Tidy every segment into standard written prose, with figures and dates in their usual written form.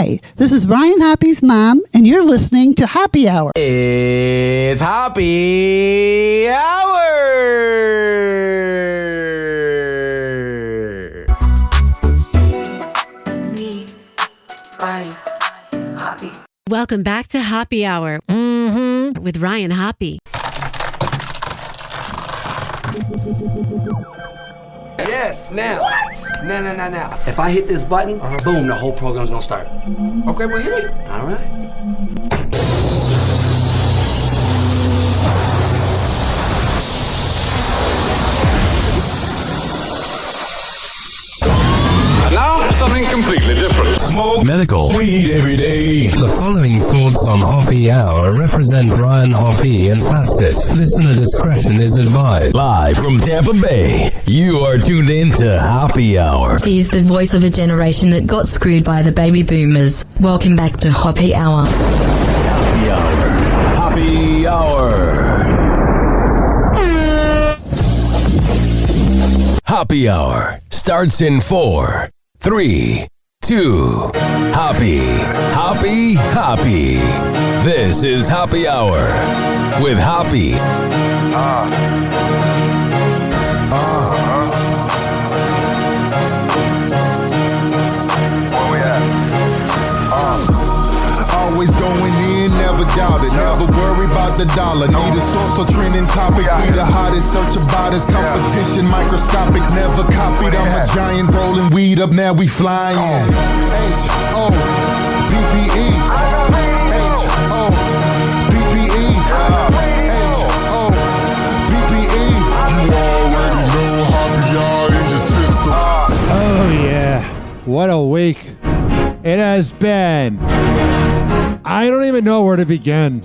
Hi, this is Ryan Hoppe's mom, and you're listening to Hoppe Hour. It's Hoppe Hour! Welcome back to Hoppe Hour with Ryan Hoppe. Yes, now. What? Now. If I hit this button, boom, the whole program's gonna start. Okay, well, hit it. All right. Now, something completely different. Smoke medical weed every day. The following thoughts on Hoppe Hour represent Ryan Hoppe and Facet. Listener discretion is advised. Live from Tampa Bay, you are tuned in to Hoppe Hour. He's the voice of a generation that got screwed by the baby boomers. Welcome back to Hoppe Hour. Hoppe Hour. Hoppe Hour. Hoppe Hour starts in 4, 3, 2. Hoppe. This is Hoppe Hour with Hoppe. Where we at? Always going in, never doubt it. Never worry about the dollar. Need a source or trending topic. We the hottest, search about his competition. Microscopic, never copied. I'm a giant rolling weed up, now we flying. H-O-P-P-E. H-O-P-P-E. H-O-P-P-E. You already know Hoppe Hour in your system. Oh yeah, what a week it has been. I don't even know where to begin.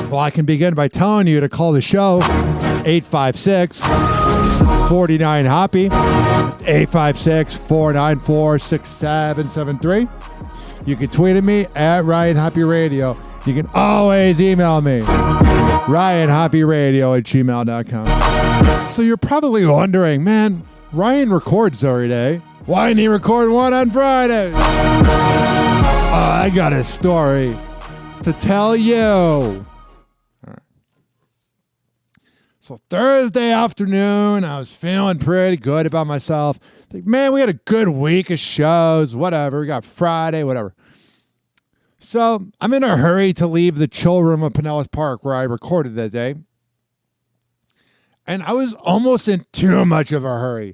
Well, I can begin by telling you to call the show 856-49-HOPPE, 856-494-6773. You can tweet at me at Ryan Hoppe Radio. You can always email me, RyanHoppeRadio@gmail.com. So you're probably wondering, man, Ryan records every day. Why didn't he record one on Friday? I got a story to tell you. All right. So Thursday afternoon, I was feeling pretty good about myself. Like, man, we had a good week of shows, whatever. We got Friday, whatever. So I'm in a hurry to leave the chill room of Pinellas Park where I recorded that day. And I was almost in too much of a hurry.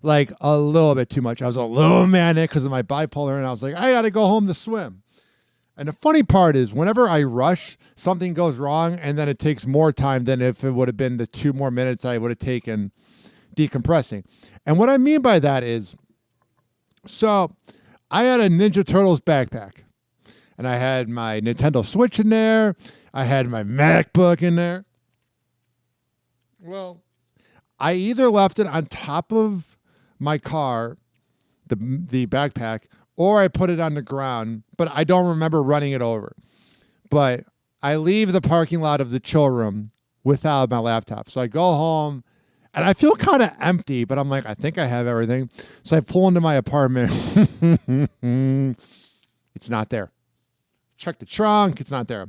Like a little bit too much. I was a little manic because of my bipolar, and I was like, I got to go home to swim. And the funny part is whenever I rush, something goes wrong, and then it takes more time than if it would have been the 2 more minutes I would have taken decompressing. And what I mean by that is, so I had a Ninja Turtles backpack, and I had my Nintendo Switch in there. I had my MacBook in there. Well, I either left it on top of my car, the backpack, or I put it on the ground, but I don't remember running it over. But I leave the parking lot of the chill room without my laptop. So I go home and I feel kind of empty, but I'm like, I think I have everything. So I pull into my apartment. It's not there. Check the trunk. It's not there.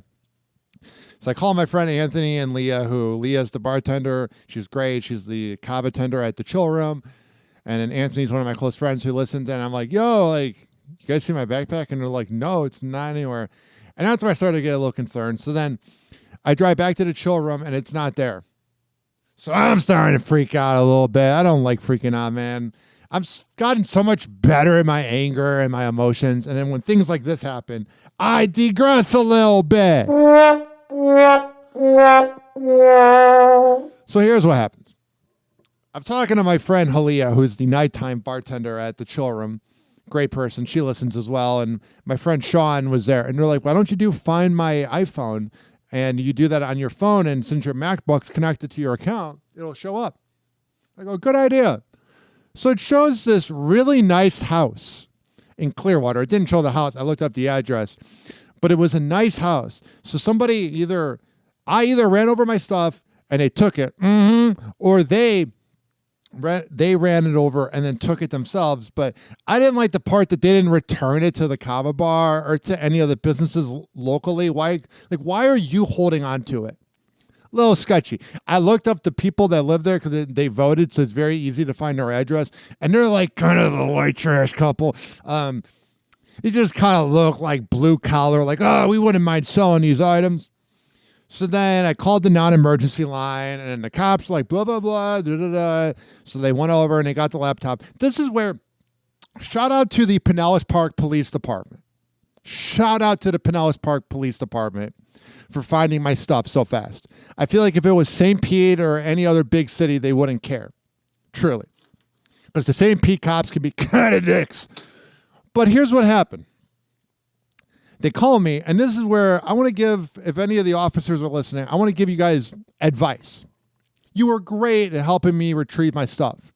So I call my friend Anthony and Leah, Leah's the bartender. She's great. She's the cab attender at the chill room. And then Anthony's one of my close friends who listens. And I'm like, yo, like, you guys see my backpack? And they're like, no, it's not anywhere. And that's where I started to get a little concerned. So then I drive back to the chill room and it's not there. So I'm starting to freak out a little bit. I don't like freaking out, man. I've gotten so much better at my anger and my emotions. And then when things like this happen, I degress a little bit. So here's what happens. I'm talking to my friend Halia, who's the nighttime bartender at the chill room. Great person. She listens as well. And my friend Sean was there. And they're like, why don't you find my iPhone? And you do that on your phone. And since your MacBook's connected to your account, it'll show up. I go, good idea. So it shows this really nice house in Clearwater. It didn't show the house. I looked up the address. But it was a nice house. So I either ran over my stuff and they took it, or they They ran it over and then took it themselves. But I didn't like the part that they didn't return it to the kava bar or to any of the businesses locally. Why are you holding on to it? A little sketchy. I looked up the people that live there because they voted, so it's very easy to find their address. And they're like kind of a white trash couple. They just kind of look like blue collar, like, oh, we wouldn't mind selling these items. So then I called the non-emergency line, and the cops were like, blah, blah, blah, da, da, da. So they went over, and they got the laptop. This is where, shout out to the Pinellas Park Police Department. Shout out to the Pinellas Park Police Department for finding my stuff so fast. I feel like if it was St. Pete or any other big city, they wouldn't care. Truly. Because the St. Pete cops can be kind of dicks. But here's what happened. They call me, and this is where I want to give, if any of the officers are listening, I want to give you guys advice. You were great at helping me retrieve my stuff.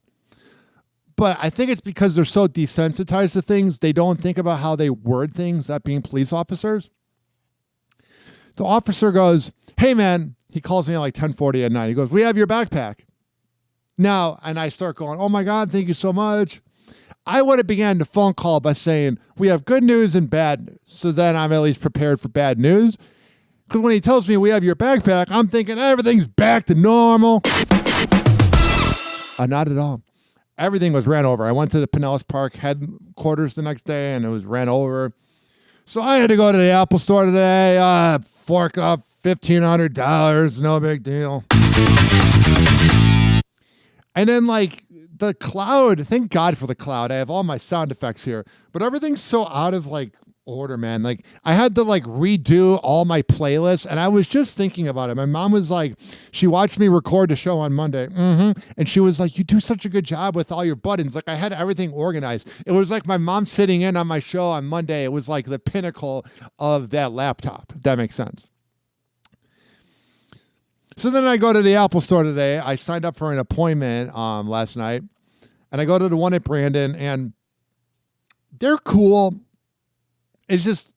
But I think it's because they're so desensitized to things, they don't think about how they word things, that being police officers. The officer goes, hey, man, he calls me at like 10:40 at night. He goes, we have your backpack. Now, and I start going, oh, my God, thank you so much. I would have began the phone call by saying, we have good news and bad news. So then I'm at least prepared for bad news. Because when he tells me we have your backpack, I'm thinking everything's back to normal. Not at all. Everything was ran over. I went to the Pinellas Park headquarters the next day, and it was ran over. So I had to go to the Apple store today, fork up $1,500, no big deal. And then, like, the cloud, thank God for the cloud. I have all my sound effects here, but everything's so out of, like, order, man. Like, I had to, like, redo all my playlists, and I was just thinking about it. My mom was like, she watched me record the show on Monday, and she was like, you do such a good job with all your buttons. Like, I had everything organized. It was like my mom sitting in on my show on Monday. It was like the pinnacle of that laptop, if that makes sense. So then I go to the Apple store today. I signed up for an appointment last night, and I go to the one at Brandon, and they're cool. It's just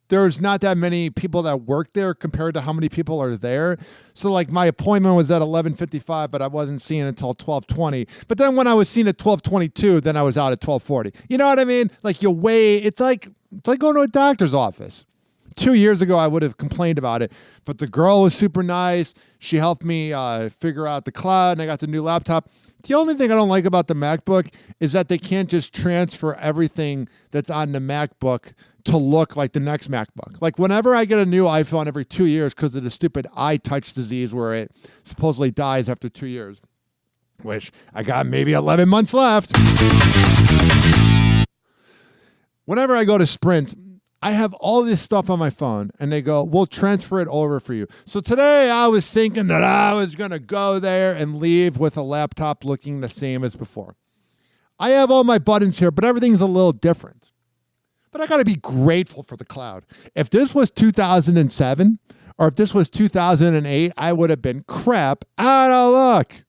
there's not that many people that work there compared to how many people are there. So, like, my appointment was at 11:55, but I wasn't seeing it until 12:20. But then when I was seen at 12:22, then I was out at 12:40. You know what I mean? Like, you wait. It's like going to a doctor's office. 2 years ago, I would have complained about it, but the girl was super nice. She helped me figure out the cloud, and I got the new laptop. The only thing I don't like about the MacBook is that they can't just transfer everything that's on the MacBook to look like the next MacBook. Like, whenever I get a new iPhone every 2 years because of the stupid eye touch disease where it supposedly dies after 2 years, which I got maybe 11 months left. Whenever I go to Sprint, I have all this stuff on my phone, and they go, we'll transfer it over for you. So today I was thinking that I was going to go there and leave with a laptop looking the same as before. I have all my buttons here, but everything's a little different. But I got to be grateful for the cloud. If this was 2007 or if this was 2008, I would have been crap out of luck.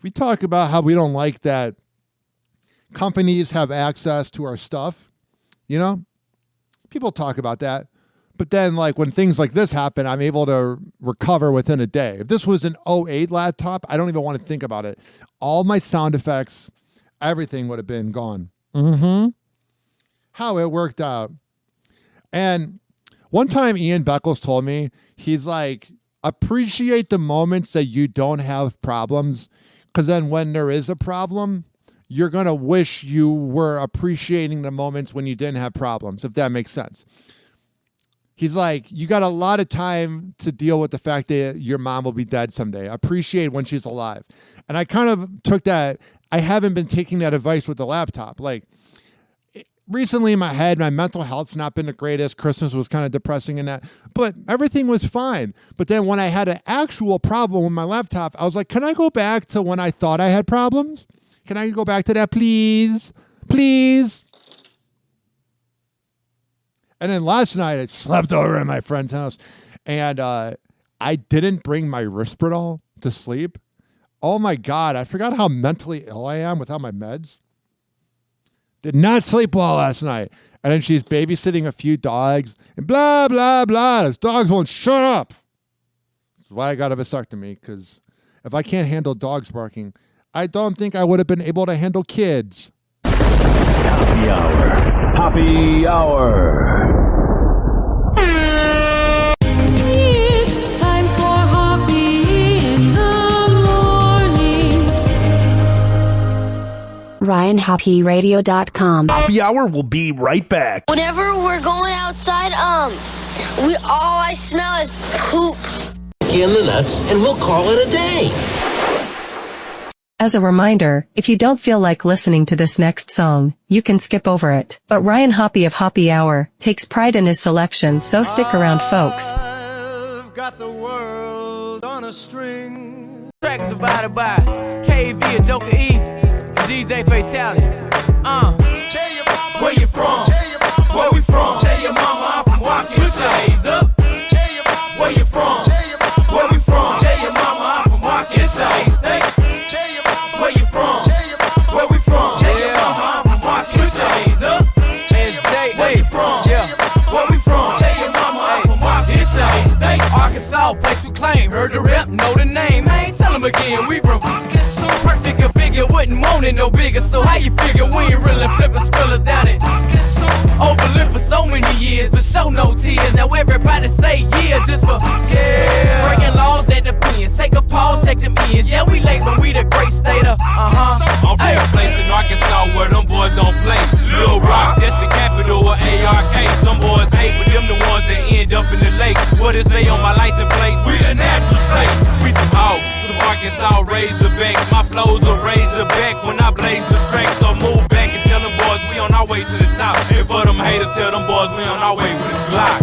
We talk about how we don't like that companies have access to our stuff, you know? People talk about that. But then, like, when things like this happen, I'm able to recover within a day. If this was an 08 laptop, I don't even want to think about it. All my sound effects, everything would have been gone. How it worked out. And one time Ian Beckles told me, he's like, appreciate the moments that you don't have problems, because then when there is a problem, you're going to wish you were appreciating the moments when you didn't have problems, if that makes sense. He's like, you got a lot of time to deal with the fact that your mom will be dead someday. Appreciate when she's alive. And I kind of took that. I haven't been taking that advice with the laptop. Like, recently in my head, my mental health's not been the greatest. Christmas was kind of depressing in that, but everything was fine. But then when I had an actual problem with my laptop, I was like, can I go back to when I thought I had problems? Can I go back to that, please? Please? And then last night, I slept over at my friend's house, and I didn't bring my Risperdal to sleep. Oh, my God. I forgot how mentally ill I am without my meds. Did not sleep well last night. And then she's babysitting a few dogs, and blah, blah, blah. Those dogs won't shut up. That's why I got a vasectomy, because if I can't handle dogs barking, I don't think I would have been able to handle kids. Happy Hour. Happy Hour. It's time for Hoppe in the morning. RyanHoppeRadio.com. Happy Hour will be right back. Whenever we're going outside, all I smell is poop. In the nuts, and we'll call it a day. As a reminder, if you don't feel like listening to this next song, you can skip over it. But Ryan Hoppe of Hoppe Hour takes pride in his selection, so stick around, folks. I've got the world on a string. Track is divided by KV and Joker E and DJ Fatality. Tell your mama where you from? Tell your mama where we from? Tell your mama I'm from Watkins. Put your hands up. Tell your mama where you from? Tell your mama where we from? Tell your mama I'm from Watkins. State. Tell your mama where you from? Tell your mama where we from? Tell your mama I'm from Watkins. Put your hands up. Where you from? Where we from? Tell your mama I'm from Watkins. State. Arkansas, place we claim. Heard the rep, know the name. I ain't tell them again. We from perfect figure, wouldn't want it no bigger. So how you figure we ain't really flipping skrillers down it? Overlooked for so many years, but show no tears. Now everybody say yeah, just for breaking laws at the pins. Take a pause, check them ends. Yeah, we late, but we the great state of I'm from a place in Arkansas where them boys don't play. Lil Rock, that's the capital of ARK. Some boys hate, but them the ones that end up in the lake. What it say on my license plate? We the natural state. We some hogs, some Arkansas Razorbacks. My flows are razorback when I blaze the track. So move back and tell them boys we on our way to the top. And for them haters, tell them boys we on our way with a Glock.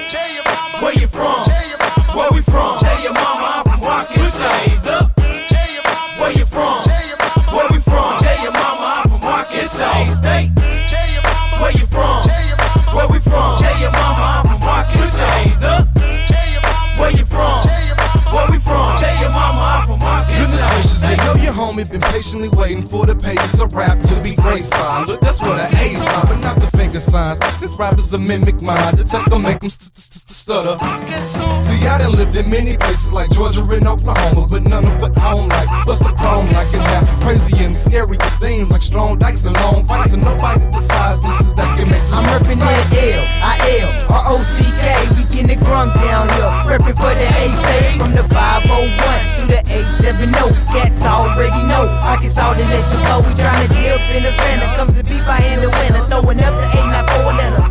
Tell your mama where you from? Tell your mama where we from? Tell your mama I'm from Watkins. Put your hands up. Tell your mama where you from? Tell your mama where we from? Tell your mama I'm from Watkins. State. Tell your mama where you from? Tell your mama where we from? Tell your mama I'm from Watkins. Put your hands up. Tell your mama where you from? Tell your mama where we from? Tell your mama I'm from Watkins. Goodness gracious, they know your homie been patiently waiting for the pages of rap to be graced by. Look, that's what an A's by, but not the finger signs. Since rappers a mimic mind, the tech don't make them stutter. See, I done lived in many places like Georgia and Oklahoma, but none of what home like. What's the chrome like? It happens crazy and scary things like strong dikes and long fights, and nobody decides this is that can make I'm reppin' that L-I-L-R-O-C-K. We getting the crumb down here, reppin' for the A-State. From the 501 through the 870, cats already know. Arkansas the nation go. We tryna dip in the Vanna. Comes the beef, I in the winner. Throwing up the 894 Atlanta.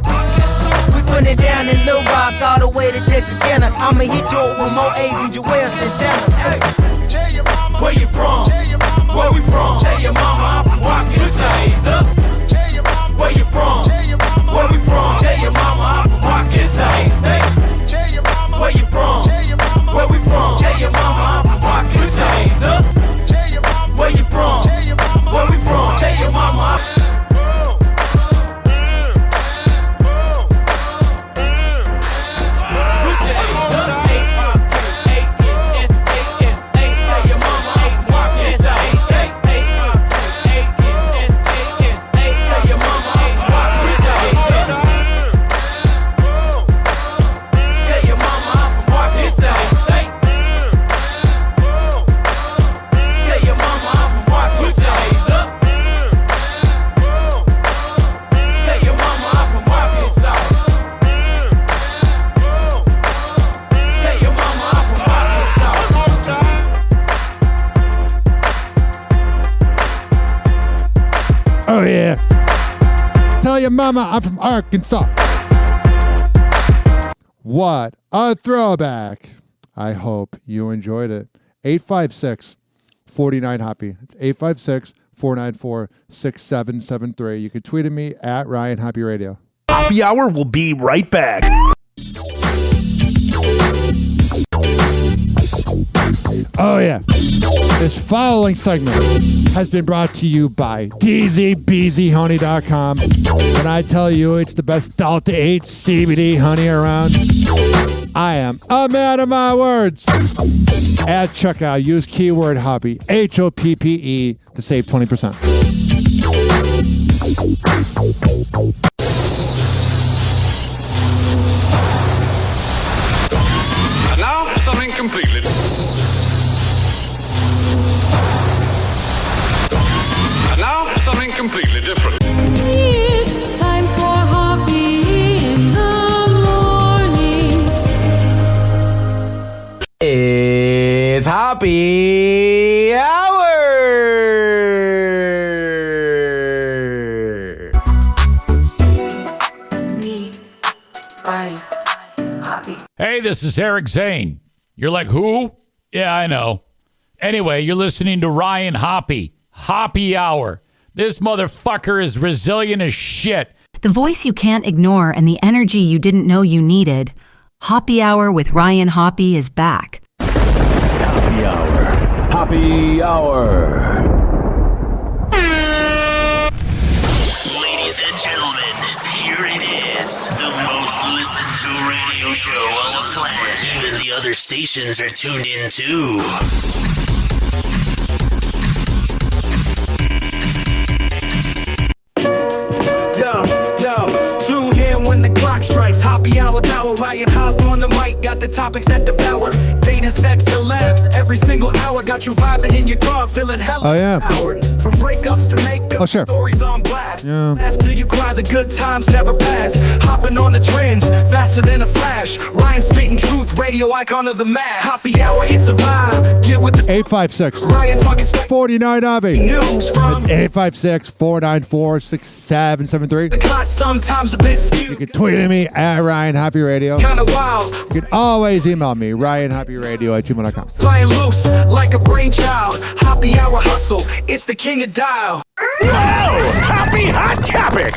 We putting it down in Little Rock all the way to Texarkana. I'ma hit you up with more A's than Joel Santana. Hey, tell your mama where you from? Tell your mama where we from? Tell your mama I'm from Watkins. Put your hands up. Tell your mama where you from? Tell your mama where we from? Tell your mama I'm from Watkins. State. Tell your mama where you from? Tell your mama where we from? Tell your mama I'm from Watkins. Put your hands up. Tell your mama where you from? Tell your mama where we from? Tell your mama Oh yeah. Tell your mama I'm from Arkansas. What a throwback. I hope you enjoyed it. 856-49-HOPPE. It's 856-494-6773. You can tweet at me at Ryan Hoppe Radio. Happy Hour will be right back. Oh yeah. This following segment has been brought to you by DZBZHoney.com. When I tell you it's the best Delta 8 CBD honey around, I am a man of my words. At checkout, use keyword Hoppe, Hoppe, to save 20%. And now, something completely is Hoppe Hour. Hey, this is Eric Zane. You're like, who? Yeah, I know. Anyway, you're listening to Ryan Hoppe, Hoppe Hour. This motherfucker is resilient as shit. The voice you can't ignore and the energy you didn't know you needed. Hoppe Hour with Ryan Hoppe is back. Hoppe Hour. Hoppe Hour. Ladies and gentlemen, here it is. The most listened to radio show on the planet. Even the other stations are tuned in too. Tune in when the clock strikes. Hoppe Hour, Ryan Hoppe on the mic. Got the topics that devour. Data, sex, celebs. Every single hour got you vibing in your car, feeling hella empowered. From breakups to makeup, stories on blast. After you cry, the good times never pass. Hopping on the trends, faster than a flash. Ryan spitting truth, radio icon of the mass. Hoppe Hour, it's a vibe. Get with the 856 Ryan talking 49 Avi. News from It's 856 494 6773. Sometimes a bit skewed. You can tweet at me at Ryan Hoppe Radio. Kinda wild. You can always email me, RyanHoppeRadio@gmail.com. Flying loose like a brainchild. Hoppe Hour hustle. It's the king of dial. Happy hot topic.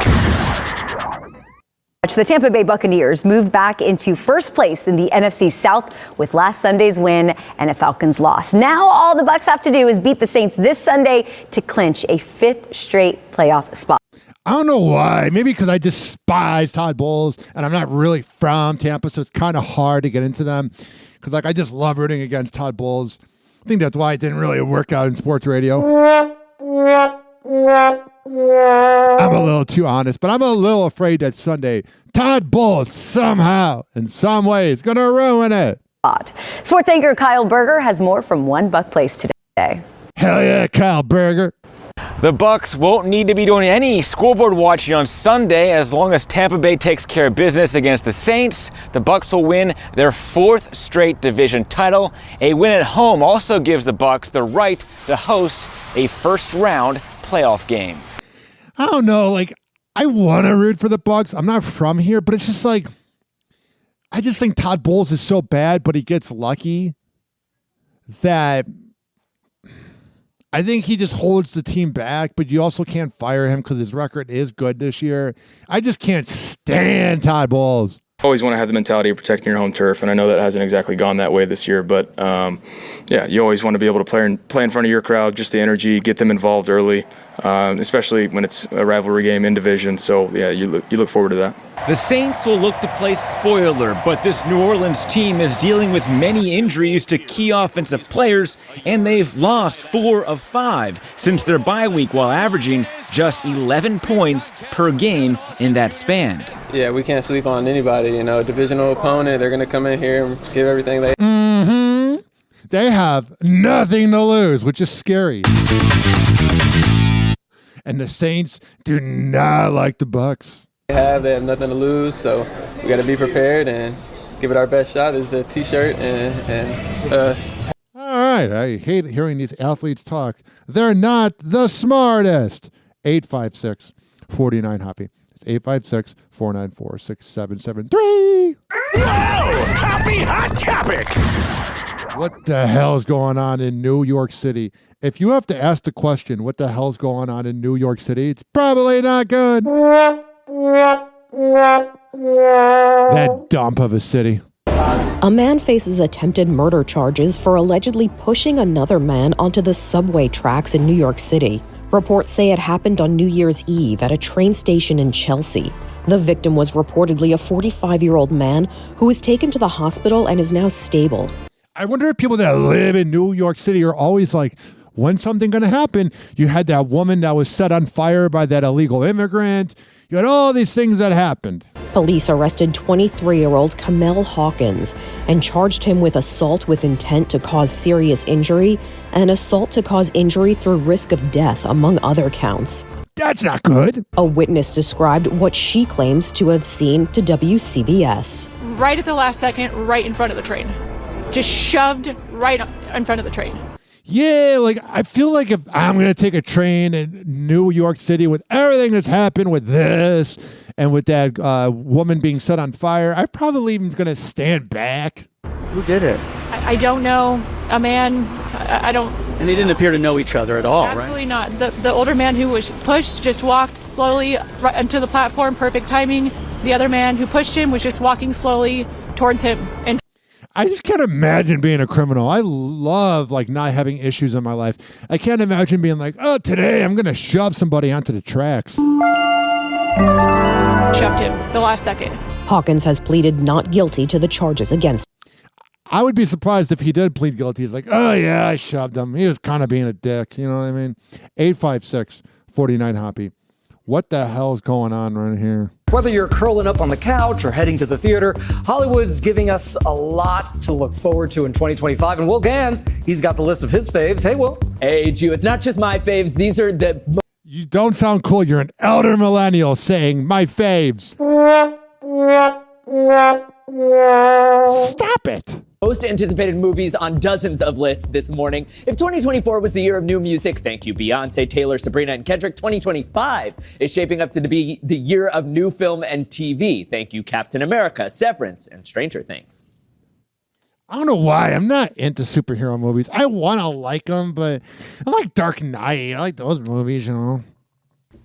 The Tampa Bay Buccaneers moved back into first place in the NFC South with last Sunday's win and a Falcons loss. Now all the Bucs have to do is beat the Saints this Sunday to clinch a fifth straight playoff spot. I don't know why. Maybe because I despise Todd Bowles and I'm not really from Tampa, so it's kind of hard to get into them. Because I just love rooting against Todd Bowles. I think that's why it didn't really work out in sports radio. I'm a little too honest, but I'm a little afraid that Sunday, Todd Bowles somehow, in some way, is going to ruin it. Sports anchor Kyle Berger has more from One Buck Place today. Hell yeah, Kyle Berger. The Bucs won't need to be doing any scoreboard watching on Sunday as long as Tampa Bay takes care of business against the Saints. The Bucs will win their fourth straight division title. A win at home also gives the Bucs the right to host a first-round playoff game. I don't know, I want to root for the Bucs. I'm not from here, but it's just I just think Todd Bowles is so bad, but he gets lucky that I think he just holds the team back, but you also can't fire him because his record is good this year. I just can't stand Todd Bowles. Always want to have the mentality of protecting your home turf, and I know that hasn't exactly gone that way this year, but you always want to be able to play in front of your crowd, just the energy, get them involved early, especially when it's a rivalry game in division. So, yeah, you look forward to that. The Saints will look to play spoiler, but this New Orleans team is dealing with many injuries to key offensive players, and they've lost 4 of 5 since their bye week while averaging just 11 points per game in that span. Yeah, we can't sleep on anybody. Divisional opponent, they're going to come in here and give everything they... Mm-hmm. They have nothing to lose, which is scary. And the Saints do not like the Bucs. They have nothing to lose, so we got to be prepared and give it our best shot. Is the T-shirt All right, I hate hearing these athletes talk. They're not the smartest. 856-49-HOPPE. It's 856-494-6773. Happy hot topic. What the hell is going on in New York City? If you have to ask the question, what the hell's going on in New York City, it's probably not good. That dump of a city. A man faces attempted murder charges for allegedly pushing another man onto the subway tracks in New York City. Reports say it happened on New Year's Eve at a train station in Chelsea. The victim was reportedly a 45-year-old man who was taken to the hospital and is now stable. I wonder if people that live in New York City are always like, when's something going to happen? You had that woman that was set on fire by that illegal immigrant. You had all these things that happened. Police arrested 23-year-old Kamel Hawkins and charged him with assault with intent to cause serious injury and assault to cause injury through risk of death, among other counts. That's not good. A witness described what she claims to have seen to WCBS. Right at the last second, right in front of the train. just shoved right in front of the train. Yeah, like I feel like if I'm going to take a train in New York City with everything that's happened with this and with that woman being set on fire, I'm probably even going to stand back. Who did it? I don't know. A man, I don't... And they didn't appear to know each other at all, right? Absolutely not. The older man who was pushed just walked slowly right onto the platform, perfect timing. The other man who pushed him was just walking slowly towards him. And I just can't imagine being a criminal. I love like not having issues in my life. I can't imagine being like, oh, today I'm going to shove somebody onto the tracks. Shoved him the last second. Hawkins has pleaded not guilty to the charges against him. I would be surprised if he did plead guilty. He's like, oh, yeah, I shoved him. He was kind of being a dick. You know what I mean? 856-49-HOPPY. What the hell's going on right here? Whether you're curling up on the couch or heading to the theater, Hollywood's giving us a lot to look forward to in 2025. And Will Gans, he's got the list of his faves. Hey, Will. Hey, Jew. It's not just my faves. These are the... You don't sound cool. You're an elder millennial saying my faves. Stop it. Most anticipated movies on dozens of lists this morning. If 2024 was the year of new music, thank you, Beyonce, Taylor, Sabrina, and Kendrick. 2025 is shaping up to be the year of new film and TV. Thank you, Captain America, Severance, and Stranger Things. I don't know why. I'm not into superhero movies. I want to like them, but I like Dark Knight. I like those movies, you know.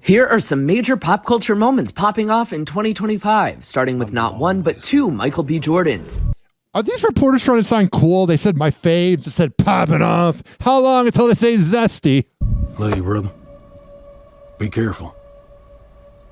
Here are some major pop culture moments popping off in 2025, starting with not one, but two Michael B. Jordans. Are these reporters trying to sound cool? They said my faves. It said popping off. How long until they say zesty? Hey, brother. Be careful.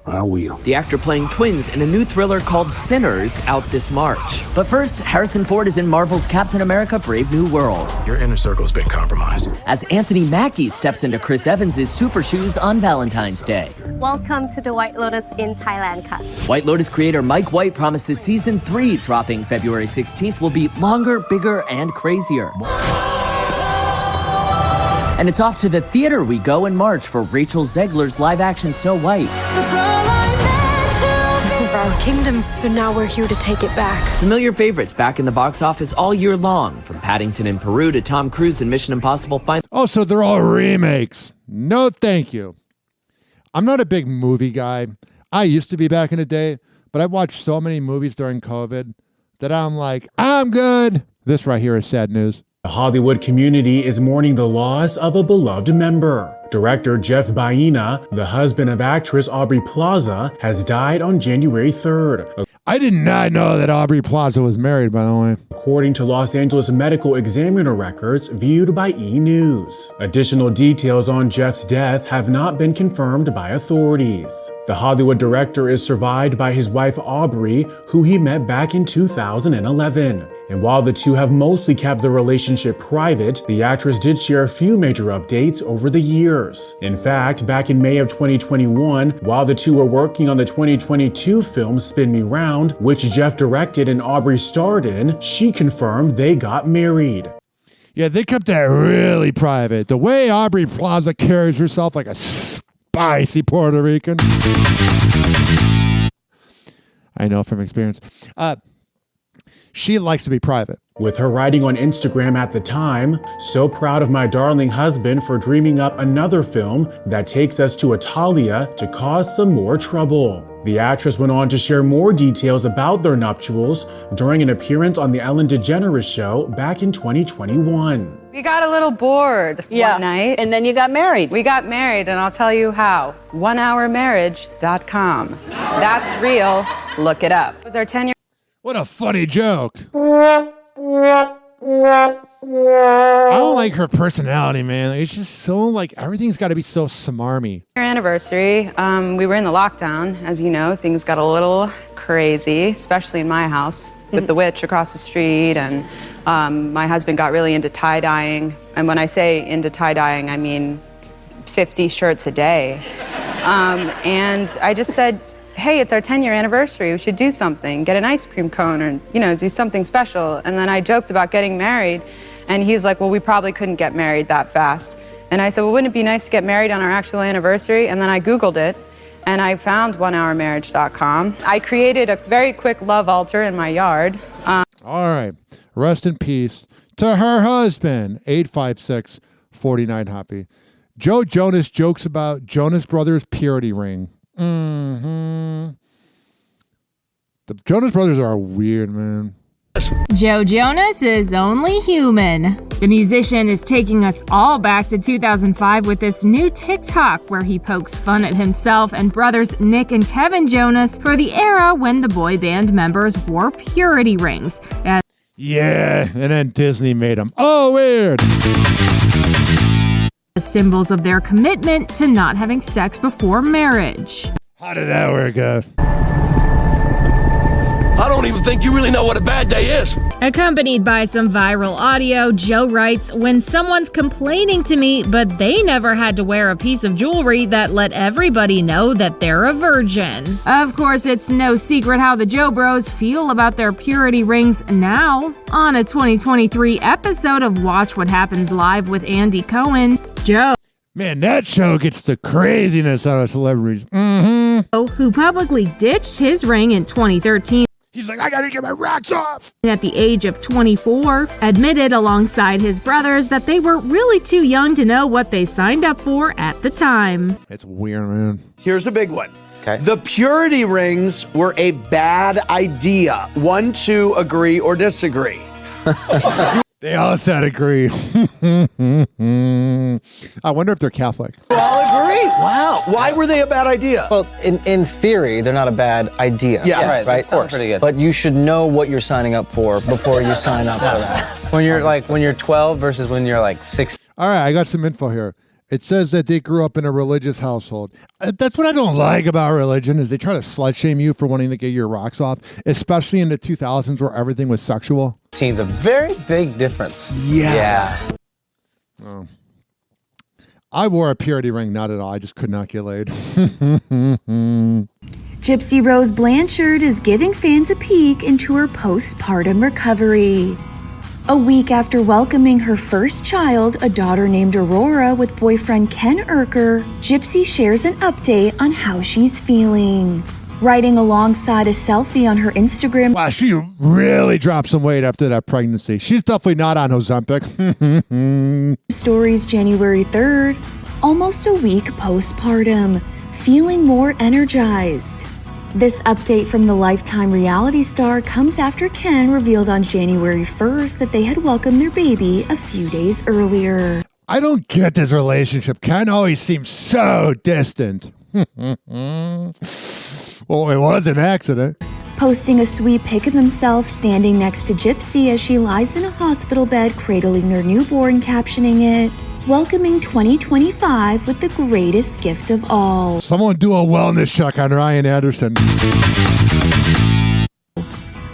I will. The actor playing twins in a new thriller called Sinners out this March. But first, Harrison Ford is in Marvel's Captain America: Brave New World. Your inner circle's been compromised. As Anthony Mackie steps into Chris Evans' Super Shoes on Valentine's Day. Welcome to the White Lotus in Thailand, Cut. White Lotus creator Mike White promises season 3, dropping February 16th, will be longer, bigger, and crazier. And it's off to the theater we go in March for Rachel Zegler's live-action Snow White. This is our kingdom, and now we're here to take it back. Familiar favorites back in the box office all year long, from Paddington in Peru to Tom Cruise in Mission Impossible Final. Oh, so they're all remakes. No, thank you. I'm not a big movie guy. I used to be back in the day, but I watched so many movies during COVID that I'm like, I'm good. This right here is sad news. The Hollywood community is mourning the loss of a beloved member. Director Jeff Baena, the husband of actress Aubrey Plaza, has died on January 3rd. I did not know that Aubrey Plaza was married, by the way. According to Los Angeles Medical Examiner records viewed by E! News. Additional details on Jeff's death have not been confirmed by authorities. The Hollywood director is survived by his wife Aubrey, who he met back in 2011. And while the two have mostly kept their relationship private, the actress did share a few major updates over the years. In fact, back in May of 2021, while the two were working on the 2022 film Spin Me Round, which Jeff directed and Aubrey starred in, she confirmed they got married. Yeah, they kept that really private. The way Aubrey Plaza carries herself like a spicy Puerto Rican. I know from experience. She likes to be private. With her writing on Instagram at the time, "So proud of my darling husband for dreaming up another film that takes us to Italia to cause some more trouble." The actress went on to share more details about their nuptials during an appearance on The Ellen DeGeneres Show back in 2021. We got a little bored one night. And then you got married. We got married, and I'll tell you how. onehourmarriage.com. That's real. Look it up. It was our 10-year. What a funny joke. I don't like her personality, man. It's just so like everything's got to be so smarmy. Anniversary. We were in the lockdown, as you know. Things got a little crazy, especially in my house with the witch across the street. And my husband got really into tie-dyeing. And when I say into tie-dyeing, I mean 50 shirts a day. And I just said, hey, it's our 10-year anniversary. We should do something, get an ice cream cone or, do something special. And then I joked about getting married. And he's like, well, we probably couldn't get married that fast. And I said, well, wouldn't it be nice to get married on our actual anniversary? And then I Googled it, and I found onehourmarriage.com. I created a very quick love altar in my yard. All right. Rest in peace to her husband, 856-49-HOPPY. Joe Jonas jokes about Jonas Brothers' purity ring. Mm-hmm. The Jonas Brothers are weird, man. Joe Jonas is only human. The musician is taking us all back to 2005 with this new TikTok where he pokes fun at himself and brothers Nick and Kevin Jonas for the era when the boy band members wore purity rings. Yeah, and then Disney made them. Oh, weird. Symbols of their commitment to not having sex before marriage. How did that work out? I don't even think you really know what a bad day is. Accompanied by some viral audio, Joe writes, "When someone's complaining to me, but they never had to wear a piece of jewelry that let everybody know that they're a virgin." Of course, it's no secret how the Joe Bros feel about their purity rings now. On a 2023 episode of Watch What Happens Live with Andy Cohen, Joe, man, that show gets the craziness out of celebrities. Mm-hmm. Who publicly ditched his ring in 2013, he's like, I gotta get my rocks off. At the age of 24, admitted alongside his brothers that they were really too young to know what they signed up for at the time. It's weird, man. Here's a big one. Okay. The purity rings were a bad idea. 1, 2, agree or disagree? They all said agree. I wonder if they're Catholic. You all agree? Wow. Why were they a bad idea? Well, in theory, they're not a bad idea. Yes, right? of course. Pretty good. But you should know what you're signing up for before you sign up for that. When you're 12 versus when you're like 6. All right, I got some info here. It says that they grew up in a religious household. That's what I don't like about religion, is they try to slut shame you for wanting to get your rocks off, especially in the 2000s where everything was sexual. Teens, a very big difference. Yeah. Oh. I wore a purity ring, not at all. I just could not get laid. Gypsy Rose Blanchard is giving fans a peek into her postpartum recovery. A week after welcoming her first child, a daughter named Aurora, with boyfriend Ken Erker, Gypsy shares an update on how she's feeling. Writing alongside a selfie on her Instagram. Wow, she really dropped some weight after that pregnancy. She's definitely not on Ozempic. Stories January 3rd, almost a week postpartum, feeling more energized. This update from the Lifetime reality star comes after Ken revealed on January 1st that they had welcomed their baby a few days earlier. I don't get this relationship. Ken always seems so distant. Well, it was an accident. Posting a sweet pic of himself standing next to Gypsy as she lies in a hospital bed cradling their newborn, captioning it, "Welcoming 2025 with the greatest gift of all." Someone do a wellness check on Ryan Anderson.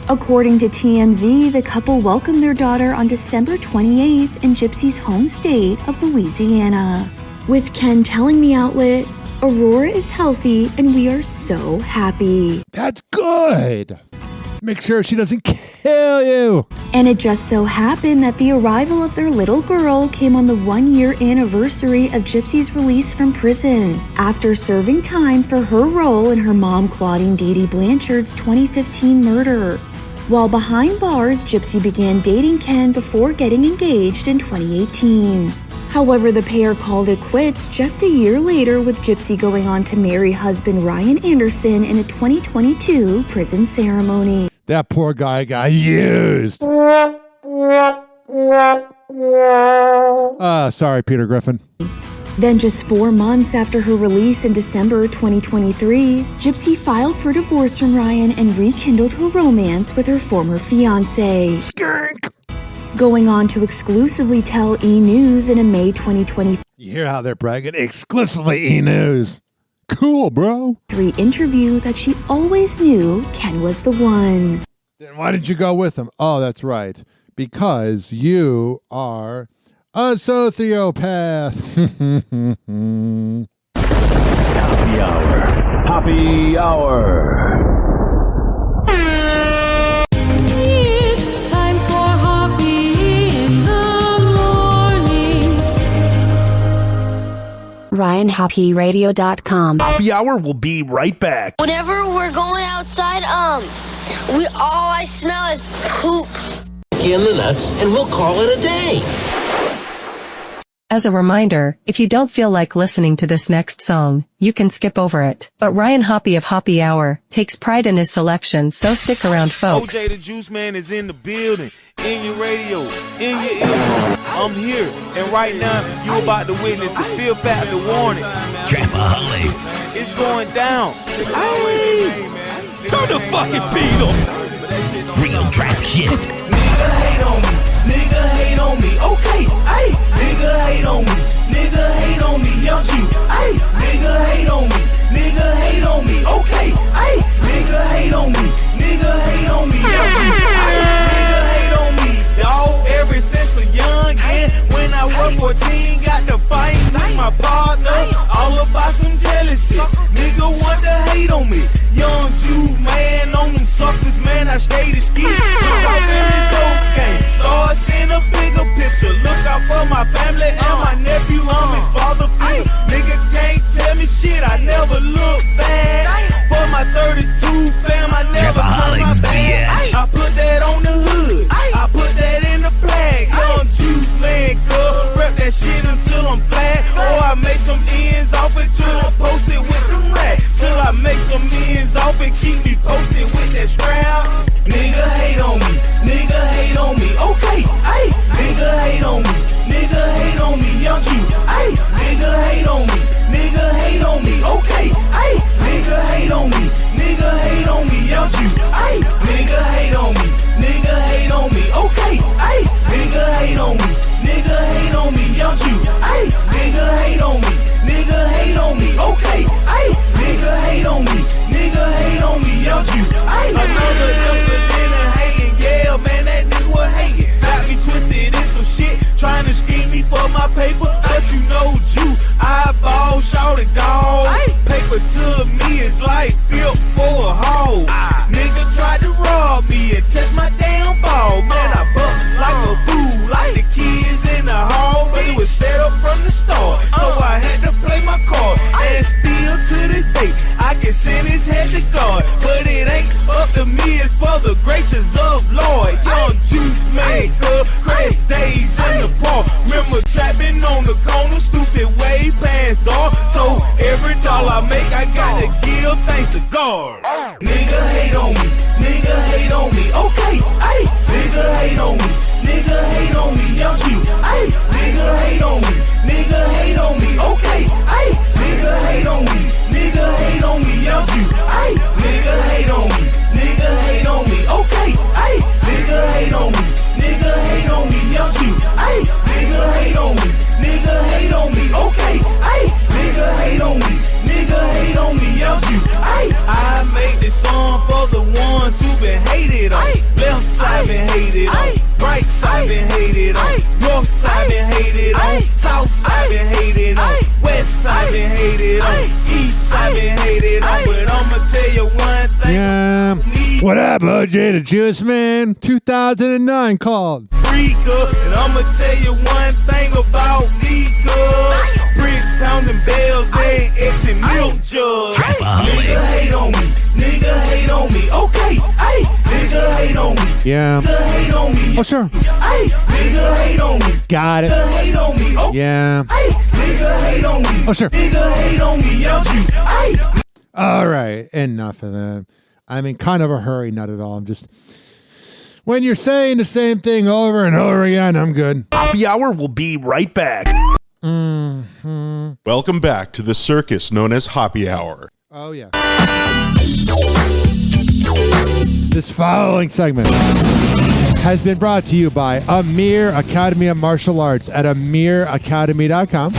According to TMZ, the couple welcomed their daughter on December 28th in Gypsy's home state of Louisiana. With Ken telling the outlet, "Aurora is healthy and we are so happy." That's good. Make sure she doesn't kill you. And it just so happened that the arrival of their little girl came on the 1-year anniversary of Gypsy's release from prison, after serving time for her role in her mom Claudine Dee Dee Blanchard's 2015 murder. While behind bars, Gypsy began dating Ken before getting engaged in 2018. However, the pair called it quits just a year later, with Gypsy going on to marry husband Ryan Anderson in a 2022 prison ceremony. That poor guy got used. Sorry, Peter Griffin. Then just 4 months after her release in December 2023, Gypsy filed for divorce from Ryan and rekindled her romance with her former fiancé. Skink! Going on to exclusively tell E! News in a May 2023 You hear how they're bragging? Exclusively E! News. Cool, bro. interview that she always knew Ken was the one. Then why didn't you go with him? Oh, that's right. Because you are a sociopath. Happy Hour. Happy Hour. It's time for Hoppe in the morning. RyanHoppeRadio.com. Happy Hour will be right back. Whenever we're going outside, all I smell is poop. in the nuts, and we'll call it a day. As a reminder, if you don't feel like listening to this next song, you can skip over it. But Ryan Hoppe of Hoppe Hour takes pride in his selection, so stick around, folks. OJ the Juice Man is in the building, in your radio, in your earphone. I'm here, and right now, you about to witness the Fear Factor warning. Trapaholics. It's going down. Hey! Turn the fucking beat on. Real trap shit. Nigga hate on me. Nigga hate on me. Okay, ayy. Nigga hate on me. Nigga hate on me. Young G. Ayy. Nigga hate on me. Nigga hate on me. Okay, ayy. Nigga hate on me. Nigga hate on me. Young G. Ayy. Nigga hate on me. Dog, ever since a young kid, when I was 14, got to fight with my partner. All about some jealousy. Nigga want to hate on me. Young Jew man on them suckers, man. I stay to ski. Look out in the dope game. Start seeing a bigger picture. Look out for my family and my nephew. I'm his father figure. Nigga can't tell me shit. I never look bad. For my 32 fam, I never turn my back. I put that on the hood. I put that in the flag. Young Jew man, girl. Rep that shit until I'm flat. Or I make some ends off it till I'm posted with them racks. Till I make some ends off and keep me posted with that strap. Nigga hate on me. Nigga hate on me. Okay, ayy. Nigga hate on me. Nigga hate on me. Young Jew. Ayy. Nigga hate on me. Nigga hate on me. Okay, ayy. Nigga hate on me. Nigga hate on me. Young Jew. Ayy. Nigga hate on me. Nigga hate on me. Okay, ayy. Nigga hate on me. Nigga hate on me. Young Jew. Ayy. Nigga hate on me. Nigga hate on me. Okay, ayy. Nigga hate on me. Nigga hate on me. Young Jew. Ayy. Another incident of hating. Yeah, man, that nigga was hating. Got me twisted in some shit, trying to scheme me for my paper. But you know, Jew, eyeball, shout it, dog. Paper to me is like built for a hoe. Nigga tried to rob me and test my damn ball. Man, I bucked like a fool, like the kids in the hall. But it was set up from the start, so I had to play my card. And still to this day, I can send his head to God. But it ain't up to me, it's for the graces of Lord. Young Juice maker, crazy days in the park. Remember trapping on the corner, stupid way past dark. So every dollar I make, I gotta give thanks to God. Nigga hate on me, nigga hate on me. Okay, ayy. Nigga hate on me, nigga hate on me. Young Jew, ayy. Nigga hate on me, nigga hate on me. Okay, ayy. Nigga hate on me, nigga hate on me. Young Jew, ayy. Nigga hate on me, nigga hate on me. Okay, ayy. Nigga hate on me, nigga hate on me. Young Jew, ayy. Nigga hate on me, nigga hate on me. Okay, ayy. Nigga hate on me, nigga hate on me. Young Jew, ayy. I made this song for the ones who been hated on. Left side been hated on, right side been hated on, north side been hated on, south side been hated on, west side been hated on, east side been hated on. But I'ma tell you one thing. Yeah. What up, OJ the Juice Man? 2009 called. Freaker, and I'ma tell you one thing about me, cuz. Brick pounding bells and X and milk jug. Nigga hate on me, nigga hate on me. Okay, ayy. Nigga hate on me. Yeah. Nigga hate on me. Oh, sure. Ayy. Nigga hate on me. Got it. Nigga hate on me. Okay. Yeah. Ayy. Nigga hate on me. Oh, sure. Nigga hate on me. Young Jew. Ayy. All right. Enough of that. I'm in kind of a hurry, not at all. I'm just... When you're saying the same thing over and over again, I'm good. Hoppe Hour will be right back. Mm-hmm. Welcome back to the circus known as Hoppe Hour. Oh, yeah. This following segment has been brought to you by Amir Academy of Martial Arts at amiracademy.com.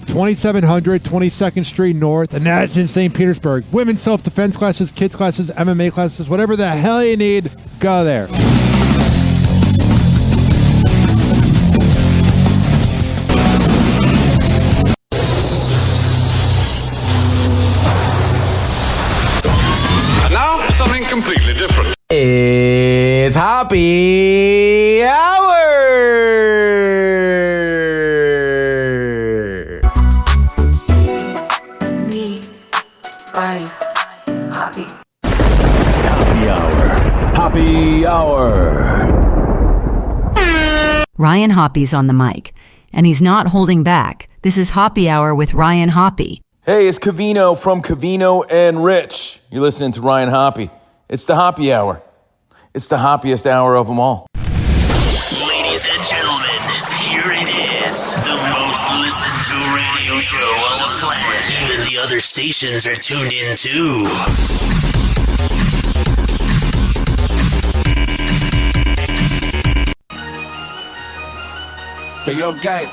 2700 22nd Street North, and that's in St. Petersburg. Women's self-defense classes, kids classes, MMA classes, whatever the hell you need, go there. And now, something completely different. It's Hoppe Hour! Hoppe Hour. Ryan Hoppe's on the mic, and he's not holding back. This is Hoppe Hour with Ryan Hoppe. Hey, it's Cavino from Cavino and Rich. You're listening to Ryan Hoppe. It's the Hoppe Hour. It's the hoppiest hour of them all. Ladies and gentlemen, here it is. The most listened to radio show on the planet. Even the other stations are tuned in too. Hey, yo, gang.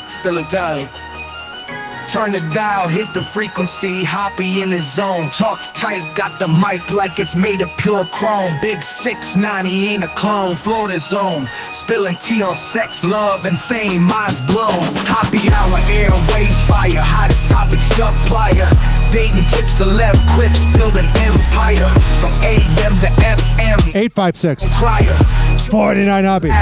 Spill it down. Turn the dial, hit the frequency, Hoppe in the zone. Talks tight, got the mic like it's made of pure chrome. Big 6'9", he ain't a clone, Florida zone. Spilling tea on sex, love, and fame, mind's blown. Hoppe Hour, airwaves, fire, hottest topic supplier. Dating tips, celeb quips, build an empire. From AM to FM. 856 Crier. 49 Hoppe.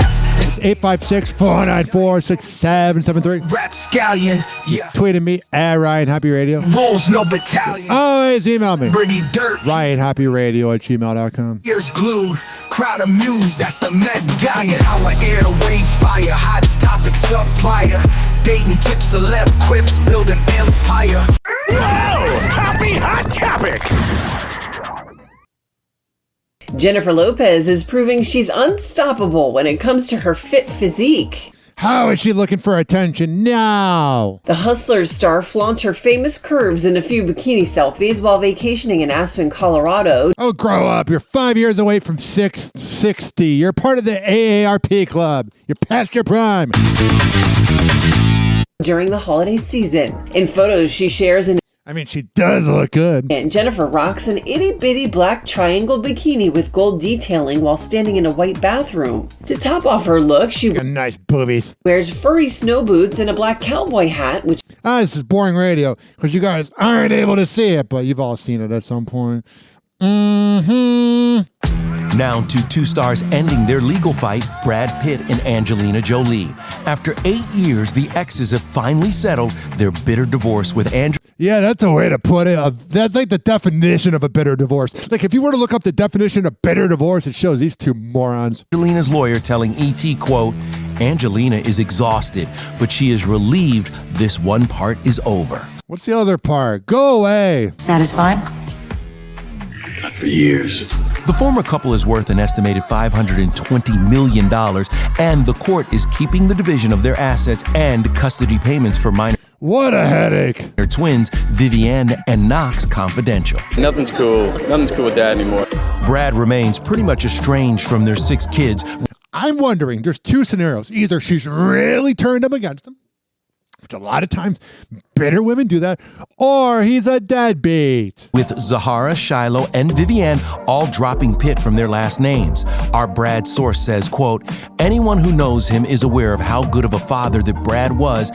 856-494-6773. Rap scallion, yeah. Tweeting me at Ryan Hoppe Radio. Rules, no battalion. Always email me. Pretty dirt. RyanHoppeRadio@gmail.com. Ears glued, crowd amused, that's the Met Galleon. Our airwaves fire, hottest topic supplier. Dating tips, celeb quips, build an empire. Whoa! Hoppe Hot Topic! Jennifer Lopez is proving she's unstoppable when it comes to her fit physique. How is she looking for attention now? The Hustlers star flaunts her famous curves in a few bikini selfies while vacationing in Aspen, Colorado. Oh, grow up. You're 5 years away from 660. You're part of the AARP club. You're past your prime. During the holiday season. In photos she shares she does look good. And Jennifer rocks an itty-bitty black triangle bikini with gold detailing while standing in a white bathroom. To top off her look, she got nice boobies. Wears furry snow boots and a black cowboy hat, which... this is boring radio because you guys aren't able to see it, but you've all seen it at some point. Now to two stars ending their legal fight, Brad Pitt and Angelina Jolie. After 8 years, the exes have finally settled their bitter divorce with Yeah, that's a way to put it. That's like the definition of a bitter divorce. Like if you were to look up the definition of bitter divorce, it shows these two morons. Angelina's lawyer telling E.T., quote, Angelina is exhausted, but she is relieved this one part is over. What's the other part? Go away. Satisfied? Not for years. The former couple is worth an estimated $520 million, and the court is keeping the division of their assets and custody payments for minor. What a headache. Their twins, Vivienne and Knox, confidential. Nothing's cool. Nothing's cool with that anymore. Brad remains pretty much estranged from their 6 kids. I'm wondering, there's 2 scenarios. Either she's really turned him against him, which a lot of times bitter women do that, or he's a deadbeat. With Zahara, Shiloh, and Vivienne all dropping Pitt from their last names. Our Brad source says, quote, anyone who knows him is aware of how good of a father that Brad was.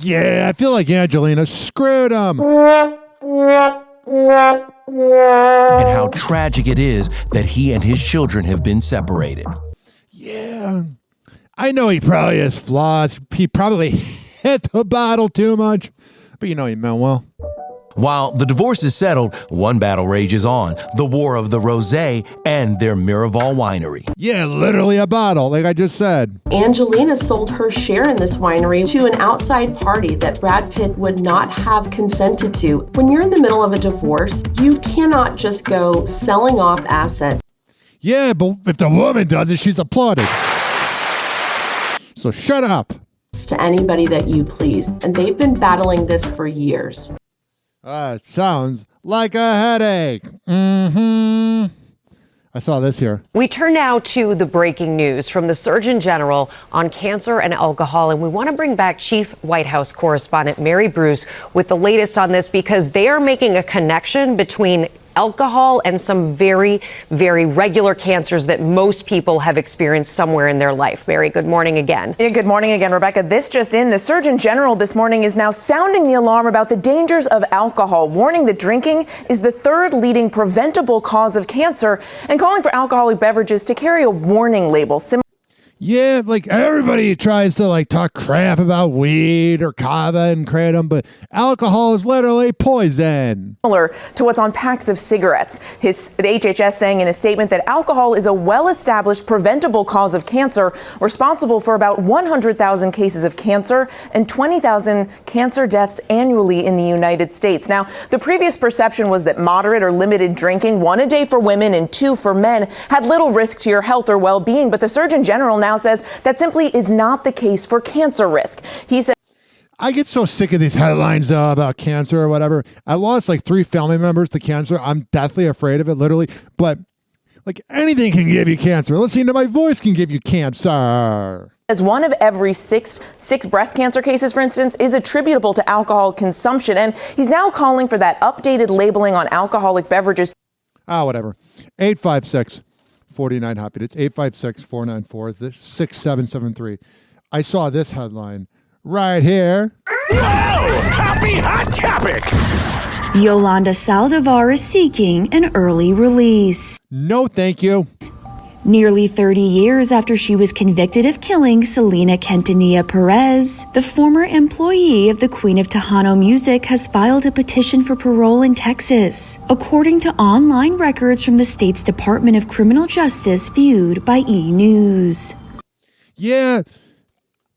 Yeah, I feel like Angelina screwed him. And how tragic it is that he and his children have been separated. Yeah, I know he probably has flaws. He probably hit the bottle too much, but he meant well. While the divorce is settled, one battle rages on, the war of the rosé and their Miraval winery. Yeah, literally a bottle, like I just said. Angelina sold her share in this winery to an outside party that Brad Pitt would not have consented to. When you're in the middle of a divorce, you cannot just go selling off assets. Yeah, but if the woman does it, she's applauded. So shut up. To anybody that you please. And they've been battling this for years. It sounds like a headache. I saw this here. We turn now to the breaking news from the Surgeon General on cancer and alcohol. And we want to bring back Chief White House correspondent Mary Bruce with the latest on this because they are making a connection between alcohol and some very, very regular cancers that most people have experienced somewhere in their life. Mary, good morning again. Yeah, good morning again, Rebecca. This just in, the Surgeon General this morning is now sounding the alarm about the dangers of alcohol, warning that drinking is the 3rd leading preventable cause of cancer and calling for alcoholic beverages to carry a warning label. Yeah, like everybody tries to like talk crap about weed or kava and kratom, but alcohol is literally poison. Similar to what's on packs of cigarettes. The HHS saying in a statement that alcohol is a well-established preventable cause of cancer, responsible for about 100,000 cases of cancer and 20,000 cancer deaths annually in the United States. Now, the previous perception was that moderate or limited drinking, 1 a day for women and 2 for men, had little risk to your health or well-being, but the Surgeon General now says that simply is not the case for cancer risk. He said, I get so sick of these headlines about cancer or whatever. I lost like 3 family members to cancer. I'm deathly afraid of it, literally. But like anything can give you cancer. Listening to my voice can give you cancer. As 1 of every six breast cancer cases, for instance, is attributable to alcohol consumption. And he's now calling for that updated labeling on alcoholic beverages. Whatever. 856-49-HOPPE. It's 856-494-6773. I saw this headline right here. Happy hot topic. Yolanda Saldivar is seeking an early release. No, thank you. Nearly 30 years after she was convicted of killing Selena Quintanilla Perez, the former employee of the Queen of Tejano Music has filed a petition for parole in Texas, according to online records from the state's Department of Criminal Justice viewed by E! News. Yeah,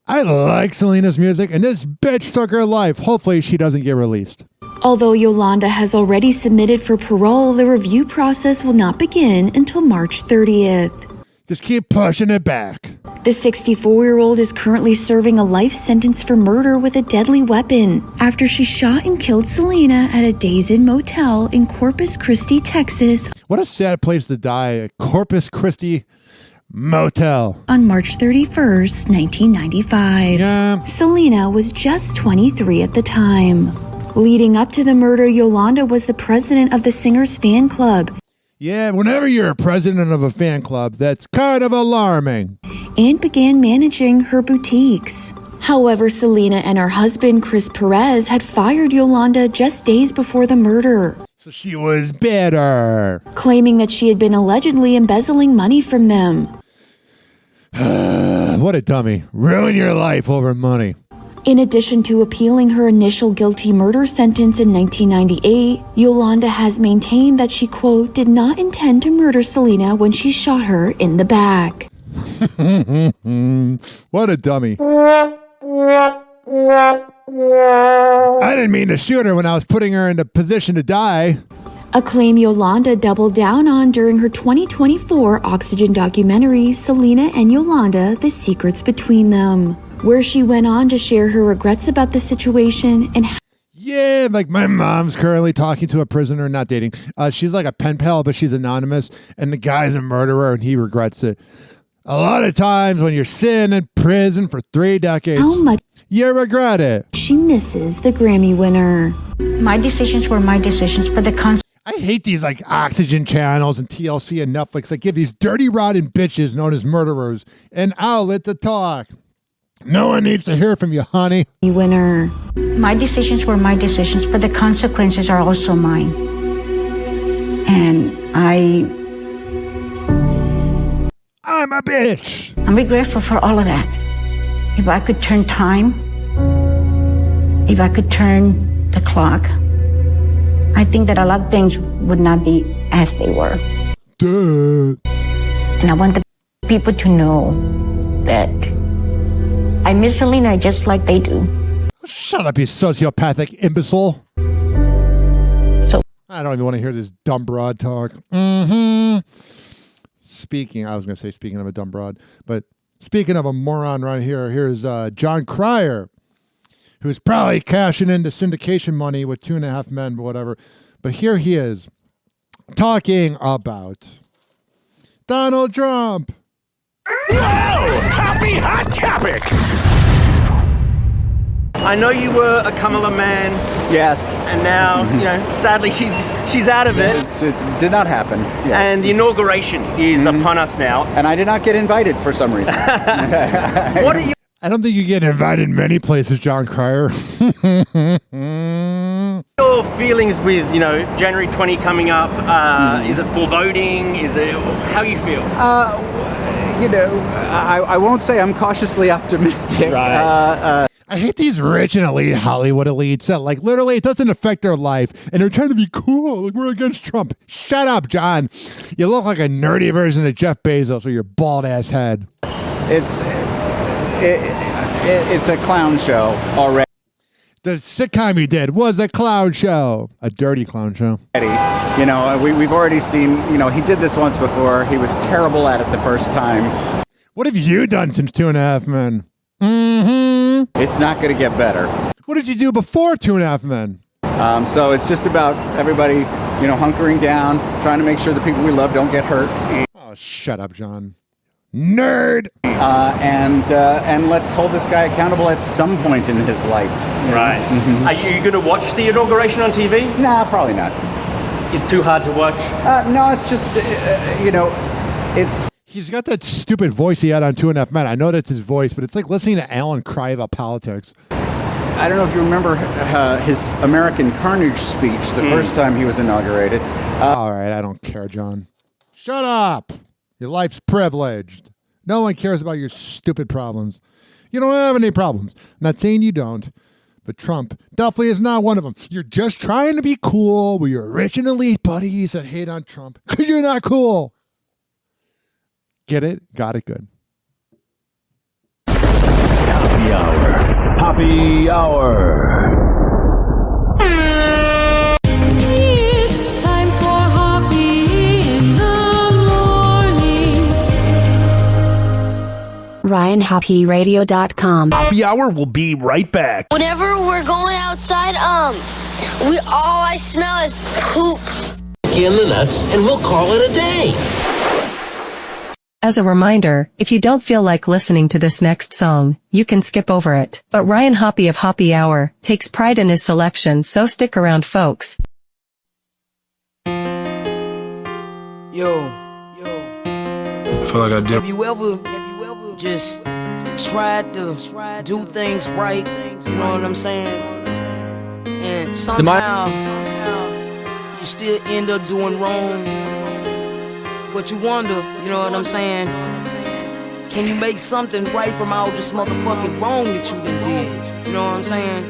I like Selena's music, and this bitch took her life. Hopefully she doesn't get released. Although Yolanda has already submitted for parole, the review process will not begin until March 30th. Just keep pushing it back. The 64-year-old is currently serving a life sentence for murder with a deadly weapon after she shot and killed Selena at a Days Inn motel in Corpus Christi, Texas. What a sad place to die, a Corpus Christi motel. On March 31st, 1995. Yeah. Selena was just 23 at the time. Leading up to the murder, Yolanda was the president of the singer's fan club. Yeah, whenever you're a president of a fan club, that's kind of alarming. And began managing her boutiques. However, Selena and her husband, Chris Perez, had fired Yolanda just days before the murder. So she was bitter. Claiming that she had been allegedly embezzling money from them. What a dummy. Ruin your life over money. In addition to appealing her initial guilty murder sentence in 1998, Yolanda has maintained that she, quote, did not intend to murder Selena when she shot her in the back. What a dummy. I didn't mean to shoot her when I was putting her in the position to die. A claim Yolanda doubled down on during her 2024 Oxygen documentary, Selena and Yolanda, The Secrets Between Them, where she went on to share her regrets about the situation and yeah, like my mom's currently talking to a prisoner, not dating. She's like a pen pal, but she's anonymous, and the guy's a murderer, and he regrets it. A lot of times when you're sitting in prison for 3 decades, how much you regret it. She misses the Grammy winner. My decisions were my decisions, but the I hate these like Oxygen channels and TLC and Netflix that give these dirty, rotten bitches known as murderers an outlet to talk. No one needs to hear from you, honey. Winner. My decisions were my decisions, but the consequences are also mine. And I'm a bitch. I'm regretful for all of that. If I could turn time, if I could turn the clock, I think that a lot of things would not be as they were. Duh. And I want the people to know that I miss Selena just like they do. Shut up, you sociopathic imbecile. So I don't even want to hear this dumb broad talk. Speaking of a dumb broad, but speaking of a moron right here, here's John Cryer, who's probably cashing into syndication money with 2.5 Men, but whatever. But here he is talking about Donald Trump. Happy hot topic. I know you were a Kamala man. Yes. And now, sadly she's out of it. It did not happen. Yes. And the inauguration is upon us now. And I did not get invited for some reason. What are you? I don't think you get invited many places, John Cryer. Your feelings with, January 20 coming up? Is it foreboding? How you feel? I won't say I'm cautiously optimistic. Right. I hate these rich and elite Hollywood elites that, like, literally it doesn't affect their life, and they're trying to be cool. Like, we're against Trump. Shut up, John. You look like a nerdy version of Jeff Bezos with your bald-ass head. It's a clown show already. The sitcom he did was a clown show. A dirty clown show. You know, we've already seen, you know, he did this once before. He was terrible at it the first time. What have you done since 2.5 Men? It's not going to get better. What did you do before 2.5 Men? So it's just about everybody, you know, hunkering down, trying to make sure the people we love don't get hurt. Oh, shut up, John. Nerd! And let's hold this guy accountable at some point in his life. Right. Mm-hmm. Are you going to watch the inauguration on TV? Nah, probably not. It's too hard to watch? No, it's just, you know, it's... He's got that stupid voice he had on 2.5 Men. I know that's his voice, but it's like listening to Alan cry about politics. I don't know if you remember his American Carnage speech the first time he was inaugurated. All right, I don't care, John. Shut up! Your life's privileged. No one cares about your stupid problems. You don't have any problems. I'm not saying you don't, but Trump definitely is not one of them. You're just trying to be cool with your rich and elite buddies that hate on Trump because you're not cool. Get it? Got it? Good. Hoppe Hour. Hoppe Hour. It's time for Hoppe in the morning. RyanHoppeRadio.com. Hoppe Hour will be right back. Whenever we're going outside, all I smell is poop. In the nuts, and we'll call it a day. As a reminder, if you don't feel like listening to this next song, you can skip over it. But Ryan Hoppe of Hoppe Hour takes pride in his selection, so stick around, folks. Yo. I feel like I did. Have you ever just tried to do things right? You know what I'm saying? And somehow you still end up doing wrong. But you wonder, you know what I'm saying? Can you make something right from all this motherfucking wrong that you done did? You know what I'm saying?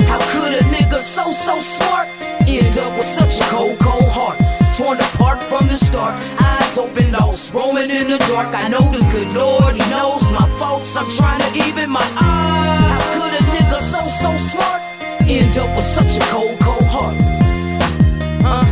How could a nigga so smart end up with such a cold heart? Torn apart from the start, eyes open, lost, roaming in the dark. I know the good Lord, he knows my faults. I'm trying to even my eyes. How could a nigga so smart end up with such a cold heart? Huh?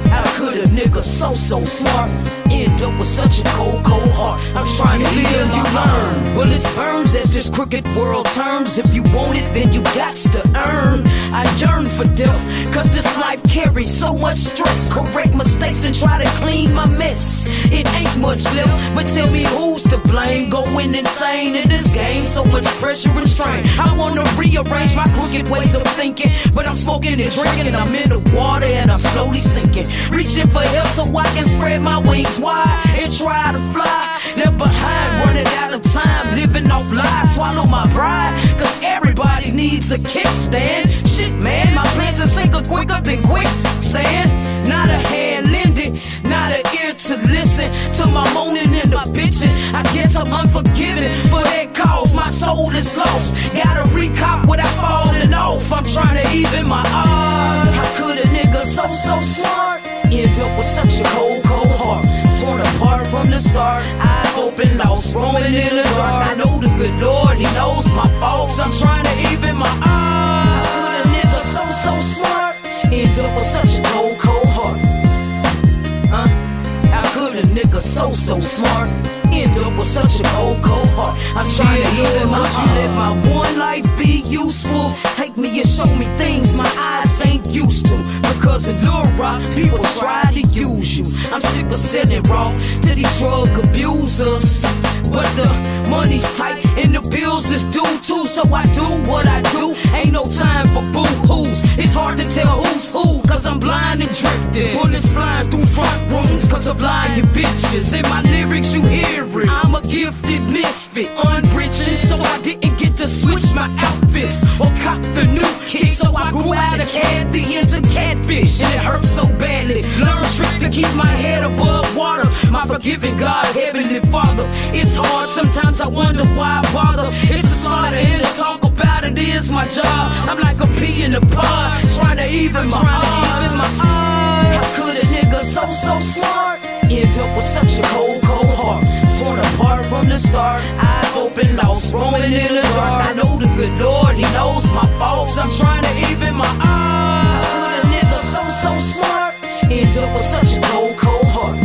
How could a nigga so smart end up with such a cold heart? I'm trying to live, you learn. Bullets burns as this crooked world turns. If you want it, then you got to earn. I yearn for death, cause this life carries so much stress. Correct mistakes and try to clean my mess. It ain't much left, but tell me who's to blame. Going insane in this game, so much pressure and strain. I wanna rearrange my crooked ways of thinking, but I'm smoking and drinking, I'm in the water and I'm slowly sinking. Reaching for help so I can spread my wings wide and try to fly. Left behind, running out of time, living off lies. Swallow my pride, cause everybody needs a kickstand. Shit, man, my plans are sinking quicker than quicksand. Not a hand lending, not an ear to listen to my moaning and the bitching. I guess I'm unforgiving for that cause. My soul is lost. Gotta recop without falling off. I'm trying to even my odds. How could a nigga so smart end up with such a cold heart? Torn apart from the start, eyes open, lost, roaming in the dark. I know the good Lord, he knows my faults. I'm trying to even my odds. How could a nigga so smart end up with such a cold heart? Huh? How could a nigga so smart end up with such a cold heart? I'm trying to even my you let my one life be useful. Take me and show me things my eyes ain't used to. Because in Lura, people try to use you. I'm sick of selling raw to these drug abusers. But the money's tight and the bills is due too. So I do what I do. Ain't no time for boo-hoos. It's hard to tell who's who, cause I'm blind and drifting. Bullets flying through front rooms cause of lying you bitches. In my lyrics you hear it. I'm a gifted misfit, unriching. So I didn't get to switch my outfits or cop the new kick. So I grew out of caddy into catfish. And it hurts so badly. Learn tricks to keep my head above water. my forgiving God, Heavenly Father. It's hard, sometimes I wonder why I bother. It's a slaughter and to talk about it is my job. I'm like a pea in the pod, trying to even my odds. How could a nigga so smart end up with such a cold heart? Torn apart from the start, eyes open, lost, roaming in the dark. I know the good Lord, He knows my faults. I'm trying to even my odds. How could a nigga so smart end up with such a cold heart?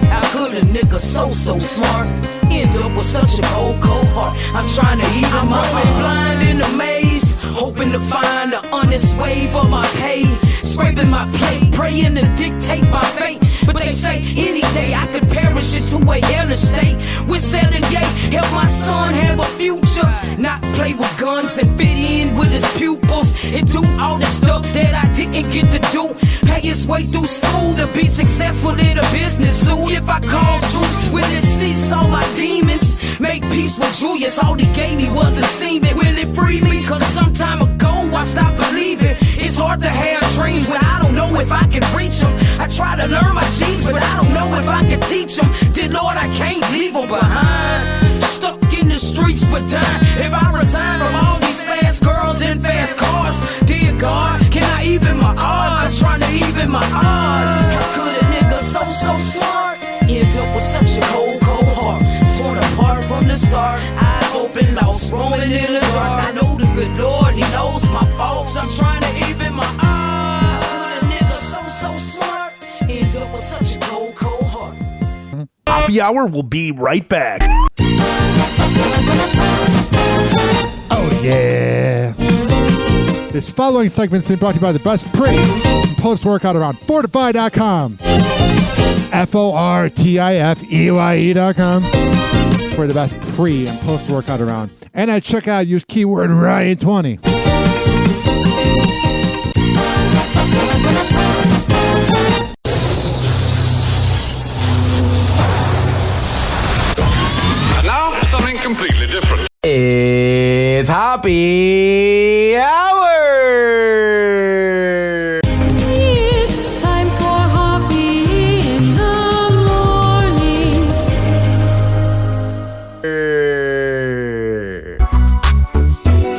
How could a nigga so smart end up with such a cold heart? I'm trying to even my roaming blind in a maze, hoping to find an honest way for my pay. Scraping my plate, praying to dictate my fate. But they say any day I could perish into a hellish state. With selling yay, help my son have a future. Not play with guns and fit in with his pupils. And do all the stuff that I didn't get to do. Pay his way through school to be successful in a business suit. If I call truce, will it cease all my demons? Make peace with Julius, all he gave me was a semen. Will it free me? Cause some time ago I stopped believing. It's hard to have dreams when I don't know if I can reach them. I try to learn my G's, but I don't know if I can teach them. Dear Lord, I can't leave them behind. Stuck in the streets but dying. If I resign from all these fast girls and fast cars, dear God, can I even my odds? I'm trying to even my odds. How could a nigga so smart end up with such a cold heart? Torn apart from the start, eyes open, lost, roaming in the dark. I know the good Lord, He knows my faults. I'm trying to even my odds. How could a nigga so smart end up with such a cold heart? Hoppe Hour will be right back. Oh, yeah. This following segment's been brought to you by the best pre and post-workout around Fortify.com. FORTIFEYE.com for the best pre and post-workout around. And at checkout, use keyword Ryan20. And now, something completely different. It's Hoppe Hour! It's time for Hoppe in the morning. It's you,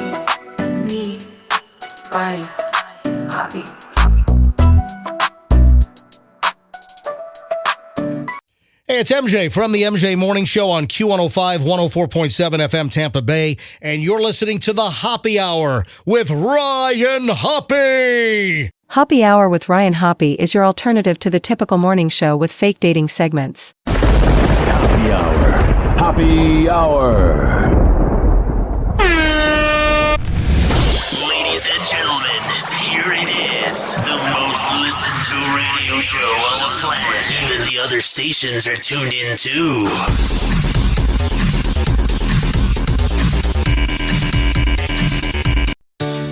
me, Ryan, Hoppe. Hey, it's MJ from the MJ Morning Show on Q105, 104.7 FM Tampa Bay, and you're listening to the Hoppe Hour with Ryan Hoppe. Hoppe Hour with Ryan Hoppe is your alternative to the typical morning show with fake dating segments. Hoppe Hour. Hoppe Hour. Ladies and gentlemen, here it is. The most listened to radio show on the planet. Even the other stations are tuned in too.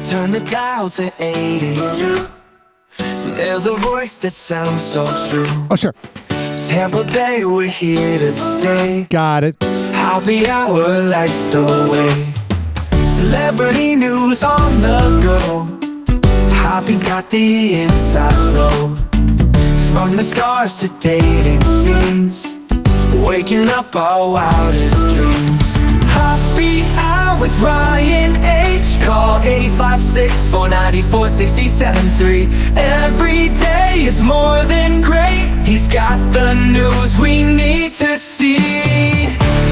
Turn the dial to 82. There's a voice that sounds so true. Oh, sure. Tampa Bay, we're here to stay. Got it. Hoppe Hour lights the way. Celebrity news on the go. Hoppe's got the inside flow. From the stars to dating scenes, waking up our wildest dreams. Hoppe Hour with Ryan H. Call 856-494-67-3. Every day is more than great. He's got the news we need to see.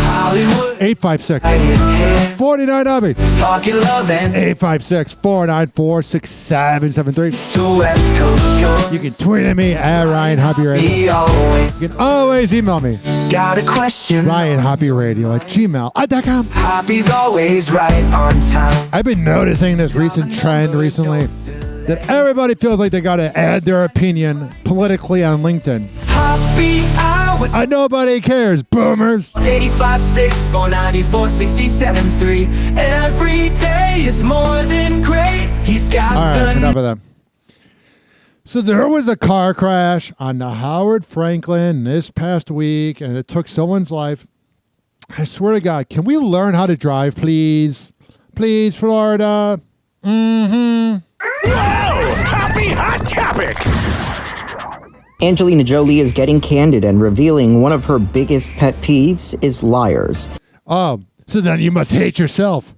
Hollywood 856-49 Abby. Talking love and 856-494-6773. To West Coast Shore. You can tweet at me at Ryan Hoppe Radio. You can always email me. Got a question? Ryan Hoppe Radio at gmail.com. Hoppe's always right on time. I've been noticing this recent trend recently that everybody feels like they got to add their opinion politically on LinkedIn. Hoppe Hour with nobody cares, boomers. 856-494-67-3. Every day is more than great. He's got All right, the enough of that. So there was a car crash on the Howard Franklin this past week, and it took someone's life. I swear to God, can we learn how to drive, please? Please, Florida. Whoa! Hoppe Hot Topic! Angelina Jolie is getting candid and revealing one of her biggest pet peeves is liars. Oh, so then you must hate yourself.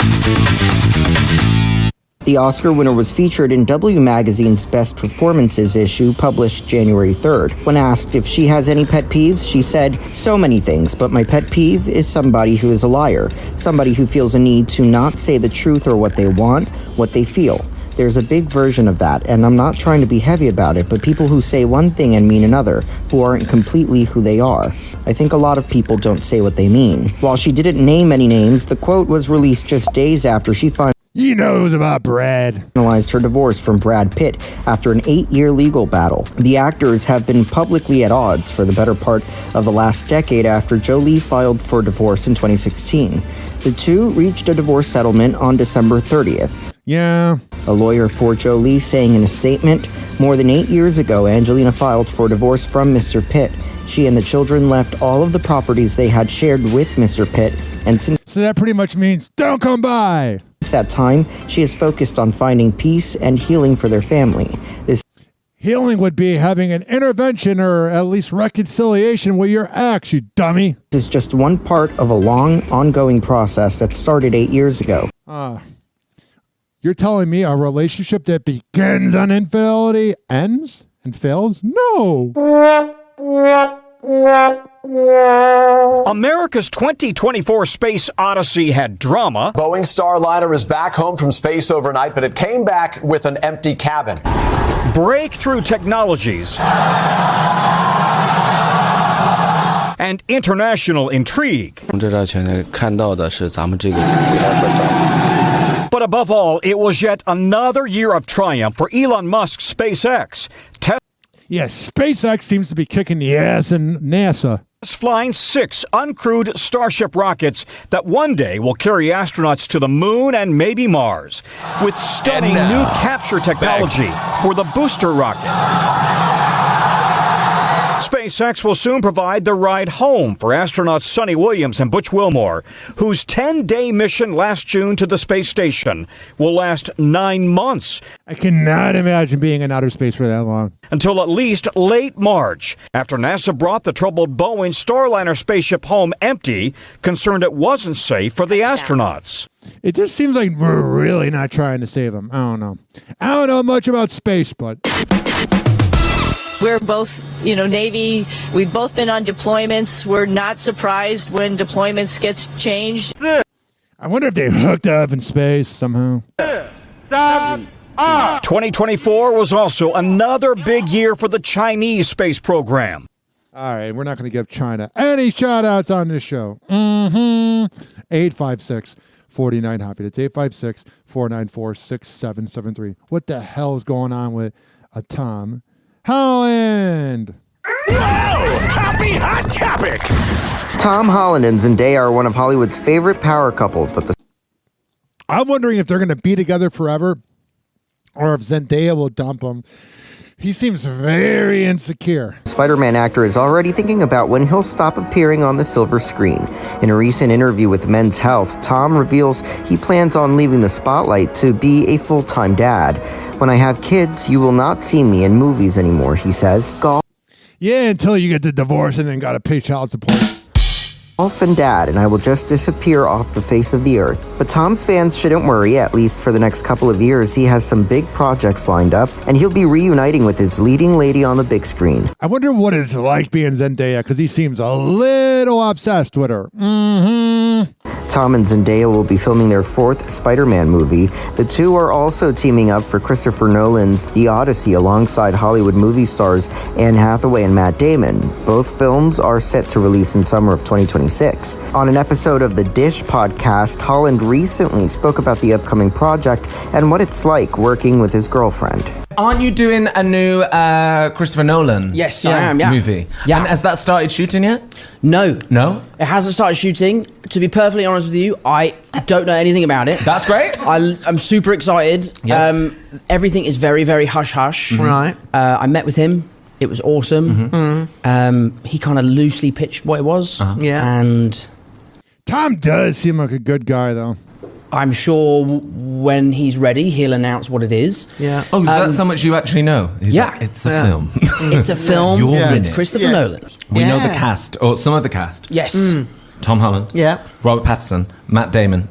The Oscar winner was featured in W Magazine's Best Performances issue, published January 3rd. When asked if she has any pet peeves, she said, "So many things, but my pet peeve is somebody who is a liar, somebody who feels a need to not say the truth or what they want, what they feel. There's a big version of that, and I'm not trying to be heavy about it, but people who say one thing and mean another, who aren't completely who they are. I think a lot of people don't say what they mean." While she didn't name any names, the quote was released just days after she He knows about Brad. Finalized her divorce from Brad Pitt after an 8-year legal battle. The actors have been publicly at odds for the better part of the last decade after Jolie filed for divorce in 2016. The two reached a divorce settlement on December 30th. Yeah. A lawyer for Jolie saying in a statement, "More than 8 years ago, Angelina filed for divorce from Mr. Pitt. She and the children left all of the properties they had shared with Mr. Pitt, and since so that pretty much means don't come by. That time, she is focused on finding peace and healing for their family. This healing would be having an intervention or at least reconciliation with your ex, you dummy. This is just one part of a long, ongoing process that started 8 years ago. You're telling me a relationship that begins on infidelity ends and fails? No. America's 2024 Space Odyssey had drama. Boeing Starliner is back home from space overnight, but it came back with an empty cabin. Breakthrough technologies. And international intrigue. But above all, it was yet another year of triumph for Elon Musk's SpaceX. Yes, SpaceX seems to be kicking the ass in NASA. Flying 6 uncrewed Starship rockets that one day will carry astronauts to the moon and maybe Mars, with stunning new capture technology for the booster rocket. SpaceX will soon provide the ride home for astronauts Sonny Williams and Butch Wilmore, whose 10-day mission last June to the space station will last 9 months. I cannot imagine being in outer space for that long. Until at least late March, after NASA brought the troubled Boeing Starliner spaceship home empty, concerned it wasn't safe for the astronauts. It just seems like we're really not trying to save them. I don't know. I don't know much about space, but... We're both, Navy. We've both been on deployments. We're not surprised when deployments gets changed. I wonder if they hooked up in space somehow. 2024 was also another big year for the Chinese space program. All right, we're not going to give China any shout-outs on this show. 856-49-HOPPY. That's 856-494-6773. What the hell is going on with Tom Holland? Happy hot topic. Tom Holland and Zendaya are one of Hollywood's favorite power couples, but I'm wondering if they're going to be together forever or if Zendaya will dump him. He seems very insecure. Spider-Man actor is already thinking about when he'll stop appearing on the silver screen. In a recent interview with Men's Health, Tom reveals he plans on leaving the spotlight to be a full-time dad. "When I have kids, you will not see me in movies anymore," he says. Yeah, until you get the divorce and then got to pay child support. Golf and dad, and I will just disappear off the face of the earth. But Tom's fans shouldn't worry, at least for the next couple of years. He has some big projects lined up, and he'll be reuniting with his leading lady on the big screen. I wonder what it's like being Zendaya, because he seems a little obsessed with her. Tom and Zendaya will be filming their 4th Spider-Man movie. The two are also teaming up for Christopher Nolan's The Odyssey alongside Hollywood movie stars Anne Hathaway and Matt Damon. Both films are set to release in summer of 2026. On an episode of the Dish podcast, Holland recently spoke about the upcoming project and what it's like working with his girlfriend. Aren't you doing a new Christopher Nolan? Yes, I am, yeah. Movie? Yeah. And has that started shooting yet? No. No? It hasn't started shooting. To be perfectly honest with you, I don't know anything about it. That's great. I'm super excited. Yes. Everything is very, very hush-hush. Mm-hmm. Right. I met with him. It was awesome. Mm-hmm. He kind of loosely pitched what it was. Yeah. And... Tom does seem like a good guy, though. I'm sure when he's ready, he'll announce what it is. Yeah. Oh, that's how much you actually know. He's like, it's a film. It's a film with Christopher Nolan. We know the cast, or some of the cast. Yes. Tom Holland. Yeah. Robert Pattinson. Matt Damon.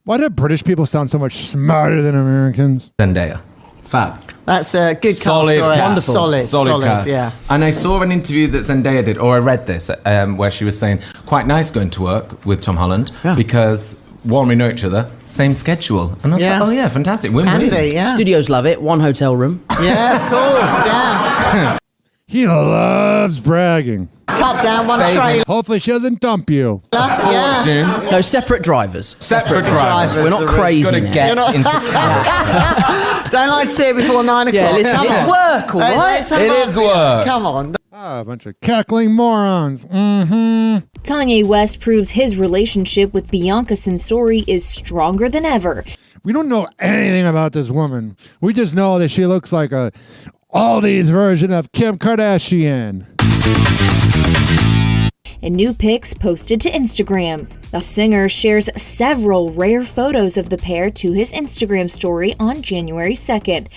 Why do British people sound so much smarter than Americans? Zendaya. Fab. That's a good solid cast. Wonderful. Solid cast. Yeah. And I saw an interview that Zendaya did, or I read this, where she was saying, quite nice going to work with Tom Holland because, one, we know each other, same schedule. And I was like, oh yeah, fantastic. Win-win. Studios love it. One hotel room. Yeah, of course, yeah. He loves bragging. Cut down one trailer. Hopefully she doesn't dump you. No, separate drivers. Separate drivers. We're not crazy Gotta now. get into character. Don't like to see it before 9 o'clock. Yeah, listen, it's work, all right? It is work. Come on. A bunch of cackling morons. Kanye West proves his relationship with Bianca Censori is stronger than ever. We don't know anything about this woman. We just know that she looks like a Aldi's version of Kim Kardashian. In new pics posted to Instagram, the singer shares several rare photos of the pair to his Instagram story on January 2nd.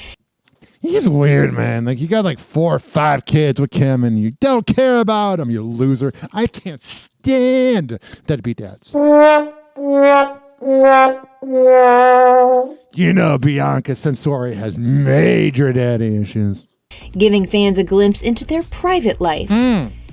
He's weird, man. Like, you got like 4 or 5 kids with Kim and you don't care about him, you loser. I can't stand deadbeat dads. You know Bianca Censori has major daddy issues. Giving fans a glimpse into their private life.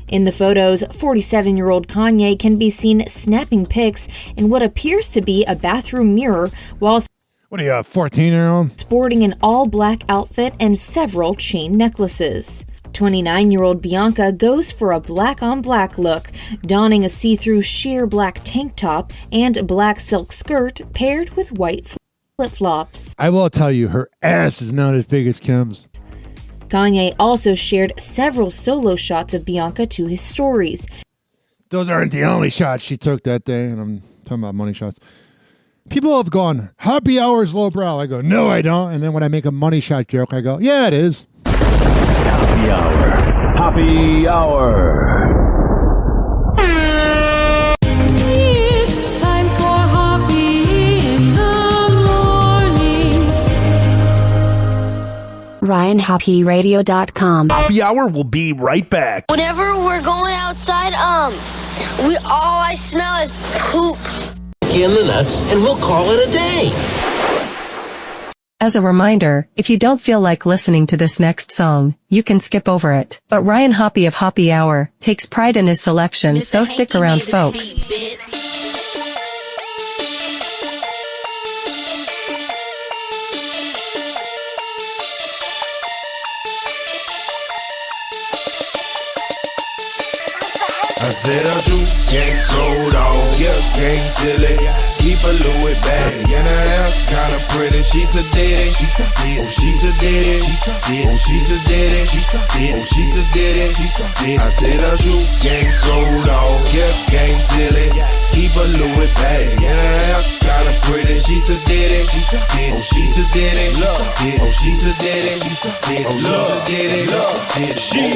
In the photos, 47-year-old Kanye can be seen snapping pics in what appears to be a bathroom mirror while What are you, a 14-year-old? Sporting an all-black outfit and several chain necklaces. 29-year-old Bianca goes for a black-on-black look, donning a see-through sheer black tank top and black silk skirt paired with white flip-flops. I will tell you, her ass is not as big as Kim's. Kanye also shared several solo shots of Bianca to his stories. Those aren't the only shots she took that day, and I'm talking about money shots. People have gone, Hoppe Hour's lowbrow. I go, no, I don't. And then when I make a money shot joke, I go, yeah, it is. Hoppe Hour. Hoppe Hour. It's time for Hoppe in the morning. RyanHoppeRadio.com. Hoppe Hour will be right back. Whenever we're going outside, all I smell is poop. In the nuts, and we'll call it a day. As a reminder, if you don't feel like listening to this next song, you can skip over it. But Ryan Hoppe of Hoppe Hour takes pride in his selection, so stick around, folks. I said a juice gang rolled on, yeah, gang silly. Keep a Louis bag in her hair, kinda pretty. She's a ditty, oh she's a ditty, oh she's a ditty, oh she's a ditty. I said a juice gang rolled on, yeah, gang silly. Keep a Louis bag in her hair, kinda pretty. She's a ditty, oh she's a ditty, oh she's a ditty, oh she's a ditty. She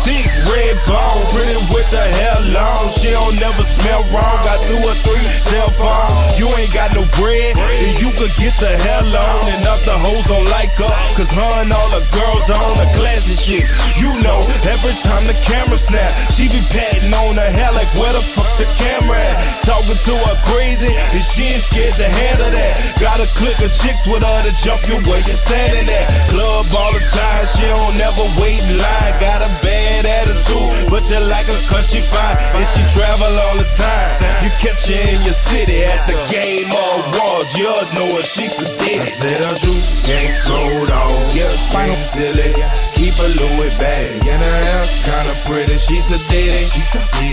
thick red bone, pretty with the hair long. She don't never smell wrong. Got 2 or 3 cell phones. You ain't got no bread, and you could get the hell on. And other hoes don't like her, cause her and all the girls on a classy chick. You know, every time the camera snap, she be patting on her hair like where the fuck the camera at? Talking to her crazy, and she ain't scared to handle that. Got a clique of chicks with her to jump you where you're standing at. Club all the time, she don't never wait in line. Got a bad attitude, but you like her cause she fine, and she travel all the time. You catch her in your city at the game awards, you know what she's a dick. I said her juice gang rolled on, yeah, gang silly. Keep a Louis bag in her hair, kinda pretty. She's a ditty,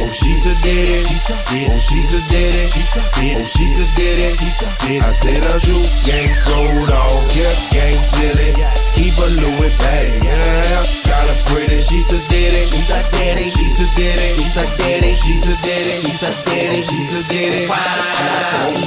oh she's a ditty, oh she's a ditty, oh she's a ditty. I said her juice gang rolled on, yeah, gang silly. Keep a Louis bag in her hair, kinda pretty. She's a ditty, she's a ditty, she's a ditty, she's a ditty, she's a ditty, she's a ditty, she's a ditty.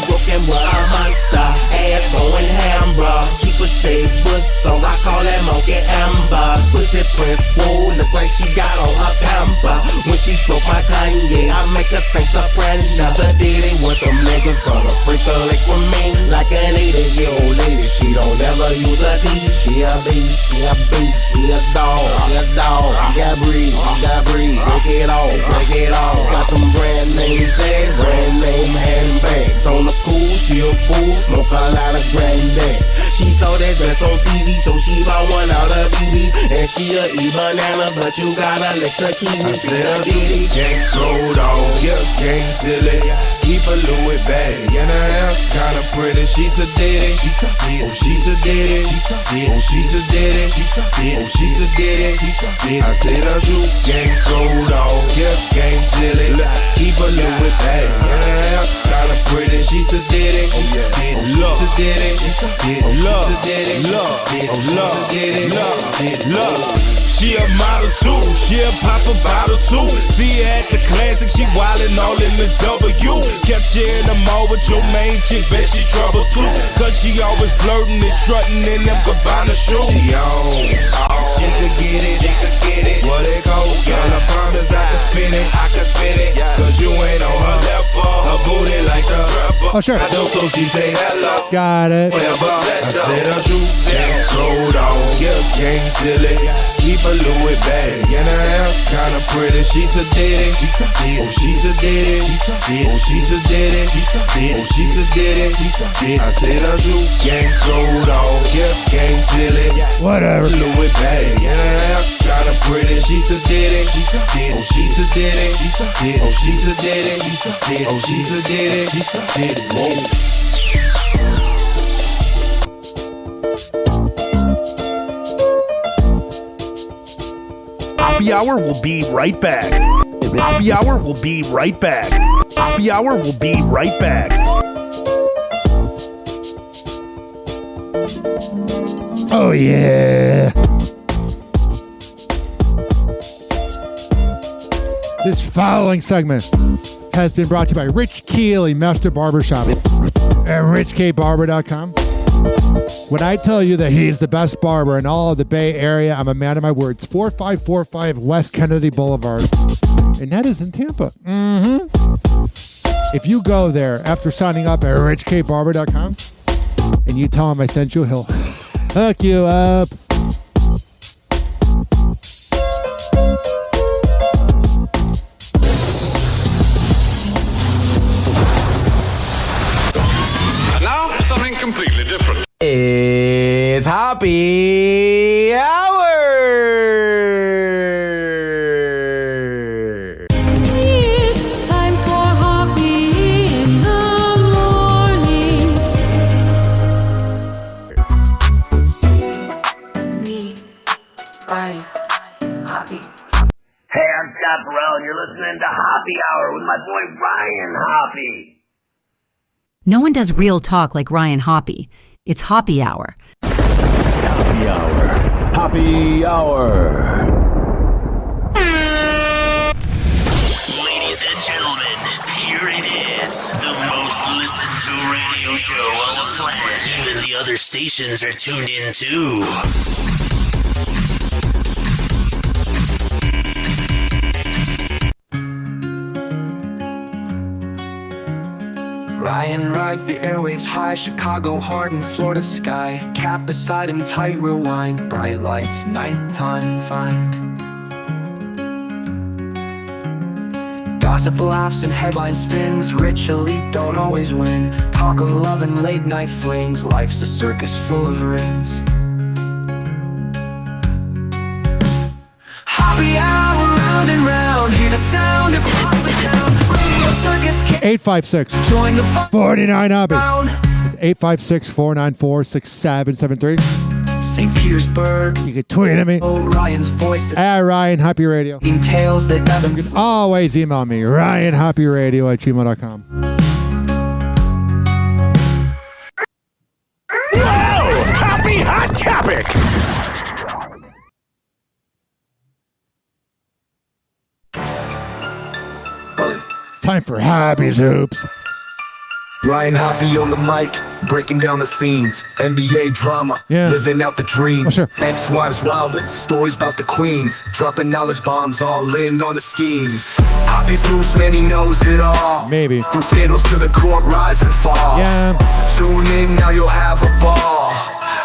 Broken with a monster, ass going hamburger. Keep a shape, bush, so I call that monkey amber. Push said Prince, whoa, look like she got on her pamper. When she stroke my Kanye, I make her sing soprano. She's a ditty with them niggas, but a freak to lick with me. Like an 80-year-old lady, she don't ever use a T. She a beast, she a beast, she a dog, she a dog. She got breeze, break it off, break it off. Got some brand name tags, brand name handbags. On the cool, she a fool, smoke a lot of granddad. She saw that dress on TV, so she bought one out of BB. And she a E-banana, but you gotta lick the kiwi. I said a ditty, gang gold on, yeah, gang silly. Keep a Louis bag, and her hair kinda pretty. She's a ditty, oh she's a ditty, oh she's a ditty, oh she's a ditty. I said a shoe, gang gold on, yeah, gang silly. Keep a Louis bag, and her hair kinda pretty. She's a ditty, oh she's a ditty, oh she's a ditty, She a model too, she'll pop a bottle too. See her at the classic, she wildin' all in the W. Kept you in the mall with your main chick, bet she trouble too. Cause she always flirtin' and struttin' in them cabana shoes. She on, she could get it, what it cost, girl, I promise I can spin it, cause you ain't on her level, her booty like the rapper. Oh, sure. I know, so she say hello. Got it. Whatever, I said her shoes, gold on, yeah, gang silly. Keep a Louis bag, and her hair kinda pretty. She's a ditty, oh she's a ditty, oh she's a ditty, oh she's a ditty. I said her shoes, gang gold on, yeah, gang silly. Whatever. Louis bag, and her hair kinda pretty. She's a ditty, oh she's a ditty, oh she's a ditty, oh she's a ditty. Whoa. Hoppe Hour will be right back. Hoppe Hour will be right back. Hoppe Hour will be right back. Oh, yeah. This following segment has been brought to you by Rich Keeley, Master Barbershop at richkbarber.com. When I tell you that he's the best barber in all of the Bay Area, I'm a man of my words. 4545 West Kennedy Boulevard. And that is in Tampa. Mm-hmm. If you go there after signing up at richkbarber.com and you tell him I sent you, he'll hook you up. And now, something completely different. It's Hoppe Hour! It's time for Hoppe in the morning. It's me, Ryan Hoppe. Hey, I'm Chaparral, and you're listening to Hoppe Hour with my boy Ryan Hoppe. No one does real talk like Ryan Hoppe. It's Hoppe Hour. Hoppe Hour. Hoppe Hour. Ladies and gentlemen, here it is. The most listened to radio show on the planet. Even the other stations are tuned in too. Ryan rides the airwaves high, Chicago hard and Florida sky. Cap beside him, tight rewind, bright lights, nighttime find. Gossip, laughs, and headline spins. Rich elite don't always win. Talk of love and late night flings. Life's a circus full of rings. Hoppe Hour, round and round. Hear the sound across the town. Radio circus. 856 Join the 49 Hoppe. It's 856-494-6773. St. Petersburg. You can tweet at me. Ryan's voice at Ryan Hoppe Radio. Tales that you can always email me, RyanHoppeRadio@gmail.com. Whoa! Hoppe Hot Topic! It's time for Hoppe's Hoops. Ryan Hoppe on the mic. breaking down the scenes. NBA drama, living out the dream. Ex-wives wildin', stories about the queens. Dropping knowledge bombs, all in on the schemes. Hoppe's loose, man, he knows it all. Maybe. From scandals to the court, rise and fall. Yeah. Tune in, now you'll have a ball.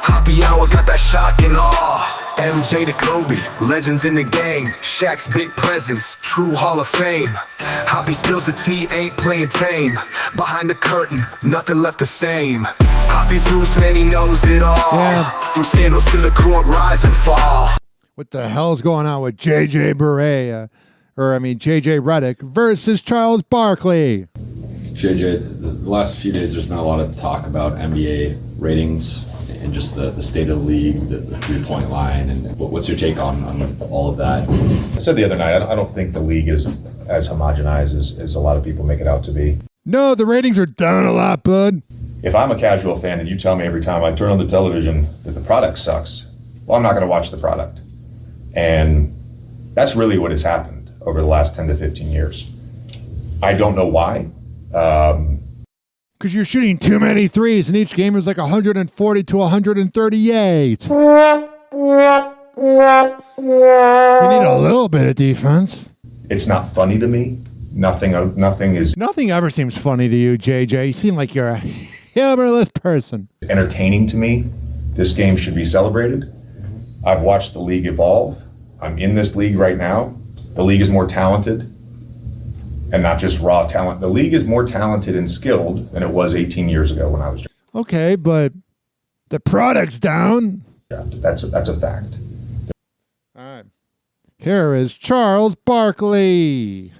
Hoppe Hour got that shock and awe. MJ to Kobe, legends in the game. Shaq's big presence, true Hall of Fame. Hoppe spills the tea, ain't playing tame. Behind the curtain, nothing left the same. Hoppe's loose, man, he knows it all. From scandals to the court, rise and fall. What the hell's going on with JJ Barea, JJ Redick versus Charles Barkley? JJ, the last few days there's been a lot of talk about NBA ratings and just the state of the league, the 3-point line, and what's your take on all of that? I said the other night, I don't think the league is as homogenized as a lot of people make it out to be. No, the ratings are down a lot, bud. If I'm a casual fan and you tell me every time I turn on the television that the product sucks, well, I'm not going to watch the product. And that's really what has happened over the last 10 to 15 years. I don't know why. Because you're shooting too many threes, and each game is like 140 to 138. We need a little bit of defense. It's not funny to me. Nothing ever seems funny to you, JJ. You seem like you're a humorless person. Entertaining to me. This game should be celebrated. I've watched the league evolve. I'm in this league right now. The league is more talented. And not just raw talent. The league is more talented and skilled than it was 18 years ago when I was. Okay, but the product's down. Yeah, that's a fact. All right. Here is Charles Barkley.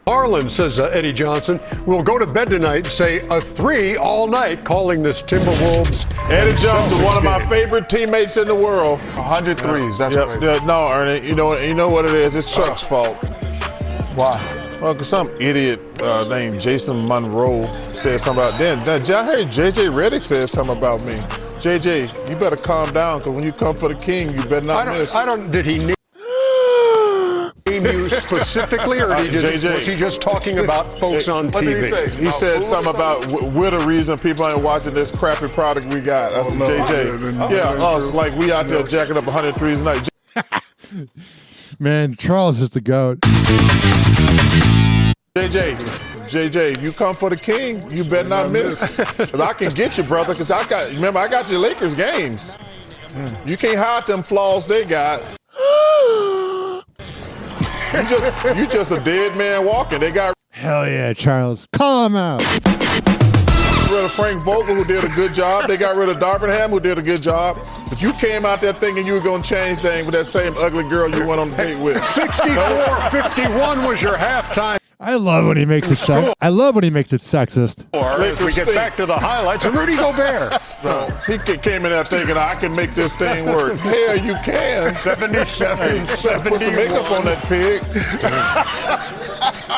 Harlan, says Eddie Johnson, will go to bed tonight and say a 3 all night, calling this Timberwolves. Eddie Johnson, one of my favorite teammates in the world. 100 threes, that's great. No, Ernie, you know what it is? It's Chuck's fault. Why? Well, because some idiot named Jason Monroe said something about then. I heard JJ Redick said something about me. JJ, you better calm down, because when you come for the king, you better not miss. Did he name you specifically, or was he just talking about folks on TV? He said something about we're the reason people ain't watching this crappy product we got. I said, JJ, us, like we out there jacking up 100 threes a night. Man, Charles is the GOAT. JJ, you come for the king, you better not miss. Because I can get you, brother, because I got your Lakers games. You can't hide them flaws they got. You just a dead man walking. They got. Hell yeah, Charles. Call him out. Got rid of Frank Vogel, who did a good job. They got rid of Darvingham, who did a good job. But you came out there thinking you were going to change things with that same ugly girl you went on the date with. 64-51 was your halftime. I love when he makes it sexist. As we get back to the highlights, Rudy Gobert. He came in there thinking, I can make this thing work. Hell, you can. 77, 71. Put some makeup on that pig.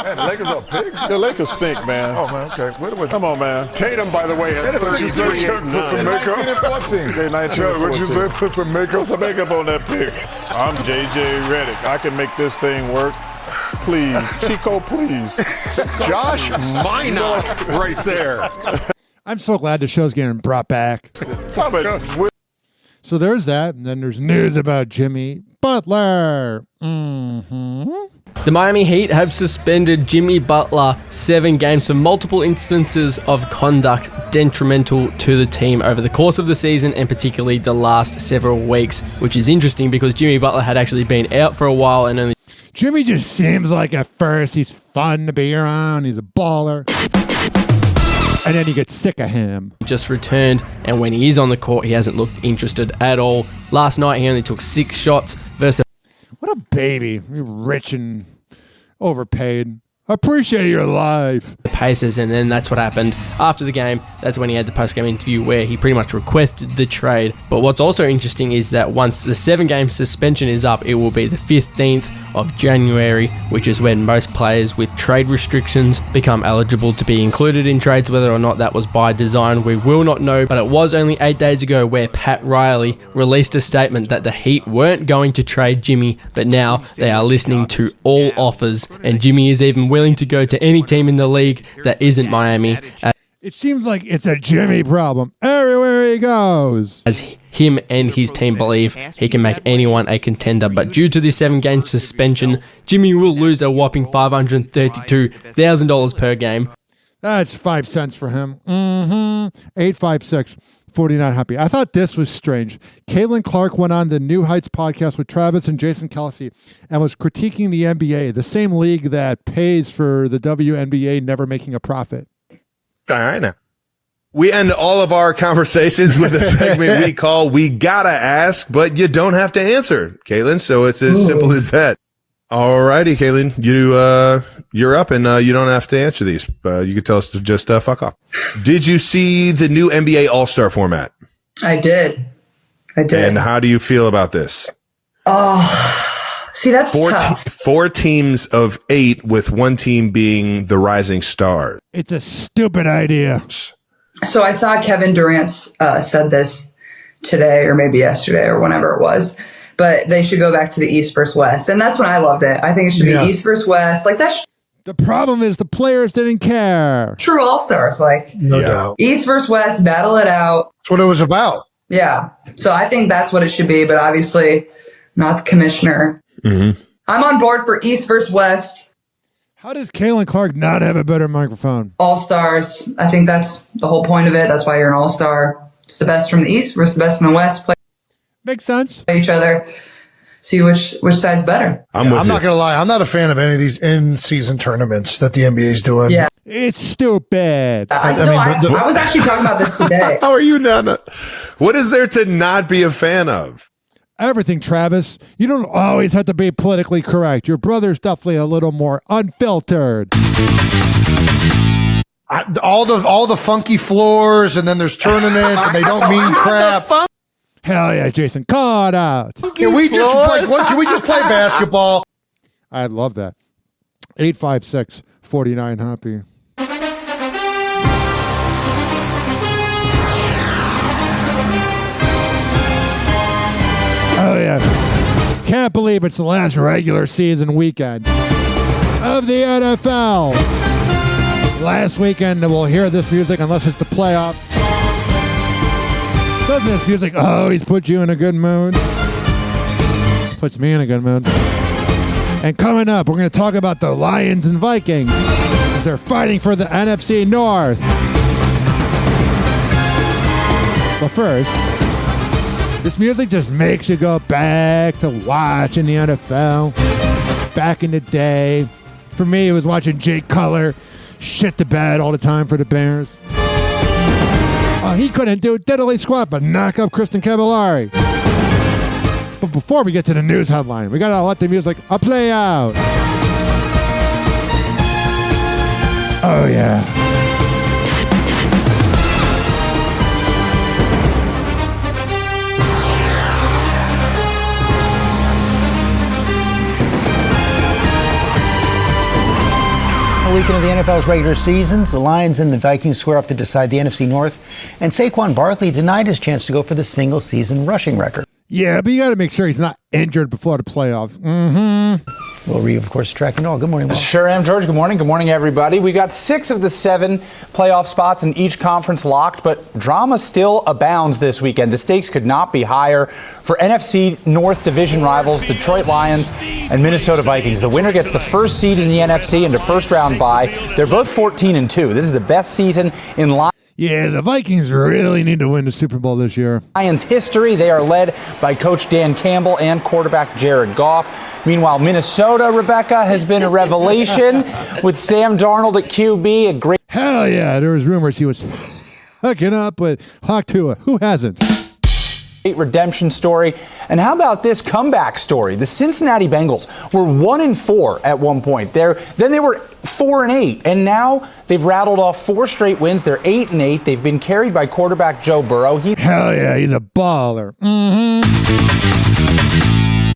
Man, the Lakers are pigs. The Lakers stink, man. Oh, man, okay. Come on, man. Tatum, by the way, has 38. Put some makeup. 1914. What'd you say? Put some makeup on that pig. I'm JJ Redick. I can make this thing work. Please, Chico, please. Josh Minot right there. I'm so glad the show's getting brought back. So there's that, and then there's news about Jimmy Butler. The Miami Heat have suspended Jimmy Butler 7 games for multiple instances of conduct detrimental to the team over the course of the season, and particularly the last several weeks, which is interesting because Jimmy Butler had actually been out for a while and only... Jimmy just seems like at first he's fun to be around, he's a baller. And then you get sick of him. Just returned, and when he is on the court, he hasn't looked interested at all. Last night, he only took 6 shots versus... What a baby. You're rich and overpaid. Appreciate your life. The Pacers, and then that's what happened after the game. That's when he had the post-game interview where he pretty much requested the trade. But what's also interesting is that once the 7-game suspension is up, it will be the 15th of January, which is when most players with trade restrictions become eligible to be included in trades. Whether or not that was by design, we will not know, but it was only 8 days ago where Pat Riley released a statement that the Heat weren't going to trade Jimmy, but now they are listening to all offers, and Jimmy is even willing to go to any team in the league that isn't Miami. It seems like it's a Jimmy problem everywhere he goes. As him and his team believe he can make anyone a contender, but due to this 7-game suspension, Jimmy will lose a whopping $532,000 per game. That's 5 cents for him. 856-49 happy. I thought this was strange. Caitlin Clark went on the New Heights podcast with Travis and Jason Kelsey and was critiquing the NBA, the same league that pays for the WNBA never making a profit. All right now. We end all of our conversations with a segment we call We Gotta Ask, but you don't have to answer, Caitlin. So it's as simple as that. All righty, Caitlin. You're up and you don't have to answer these. You can tell us to just fuck off. Did you see the new NBA All-Star format? I did. And how do you feel about this? Oh, see, that's tough. 4 teams of 8 with one team being the rising star. It's a stupid idea. So I saw Kevin Durant said this today or maybe yesterday or whenever it was, but they should go back to the East versus West. And that's when I loved it. I think it should be East versus West. Like that. The problem is the players didn't care. True All-Stars. Like No doubt. East versus West, battle it out. That's what it was about. Yeah. So I think that's what it should be, but obviously not the commissioner. Mm-hmm. I'm on board for East versus West. How does Caitlin Clark not have a better microphone? All-Stars. I think that's the whole point of it. That's why you're an all-star. It's the best from the East versus the best from the West. Play Makes sense. Each other. See which side's better. I'm not going to lie. I'm not a fan of any of these in-season tournaments that the NBA is doing. Yeah. It's stupid. I was actually talking about this today. How are you not? What is there to not be a fan of? Everything, Travis. You don't always have to be politically correct. Your brother's definitely a little more unfiltered. All the funky floors, and then there's tournaments, and they don't mean crap. Hell yeah, Jason. Call it out. Can we just play basketball? I'd love that. 856-49 happy. Oh, yeah. Can't believe it's the last regular season weekend of the NFL. Last weekend, we'll hear this music unless it's the playoff. Doesn't this music, he's put you in a good mood? Puts me in a good mood. And coming up, we're going to talk about the Lions and Vikings as they're fighting for the NFC North. But first, this music just makes you go back to watching the NFL. Back in the day. For me, it was watching Jake Cutler shit the bed all the time for the Bears. He couldn't do diddly squat but knock up Kristen Cavallari. But before we get to the news headline, we got to let the music play out. Oh, yeah. Weekend of the NFL's regular seasons, the Lions and the Vikings square off to decide the NFC North, and Saquon Barkley denied his chance to go for the single-season rushing record. Yeah, but you got to make sure he's not injured before the playoffs. Mm-hmm. Will Reeve, of course, tracking all. Good morning, Will. Sure am, George. Good morning. Good morning, everybody. We got 6 of the 7 playoff spots in each conference locked, but drama still abounds this weekend. The stakes could not be higher for NFC North division rivals Detroit Lions and Minnesota Vikings. The winner gets the first seed in the NFC and a first-round bye. They're both 14-2. This is the best season in Lions. Yeah, the Vikings really need to win the Super Bowl this year. Lions history, they are led by coach Dan Campbell and quarterback Jared Goff. Meanwhile, Minnesota, Rebecca, has been a revelation with Sam Darnold at QB. A great. Hell yeah, there was rumors he was hooking up with Hawk Tua. Who hasn't? Redemption story. And how about this comeback story? The Cincinnati Bengals were 1-4 at one point. Then they were 4-8, and now they've rattled off 4 straight wins. They're 8-8. They've been carried by quarterback Joe Burrow. Hell yeah, he's a baller.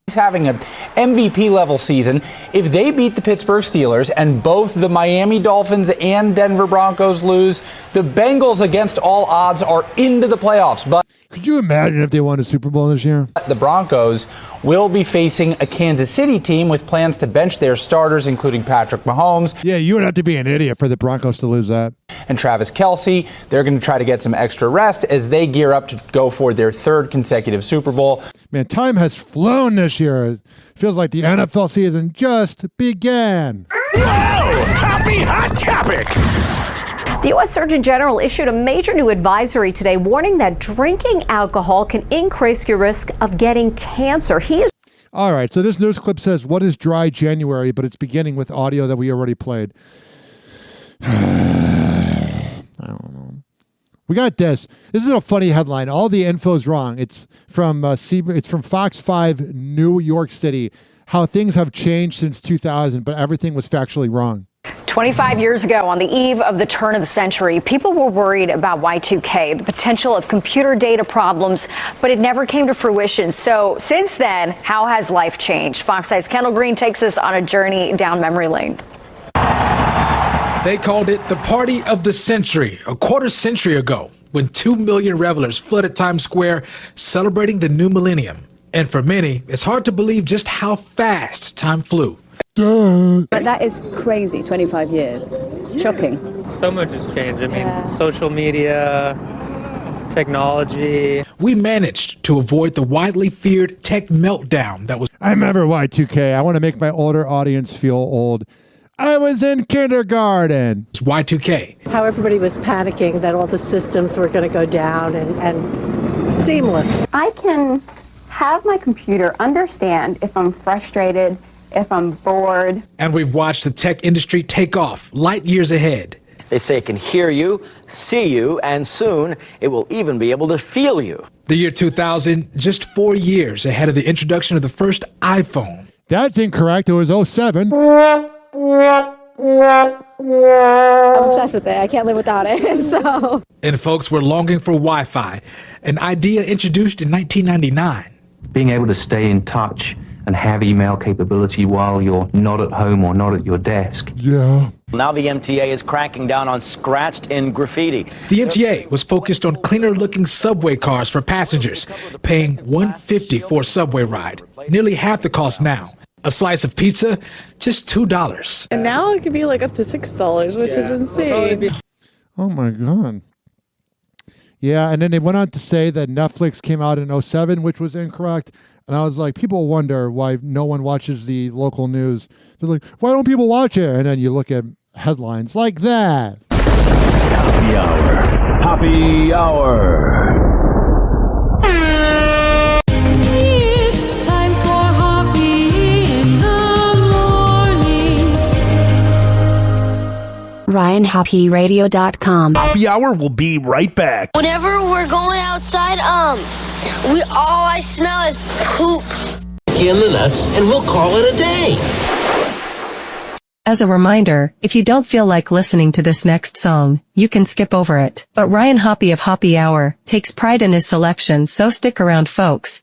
He's having an MVP level season. If they beat the Pittsburgh Steelers and both the Miami Dolphins and Denver Broncos lose, the Bengals against all odds are into the playoffs. But could you imagine if they won a Super Bowl this year? The Broncos will be facing a Kansas City team with plans to bench their starters, including Patrick Mahomes. Yeah, you would have to be an idiot for the Broncos to lose that. and Travis Kelce. They're going to try to get some extra rest as they gear up to go for their third consecutive Super Bowl. Man, time has flown this year. It feels like the NFL season just began. Happy hot topic! The U.S. Surgeon General issued a major new advisory today warning that drinking alcohol can increase your risk of getting cancer. All right, so this news clip says, what is dry January? But it's beginning with audio that we already played. I don't know. We got this. This is a funny headline. All the info's wrong. It's from Fox 5 New York City. How things have changed since 2000, but everything was factually wrong. 25 years ago, on the eve of the turn of the century, people were worried about Y2K, the potential of computer data problems, but it never came to fruition. So since then, how has life changed? Fox Eye's Kendall Green takes us on a journey down memory lane. They called it the party of the century, a quarter century ago, when 2 million revelers flooded Times Square celebrating the new millennium. And for many, it's hard to believe just how fast time flew. But that is crazy, 25 years. Shocking. So much has changed. I mean, social media, technology. We managed to avoid the widely feared tech meltdown that was... I remember Y2K. I want to make my older audience feel old. I was in kindergarten. It's Y2K. How everybody was panicking that all the systems were going to go down and seamless. I can have my computer understand if I'm frustrated, if I'm bored. And we've watched the tech industry take off light years ahead. They say it can hear you, see you, and soon it will even be able to feel you. The year 2000, just 4 years ahead of the introduction of the first iPhone. That's incorrect. It was 07. I'm obsessed with it. I can't live without it. So. And folks were longing for Wi-Fi, an idea introduced in 1999. Being able to stay in touch and have email capability while you're not at home or not at your desk. Yeah. Now the MTA is cracking down on scratched-in graffiti. The MTA was focused on cleaner-looking subway cars for passengers, paying $1.50 for a subway ride, nearly half the cost now. A slice of pizza, just $2. And now it could be like up to $6, which is insane. Oh my God. Yeah, and then they went on to say that Netflix came out in 07, which was incorrect. And I was like, people wonder why no one watches the local news. They're like, why don't people watch it? And then you look at headlines like that. Happy Hour. Happy Hour. It's time for Hoppe in the morning. RyanHoppeRadio.com. Happy Hour will be right back. Whenever we're going outside, all I smell is poop. In the nuts, and we'll call it a day. As a reminder, if you don't feel like listening to this next song, you can skip over it. But Ryan Hoppe of Hoppe Hour takes pride in his selection, so stick around, folks.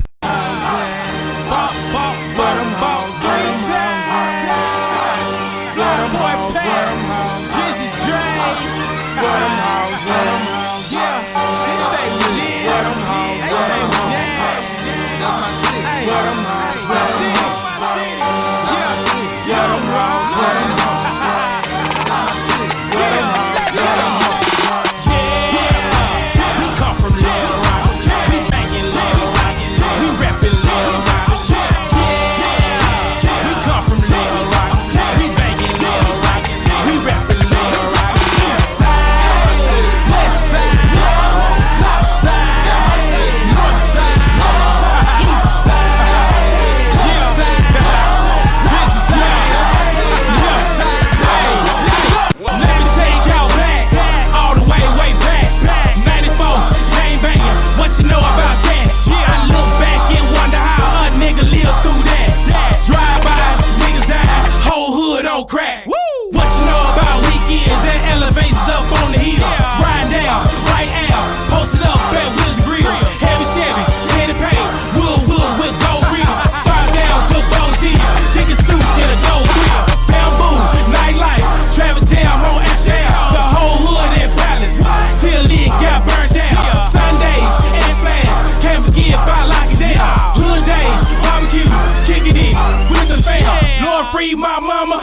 free my mama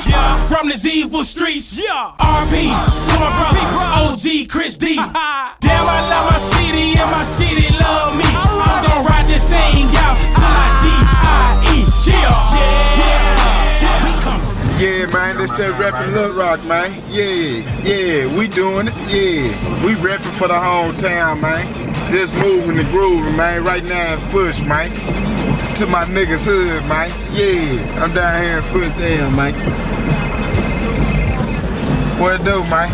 from these evil streets. RP to my brother, OG Chris D. Damn, I love my city and my city love me. I'm gonna ride this thing out till I D-I-E. We come from Yeah, man, this that rapping Lil Rock, man. Yeah, we doing it. Yeah, we rapping for the hometown, man. Just moving and grooving, man. Right now in Push, man. To my niggas hood, man. Yeah, I'm down here in Foot Down, man. What it do, man?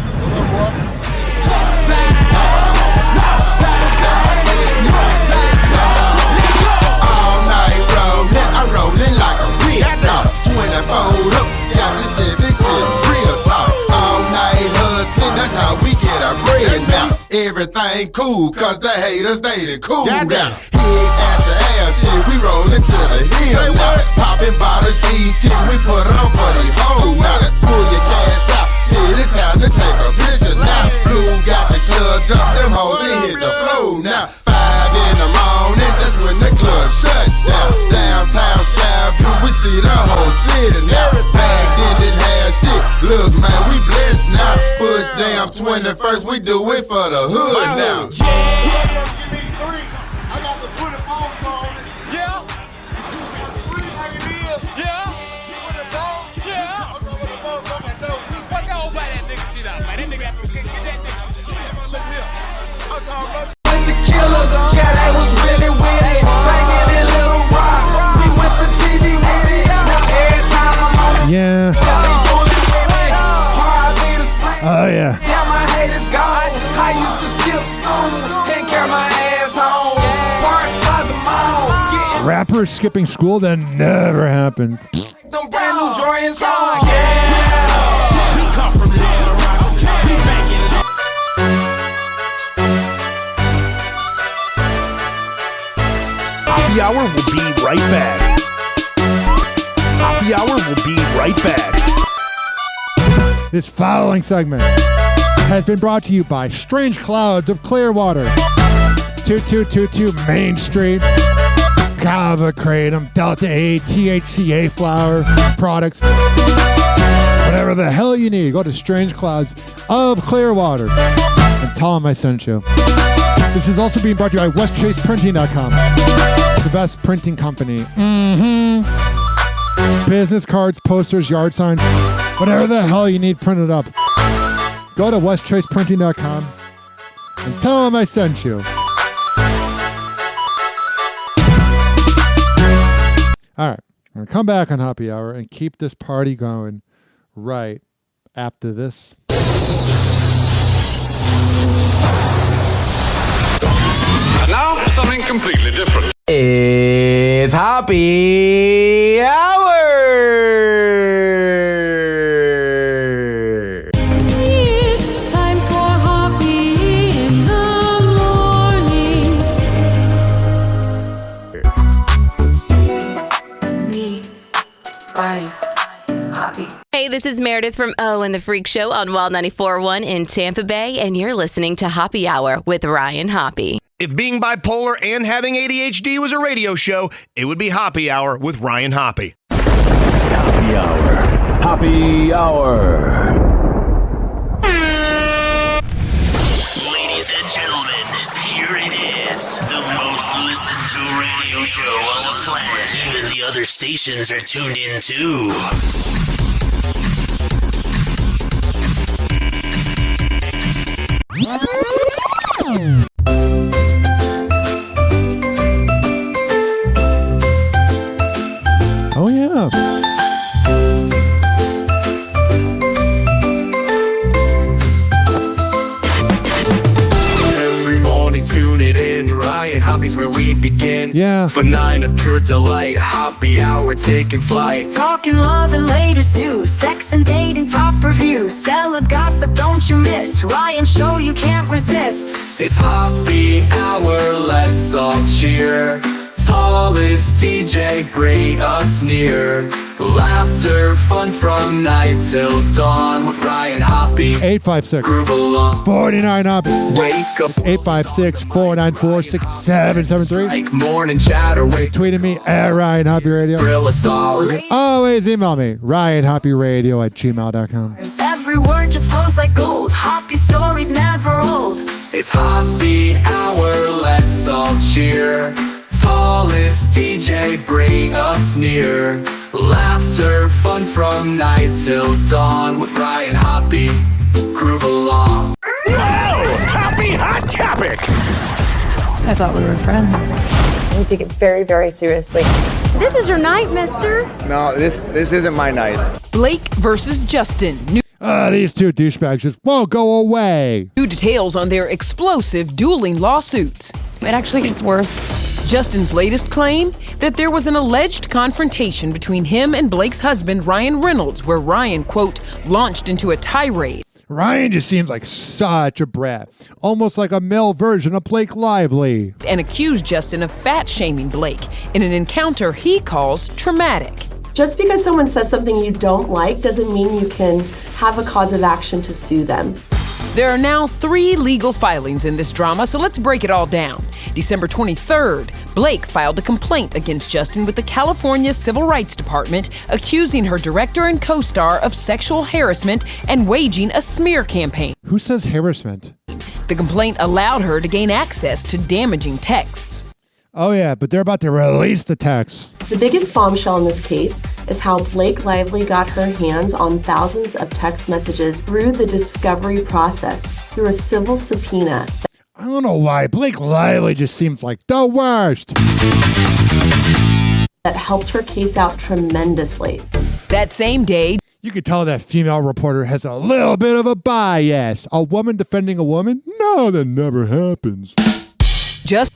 All night rollin', I'm rollin' like a real dog. 24 up, got the Chevy sitting real talk. All night hustlin', that's how we get our bread now. Everything cool, cause the haters, they done cool down. Head, ass, or ass, shit, we rollin' to the hill now. Poppin' bottles, eatin' till we put on for the whole now. Pull your cash out, shit, it's time to take a picture now. Blue got the club up, them hoes, they hit the floor now. 5 in the morning, that's when the club shut down. Downtown Skyview, we see the whole city now. Back then didn't have shit, look man, we blessed now. Push down 21st, we do it for the hood now. With the killers, yeah, they was really with it. Banging in Little Rock, we went to TV with it. Now every time I'm on it, Yeah. they bullet with me. R.I.P. the spring. Oh, yeah. Yeah, my haters gone. I used to skip school and carry my ass home. Park Plaza Mall, getting Rappers skipping school, that never happened. them brand new Jordans on. Yeah, we come from Little Rock. We banging. Hoppe Hour will be right back. Hoppe Hour will be right back. This following segment has been brought to you by Strange Clouds of Clearwater, 2222 Main Street, Kava Kratom, Delta 8, THCA flower products. Whatever the hell you need, go to Strange Clouds of Clearwater and tell them I sent you. This is also being brought to you by WestChasePrinting.com, the best printing company. Business cards, posters, yard signs, whatever the hell you need printed up. Go to WestChasePrinting.com and tell them I sent you. All right, I'm going to come back on Hoppe Hour and keep this party going right after this. And now, something completely different. It's Hoppe Hour! It's time for Hoppe in the morning. Me, Ryan Hoppe. Hey, this is Meredith from O and the Freak Show on Wild 94.1 in Tampa Bay, and you're listening to Hoppe Hour with Ryan Hoppe. If being bipolar and having ADHD was a radio show, it would be Hoppe Hour with Ryan Hoppe. Hoppe Hour. Hoppe Hour. Ladies and gentlemen, here it is. The most listened to radio show on the planet. Even the other stations are tuned in too. Oh, yeah. Every morning, tune it in. Ryan Hoppe's where we begin. Yeah. For 9 of pure delight. Hoppe Hour taking flight. Talking love and latest news, sex and dating, top reviews, celeb gossip, don't you miss? Ryan show you can't resist. It's Hoppe Hour, let's all cheer. Tallest DJ, bring us near. Laughter, fun from night till dawn with Ryan Hoppe. 856-49 Hoppe. Wake up. 856-494-6773. Like morning chatter. Tweeting me at Ryan Hoppe Radio. Always email me, ryanhopperadio@gmail.com. Every word just flows like gold. Hoppe stories never old. It's Hoppe Hour, let's all cheer. Tallest DJ, bring us near. Laughter, fun from night till dawn with Ryan Hoppe. Groove along. Whoa! Hoppe Hot Topic! I thought we were friends. We take it very, very seriously. This is your night, mister. No, this isn't my night. Blake versus Justin. These two douchebags just won't go away. New details on their explosive dueling lawsuits. It actually gets worse. Justin's latest claim that there was an alleged confrontation between him and Blake's husband, Ryan Reynolds, where Ryan, quote, launched into a tirade. Ryan just seems like such a brat, almost like a male version of Blake Lively. And accused Justin of fat-shaming Blake in an encounter he calls traumatic. Just because someone says something you don't like doesn't mean you can have a cause of action to sue them. There are now 3 legal filings in this drama, so let's break it all down. December 23rd, Blake filed a complaint against Justin with the California Civil Rights Department, accusing her director and co-star of sexual harassment and waging a smear campaign. Who says harassment? The complaint allowed her to gain access to damaging texts. Oh yeah, but they're about to release the text. The biggest bombshell in this case is how Blake Lively got her hands on thousands of text messages through the discovery process, through a civil subpoena. I don't know why. Blake Lively just seems like the worst. That helped her case out tremendously. That same day, you could tell that female reporter has a little bit of a bias. A woman defending a woman? No, that never happens. Justin's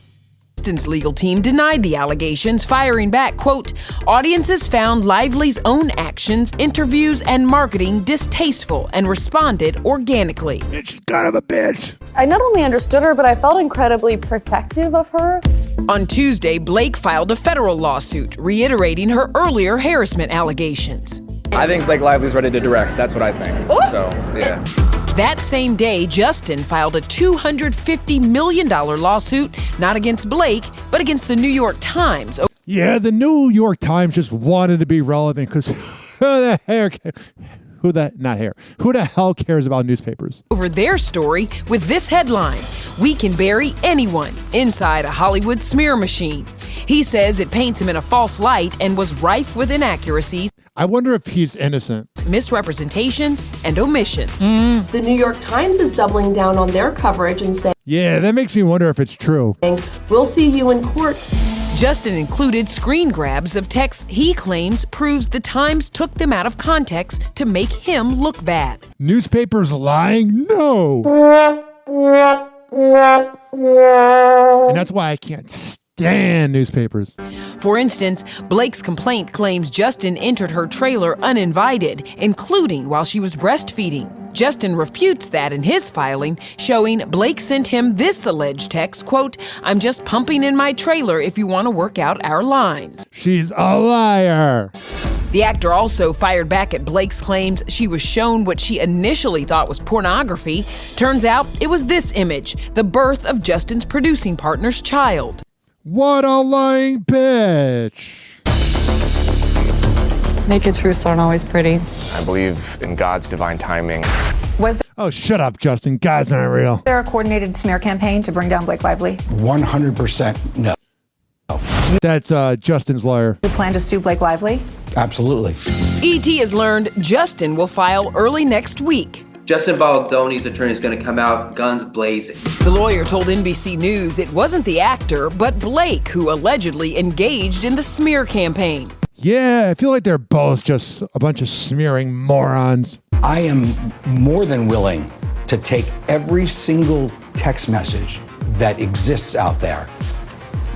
legal team denied the allegations, firing back, quote, audiences found Lively's own actions, interviews, and marketing distasteful and responded organically. She's kind of a bitch. I not only understood her, but I felt incredibly protective of her. On Tuesday, Blake filed a federal lawsuit, reiterating her earlier harassment allegations. I think Blake Lively's ready to direct. That's what I think. So, yeah. That same day, Justin filed a $250 million lawsuit, not against Blake, but against the New York Times. Yeah, the New York Times just wanted to be relevant because who the hell cares about newspapers? Over their story with this headline, "We can bury anyone inside a Hollywood smear machine." He says it paints him in a false light and was rife with inaccuracies. I wonder if he's innocent. Misrepresentations and omissions. The New York Times is doubling down on their coverage and saying, yeah, that makes me wonder if it's true. We'll see you in court. Justin included screen grabs of texts he claims proves the Times took them out of context to make him look bad. Newspapers lying? No. And that's why I can't stand newspapers. For instance, Blake's complaint claims Justin entered her trailer uninvited, including while she was breastfeeding. Justin refutes that in his filing, showing Blake sent him this alleged text, quote, "I'm just pumping in my trailer if you want to work out our lines." She's a liar. The actor also fired back at Blake's claims she was shown what she initially thought was pornography. Turns out it was this image, the birth of Justin's producing partner's child. What a lying bitch. Naked truths aren't always pretty. I believe in God's divine timing. Oh, shut up, Justin. God's not real. There a coordinated smear campaign to bring down Blake Lively? 100% no. That's Justin's lawyer. You plan to sue Blake Lively? Absolutely. E.T. has learned Justin will file early next week. Justin Baldoni's attorney is going to come out guns blazing. The lawyer told NBC News it wasn't the actor, but Blake who allegedly engaged in the smear campaign. Yeah, I feel like they're both just a bunch of smearing morons. I am more than willing to take every single text message that exists out there,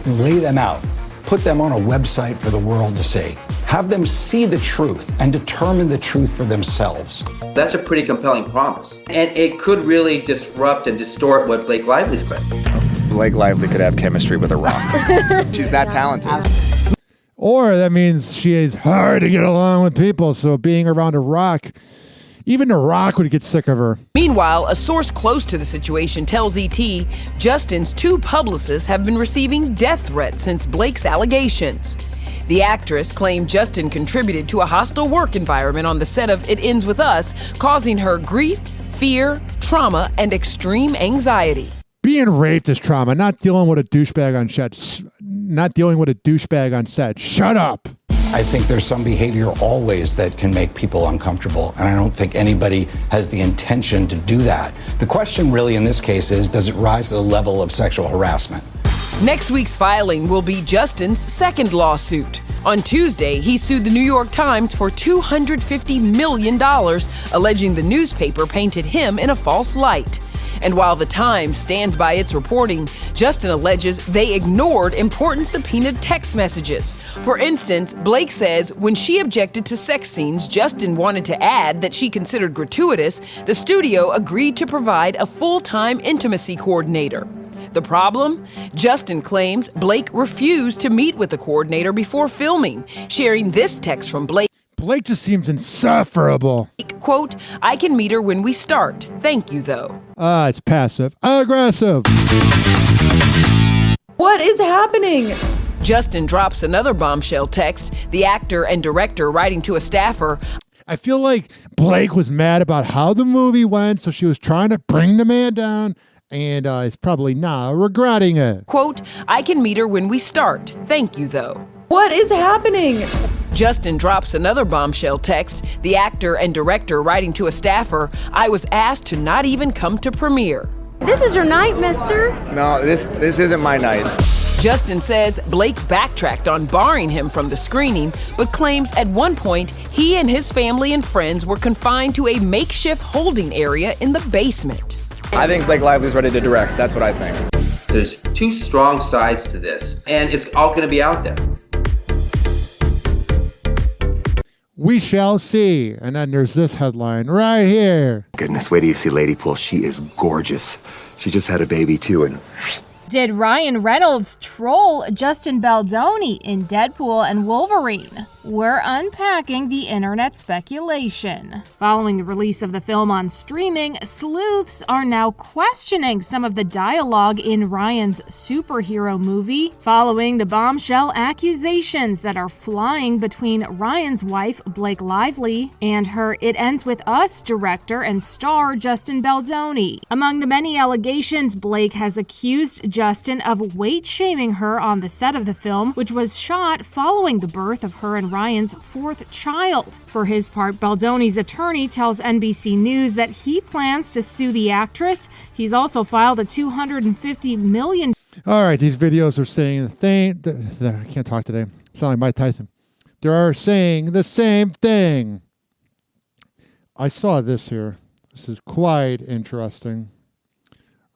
lay them out, put them on a website for the world to see, have them see the truth and determine the truth for themselves. That's a pretty compelling promise. And it could really disrupt and distort what Blake Lively's been. Blake Lively could have chemistry with a rock. She's that talented. Or that means she is hard to get along with people, so being around a rock, even a rock would get sick of her. Meanwhile, a source close to the situation tells ET Justin's 2 publicists have been receiving death threats since Blake's allegations. The actress claimed Justin contributed to a hostile work environment on the set of It Ends With Us, causing her grief, fear, trauma, and extreme anxiety. Being raped is trauma, not dealing with a douchebag on set. Shut up. I think there's some behavior always that can make people uncomfortable, and I don't think anybody has the intention to do that. The question really in this case is, does it rise to the level of sexual harassment? Next week's filing will be Justin's second lawsuit. On Tuesday, he sued the New York Times for $250 million, alleging the newspaper painted him in a false light. And while the Times stands by its reporting, Justin alleges they ignored important subpoenaed text messages. For instance, Blake says when she objected to sex scenes Justin wanted to add that she considered gratuitous, the studio agreed to provide a full-time intimacy coordinator. The problem? Justin claims Blake refused to meet with the coordinator before filming, sharing this text from Blake. Blake just seems insufferable. Quote, I can meet her when we start. Thank you, though. It's passive aggressive. What is happening? Justin drops another bombshell text, the actor and director writing to a staffer. I feel like Blake was mad about how the movie went, so she was trying to bring the man down, and is probably now regretting it. Quote, I can meet her when we start. Thank you, though. What is happening? Justin drops another bombshell text, the actor and director writing to a staffer, I was asked to not even come to premiere. This is your night, mister. No, this isn't my night. Justin says Blake backtracked on barring him from the screening, but claims at one point he and his family and friends were confined to a makeshift holding area in the basement. I think Blake Lively's ready to direct. That's what I think. There's 2 strong sides to this, and it's all going to be out there. We shall see. And then there's this headline right here. Goodness, wait till you see Lady Pool. She is gorgeous. She just had a baby too, and Did Ryan Reynolds troll Justin Baldoni in Deadpool and Wolverine? We're unpacking the internet speculation. Following the release of the film on streaming, sleuths are now questioning some of the dialogue in Ryan's superhero movie, following the bombshell accusations that are flying between Ryan's wife, Blake Lively, and her It Ends With Us director and star, Justin Baldoni. Among the many allegations, Blake has accused Justin of weight-shaming her on the set of the film, which was shot following the birth of her and Ryan's 4th child. For his part, Baldoni's attorney tells NBC News that he plans to sue the actress. He's also filed a $250 million. All right, these videos are saying the thing. I can't talk today. Sound like Mike Tyson. They are saying the same thing. I saw this here. This is quite interesting.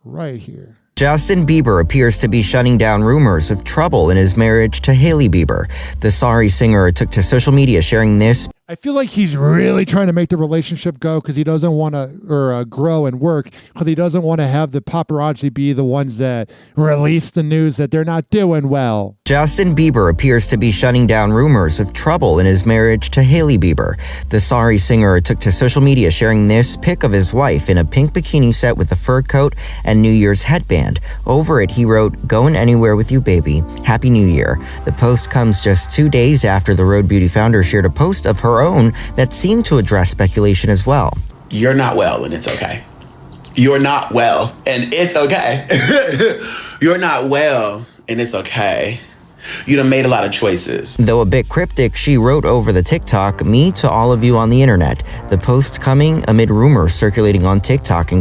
Right here. Justin Bieber appears to be shutting down rumors of trouble in his marriage to Hailey Bieber. The sorry singer took to social media sharing this. I feel like he's really trying to make the relationship go because he doesn't want to grow and work because he doesn't want to have the paparazzi be the ones that release the news that they're not doing well. Justin Bieber appears to be shutting down rumors of trouble in his marriage to Hailey Bieber. The sorry singer took to social media sharing this pic of his wife in a pink bikini set with a fur coat and New Year's headband. Over it, he wrote, "Going anywhere with you, baby. Happy New Year." The post comes just 2 days after the Rode Beauty founder shared a post of her own that seemed to address speculation as well. You're not well, and it's okay. You're not well, and it's okay. You're not well, and it's okay. You done made a lot of choices. Though a bit cryptic, she wrote over the TikTok, "Me to all of you on the internet." The post coming amid rumors circulating on TikTok,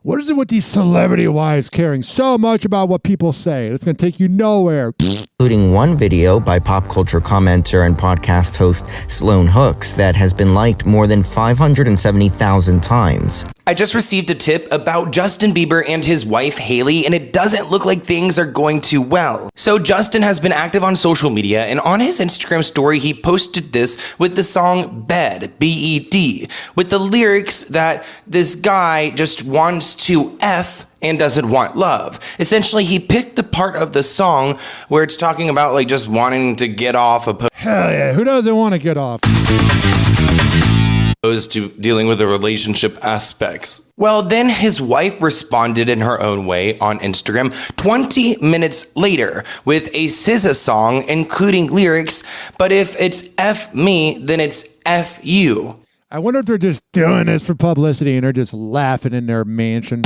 what is it with these celebrity wives caring so much about what people say? It's going to take you nowhere. Including one video by pop culture commenter and podcast host Sloan Hooks that has been liked more than 570,000 times. I just received a tip about Justin Bieber and his wife Hailey, and it doesn't look like things are going too well. So Justin has been active on social media, and on his Instagram story, he posted this with the song Bed, B-E-D, with the lyrics that this guy just wants to F and doesn't want love. Essentially, he picked the part of the song where it's talking about like just wanting to get off a Hell yeah, who doesn't want to get off? Opposed to dealing with the relationship aspects. Well, then his wife responded in her own way on Instagram 20 minutes later with a SZA song including lyrics, but if it's F me, then it's F you. I wonder if they're just doing this for publicity and they're just laughing in their mansion.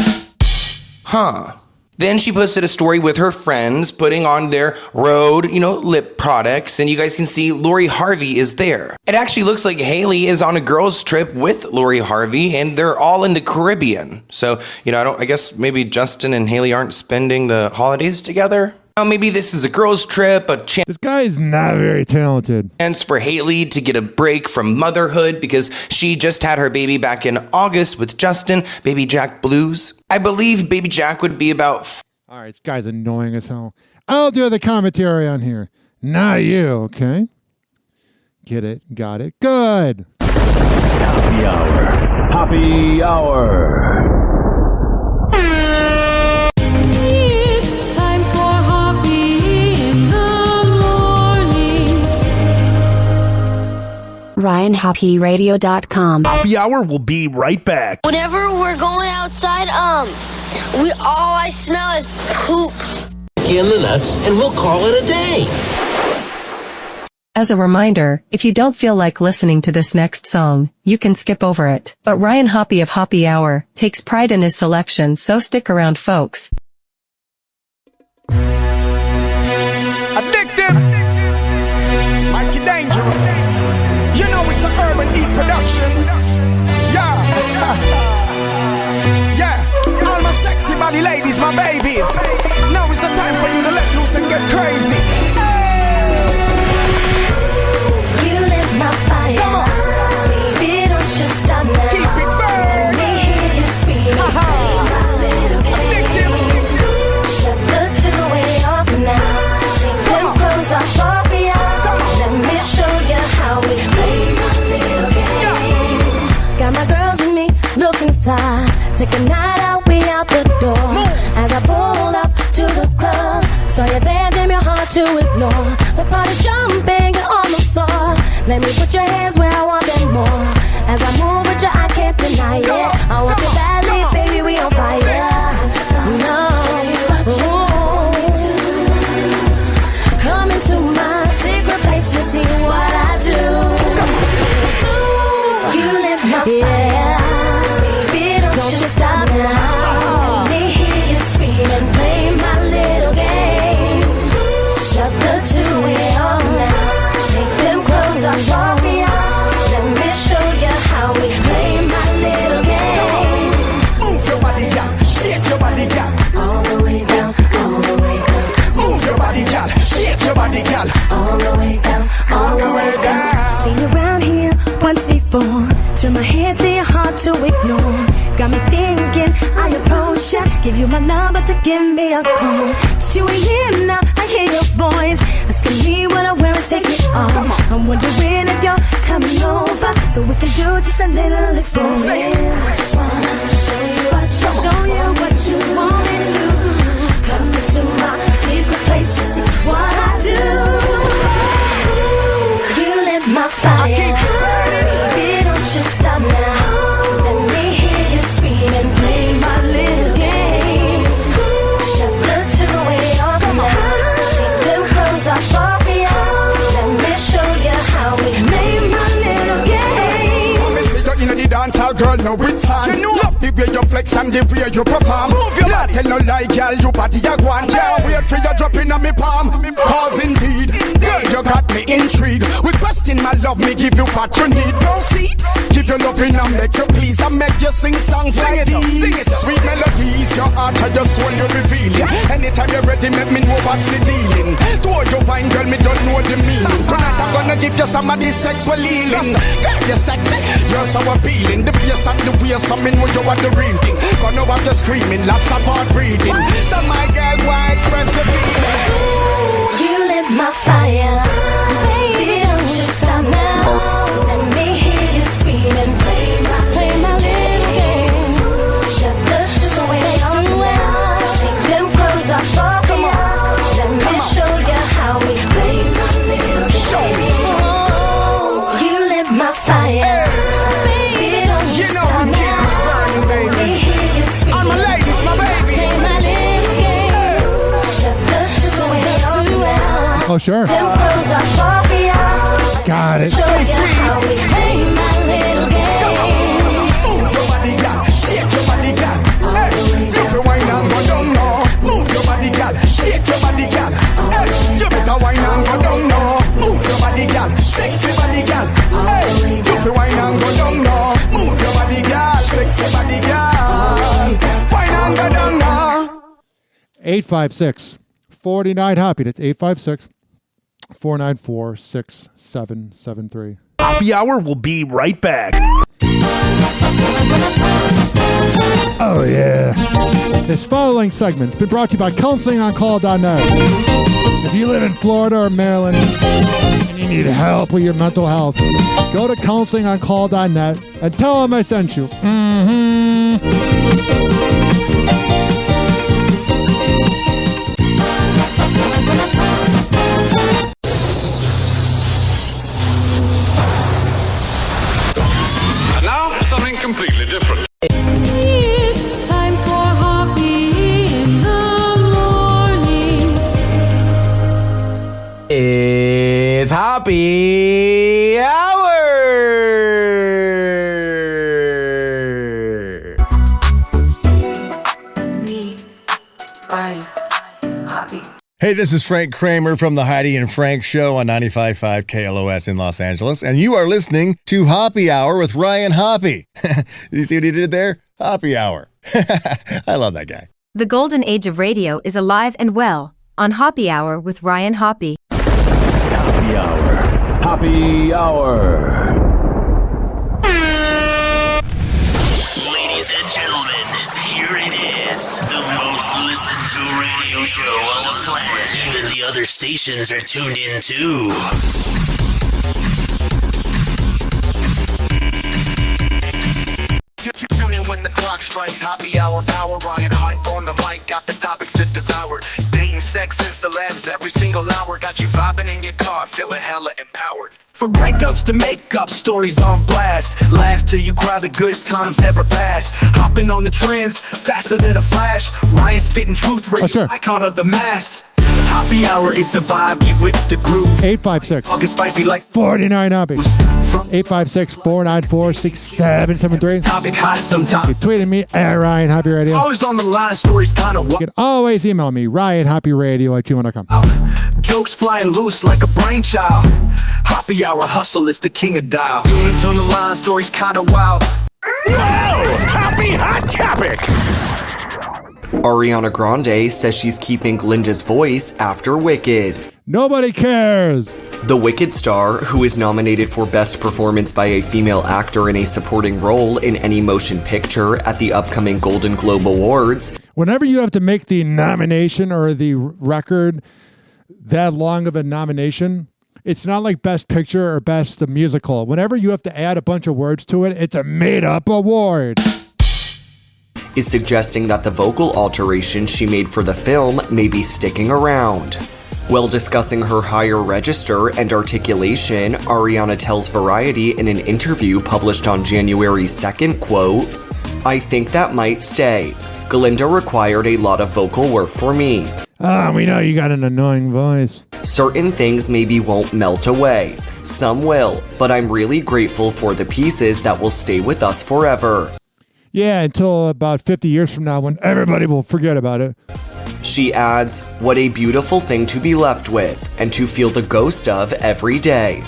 Huh. Then she posted a story with her friends putting on their Rhode, lip products, and you guys can see Lori Harvey is there. It actually looks like Hailey is on a girls' trip with Lori Harvey, and they're all in the Caribbean. So, I guess maybe Justin and Hailey aren't spending the holidays together. Maybe this is a girls' trip, a chance. This guy is not very talented. Chance for Hailey to get a break from motherhood because she just had her baby back in August with Justin, Baby Jack Blues. I believe Baby Jack would be about. All right, this guy's annoying as hell. I'll do the commentary on here. Not you, okay? Get it? Got it? Good. Happy Hour. Happy Hour. RyanHoppeRadio.com. Happy Hour will be right back. Whenever we're going outside, all I smell is poop. In the nuts, and we'll call it a day. As a reminder, if you don't feel like listening to this next song, you can skip over it. But Ryan Hoppe of Hoppe Hour takes pride in his selection, so stick around, folks. Addictive, Mikey Dangerous. You know it's an Urban E production. Yeah. Yeah. All my sexy body ladies, my babies. Now is the time for you to let loose and get crazy. You lit my fire. Come on. Baby, don't you stop now. Keep it burning. Let me hear you scream. Play my little game. Shut the two-way off now. Take them clothes off of me. Let me show you how we play my little game. Got my girls and me looking fly. Take a night out, we out the door. As I pull up to the club, saw you there, damn, you're hard to ignore. The party's jumping, you're on the floor. Let me put your hands where I want them more. As I move with you, I can't deny it. I want you badly, baby, we on fire. No, come into my secret place, you see what I do. You lit my fire. Baby, don't you stop now. Let me hear you scream and play my little game. Shut the two-way on now. Take them clothes off of me. Let me show you how we play my little game. Move your body, girl. Shake your body, girl. All the way down, all the way down. Move your body, girl. Shake your body, girl. All the way down, all the way down. Seen you around here once before. Turn my head to your heart to ignore. Got me thinking, I approach ya. Give you my number to give me a call. It's 2 a.m. now, I hear your voice. Asking me what I wear and take it off. I'm wondering if you're coming over, so we can do just a little exploring. I just wanna show you what you want me to. Come into my secret place, you see what I do. You lit my fire. Baby, don't you stop now. Let me hear you scream and play my little game. Shut the two-way off now. Take them clothes off of me. Let me show you how we play my little game. Let me see you in the dance hall, girl, no it's on. You know. Love the way you flex and the way you perform. Move your body. Tell no lie, girl, you body a guan. Can't wait for you dropping on me palm. Cause indeed, girl, you got me intrigued. Requesting my love, me give you what you need. Proceed. Give give you loving and make you please and make you sing songs like these. Sweet melodies, your heart and your soul you revealing. Anytime you're ready, make me know what's the dealing. Throw your wine, girl, me don't know the meaning. Tonight I'm gonna give you some of this sexual healing. Girl, you're sexy, you're so appealing. The face and the way, some me know you are the real thing. Gonna have you screaming, lots of heart breathing. So my girl, why express your feelings? You lit my fire, baby, don't you stop now. Let me hear you screaming, play my little game. Shut the way on now. Take them clothes off of me. Let me show you how we play my little game. Oh, you lit my fire, baby, don't you stop now. Let me hear you screaming, all my ladies, my baby. Play my little game. Shut the way on now. Oh, sure. Got it. So sweet. Hey, my little game. Move your body, girl. Shake your body, girl. Hey, you feel wine and go down now. Move your body, girl. Shake your body, girl. Hey, you better wine and go down now. Move your body, girl. Sexy body, girl. Hey, you feel wine and go down now. Move your body, girl. Sexy body, girl. Wine and go down now. 856-49-HOPPY. That's 856-494-6773. Hoppe Hour will be right back. Oh, yeah. This following segment's been brought to you by counselingoncall.net. If you live in Florida or Maryland and you need help with your mental health, go to counselingoncall.net and tell them I sent you. Now, something completely different. It's time for Hoppe in the morning. It's Hoppe Hour! Hey, this is Frank Kramer from the Heidi and Frank Show on 95.5 KLOS in Los Angeles, and you are listening to Hoppe Hour with Ryan Hoppe. You see what he did there? Hoppe Hour. I love that guy. The golden age of radio is alive and well on Hoppe Hour with Ryan Hoppe. Hoppe Hour. Hoppe Hour. Ladies and gentlemen, here it is. The most listened to radio show on the planet. Even the other stations are tuned in too. Tune in when the clock strikes. Hoppe Hour, power, Ryan Hype on the mic. Got the topics to devour. Dating, sex, and celebs every single hour. Got you vibing in your car, feeling hella empowered. From breakups to makeup, stories on blast. Laugh till you cry, the good times never pass. Hopping on the trends, faster than a flash. Ryan spitting truth, icon of the mass. Hoppe Hour, it's a vibe, get with the groove. 856-49-HOPPY. 856-494-6773. Topic hot sometimes. You tweeted me at Ryan Hoppe Radio. Always on the line, stories kind of You can always email me, RyanHoppeRadio@gmail.com. Jokes flying loose like a brainchild. Hoppe Hour, hustle is the king of dial. Dudes on the line, stories kind of wild. Whoa! Happy Hot Topic! Ariana Grande says she's keeping Glinda's voice after Wicked. Nobody cares. The Wicked star, who is nominated for Best Performance by a Female Actor in a Supporting Role in any Motion Picture at the upcoming Golden Globe Awards. Whenever you have to make the nomination or the record that long of a nomination, it's not like Best Picture or Best Musical. Whenever you have to add a bunch of words to it, it's a made-up award. Is suggesting that the vocal alterations she made for the film may be sticking around. While discussing her higher register and articulation, Ariana tells Variety in an interview published on January 2nd, quote, "I think that might stay. Glinda required a lot of vocal work for me. We know you got an annoying voice. Certain things maybe won't melt away. Some will, but I'm really grateful for the pieces that will stay with us forever." Yeah, until about 50 years from now when everybody will forget about it. She adds, "What a beautiful thing to be left with and to feel the ghost of every day."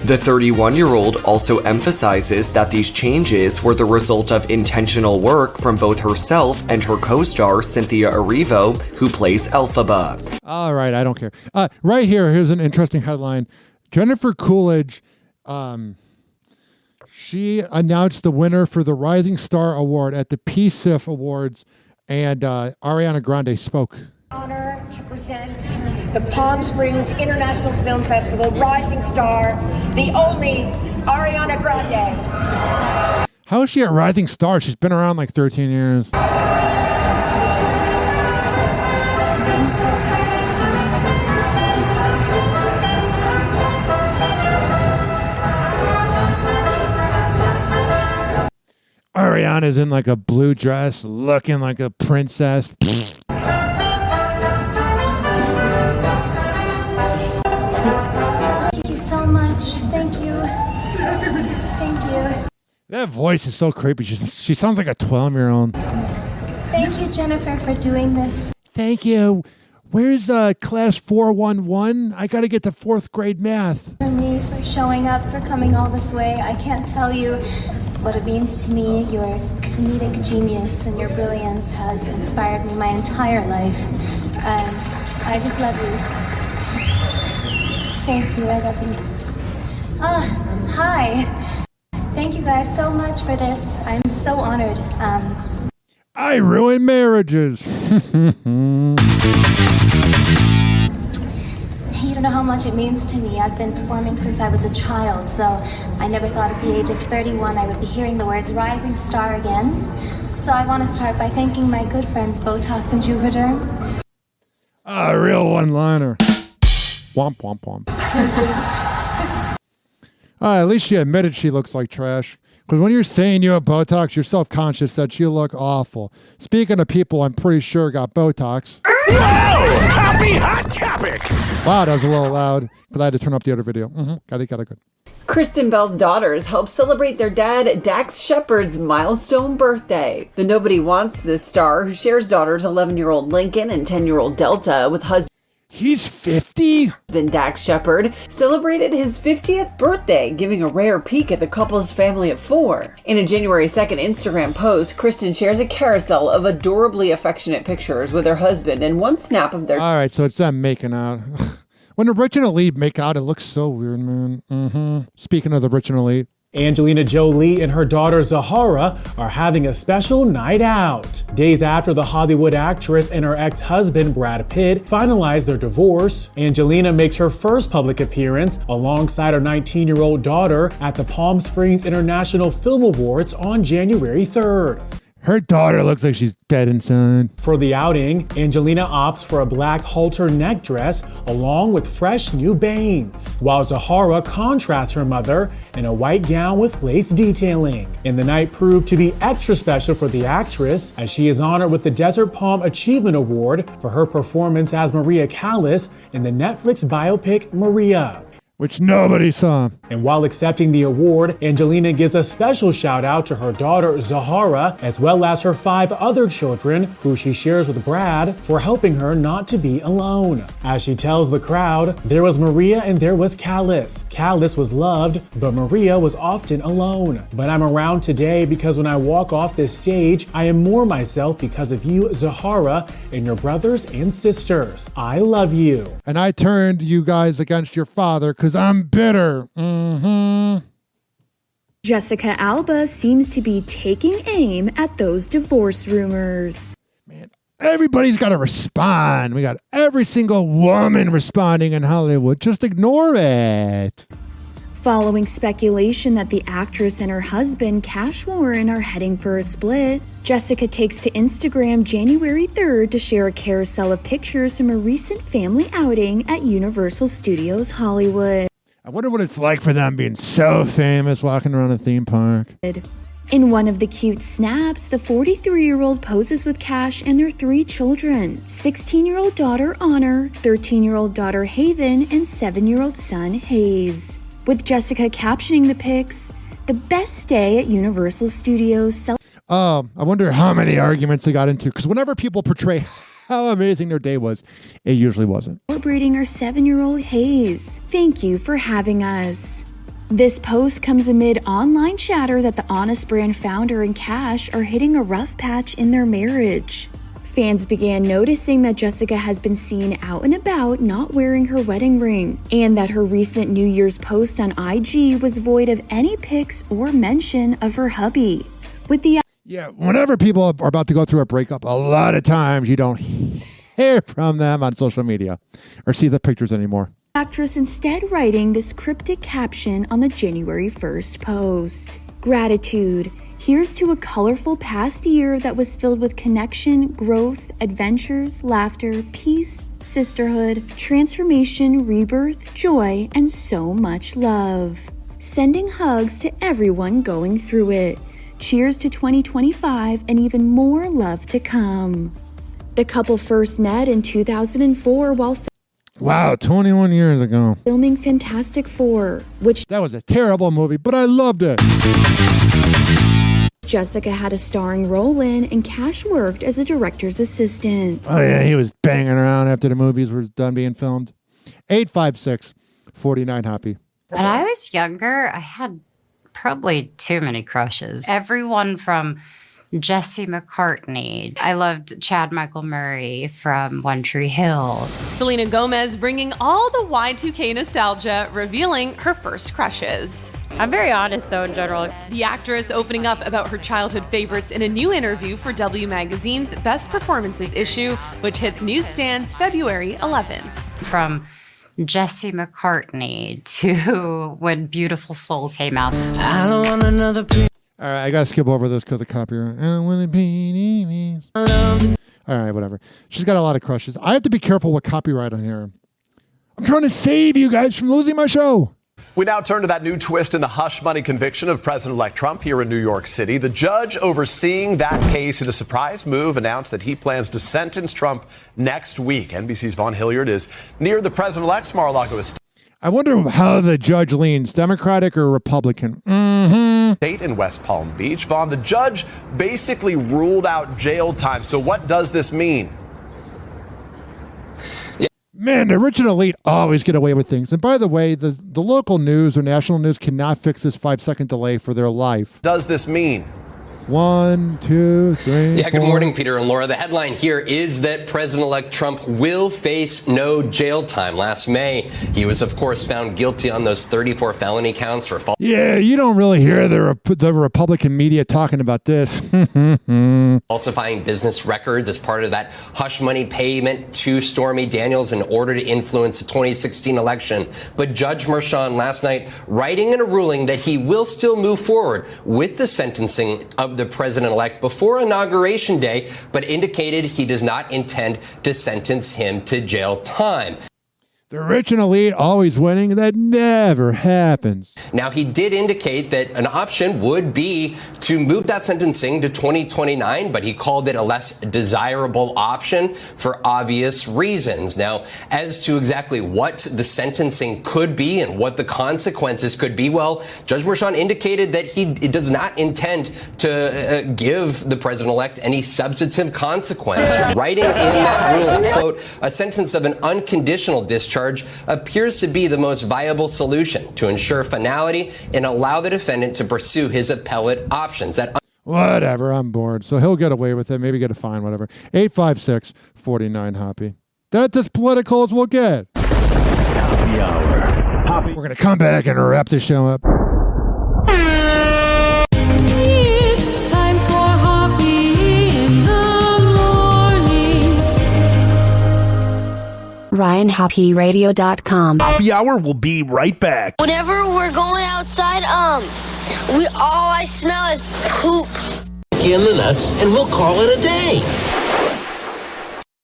The 31-year-old also emphasizes that these changes were the result of intentional work from both herself and her co-star Cynthia Erivo, who plays Elphaba. All right, I don't care. Right here, here's an interesting headline. Jennifer Coolidge, she announced the winner for the Rising Star Award at the PSIF Awards, and Ariana Grande spoke. Honor to present the Palm Springs International Film Festival Rising Star, the only Ariana Grande. How is she a rising star? She's been around like 13 years. Ariana's in like a blue dress, looking like a princess. Thank you so much. Thank you. Thank you. That voice is so creepy. She sounds like a 12-year-old. Thank you, Jennifer, for doing this. Thank you. Where's class 411? I got to get to 4th grade math. For me, for showing up, for coming all this way. I can't tell you what it means to me. Your comedic genius and your brilliance has inspired me my entire life. I just love you. Thank you. I love you. Hi. Thank you guys so much for this. I'm so honored. I ruin marriages. You don't know how much it means to me. I've been performing since I was a child, so I never thought at the age of 31 I would be hearing the words rising star again. So I want to start by thanking my good friends Botox and Juvederm. A real one-liner. Womp, womp, womp. At least she admitted she looks like trash. Because when you're saying you have Botox, you're self-conscious that you look awful. Speaking of people I'm pretty sure got Botox. Whoa! Happy hot topic! Wow, that was a little loud, but I had to turn up the other video. Got it. Good. Kristen Bell's daughters help celebrate their dad, Dax Shepard's milestone birthday. The Nobody Wants This star, who shares daughters 11-year-old Lincoln and 10-year-old Delta with husband. He's 50? Dax Shepard celebrated his 50th birthday, giving a rare peek at the couple's family of 4. In a January 2nd Instagram post, Kristen shares a carousel of adorably affectionate pictures with her husband and one snap of their... All right, so it's them making out. When the rich and elite make out, it looks so weird, man. Speaking of the rich and elite. Angelina Jolie and her daughter Zahara are having a special night out. Days after the Hollywood actress and her ex-husband Brad Pitt finalized their divorce, Angelina makes her first public appearance alongside her 19-year-old daughter at the Palm Springs International Film Awards on January 3rd. Her daughter looks like she's dead inside. For the outing, Angelina opts for a black halter neck dress along with fresh new bangs, while Zahara contrasts her mother in a white gown with lace detailing. And the night proved to be extra special for the actress, as she is honored with the Desert Palm Achievement Award for her performance as Maria Callas in the Netflix biopic Maria, which nobody saw. And while accepting the award, Angelina gives a special shout out to her daughter Zahara, as well as her 5 other children, who she shares with Brad, for helping her not to be alone. As she tells the crowd, there was Maria and there was Callas. Callas was loved, but Maria was often alone. But I'm around today because when I walk off this stage, I am more myself because of you, Zahara, and your brothers and sisters. I love you. And I turned you guys against your father because I'm bitter. Jessica Alba seems to be taking aim at those divorce rumors. Everybody's got to respond. We got every single woman responding in Hollywood. Just ignore it. Following speculation that the actress and her husband, Cash Warren, are heading for a split, Jessica takes to Instagram January 3rd to share a carousel of pictures from a recent family outing at Universal Studios Hollywood. I wonder what it's like for them being so famous walking around a theme park. In one of the cute snaps, the 43-year-old poses with Cash and their 3 children, 16-year-old daughter Honor, 13-year-old daughter Haven, and 7-year-old son Hayes. With Jessica captioning the pics, the best day at Universal Studios. I wonder how many arguments they got into, because whenever people portray how amazing their day was, it usually wasn't. Celebrating our 7-year-old Hayes. Thank you for having us. This post comes amid online chatter that the Honest brand founder and Cash are hitting a rough patch in their marriage. Fans began noticing that Jessica has been seen out and about not wearing her wedding ring, and that her recent New Year's post on IG was void of any pics or mention of her hubby. With the whenever people are about to go through a breakup, a lot of times you don't hear from them on social media or see the pictures anymore. Actress instead writing this cryptic caption on the January 1st post. Gratitude. Here's to a colorful past year that was filled with connection, growth, adventures, laughter, peace, sisterhood, transformation, rebirth, joy, and so much love. Sending hugs to everyone going through it. Cheers to 2025 and even more love to come. The couple first met in 2004 while Wow, 21 years ago. Filming Fantastic Four, which that was a terrible movie, but I loved it. Jessica had a starring role in, and Cash worked as a director's assistant. Oh yeah, he was banging around after the movies were done being filmed. 856-49-HOPPY. When I was younger, I had probably too many crushes. Everyone from Jesse McCartney. I loved Chad Michael Murray from One Tree Hill. Selena Gomez bringing all the Y2K nostalgia, revealing her first crushes. I'm very honest, though, in general. The actress opening up about her childhood favorites in a new interview for W Magazine's Best Performances issue, which hits newsstands February 11th. From Jesse McCartney to when Beautiful Soul came out. I don't want another All right, I gotta skip over this because of copyright. I don't want to be. All right, whatever. She's got a lot of crushes. I have to be careful with copyright on here. I'm trying to save you guys from losing my show. We now turn to that new twist in the hush money conviction of President-elect Trump here in New York City. The judge overseeing that case in a surprise move announced that he plans to sentence Trump next week. NBC's Vaughn Hilliard is near the President-elect's Mar-a-Lago estate. I wonder how the judge leans, Democratic or Republican. State in West Palm Beach. Vaughn, the judge basically ruled out jail time. So what does this mean? Man, the rich and elite always get away with things. And by the way, the local news or national news cannot fix this 5-second delay for their life. Does this mean? 1, 2, 3, Yeah, good morning, Peter and Laura. The headline here is that President-elect Trump will face no jail time. Last May, he was, of course, found guilty on those 34 felony counts for false. Yeah, you don't really hear the Republican media talking about this. Falsifying business records as part of that hush money payment to Stormy Daniels in order to influence the 2016 election. But Judge Merchan last night writing in a ruling that he will still move forward with the sentencing of the president-elect before Inauguration Day, but indicated he does not intend to sentence him to jail time. The rich and elite always winning. That never happens. Now, he did indicate that an option would be to move that sentencing to 2029, but he called it a less desirable option for obvious reasons. Now, as to exactly what the sentencing could be and what the consequences could be, well, Judge Merchan indicated that he does not intend to give the president-elect any substantive consequence. Writing in that ruling, quote, a sentence of an unconditional discharge appears to be the most viable solution to ensure finality and allow the defendant to pursue his appellate options. Whatever, I'm bored. So he'll get away with it, maybe get a fine, whatever. 856-49-HOPPY. That's as political as we'll get. Happy Hour. Hoppy. We're going to come back and wrap this show up. It's time for Hoppy in the RyanHoppeRadio.com. Hoppy Hour will be right back. Whenever we're going outside, all I smell is poop. In the nuts, and we'll call it a day.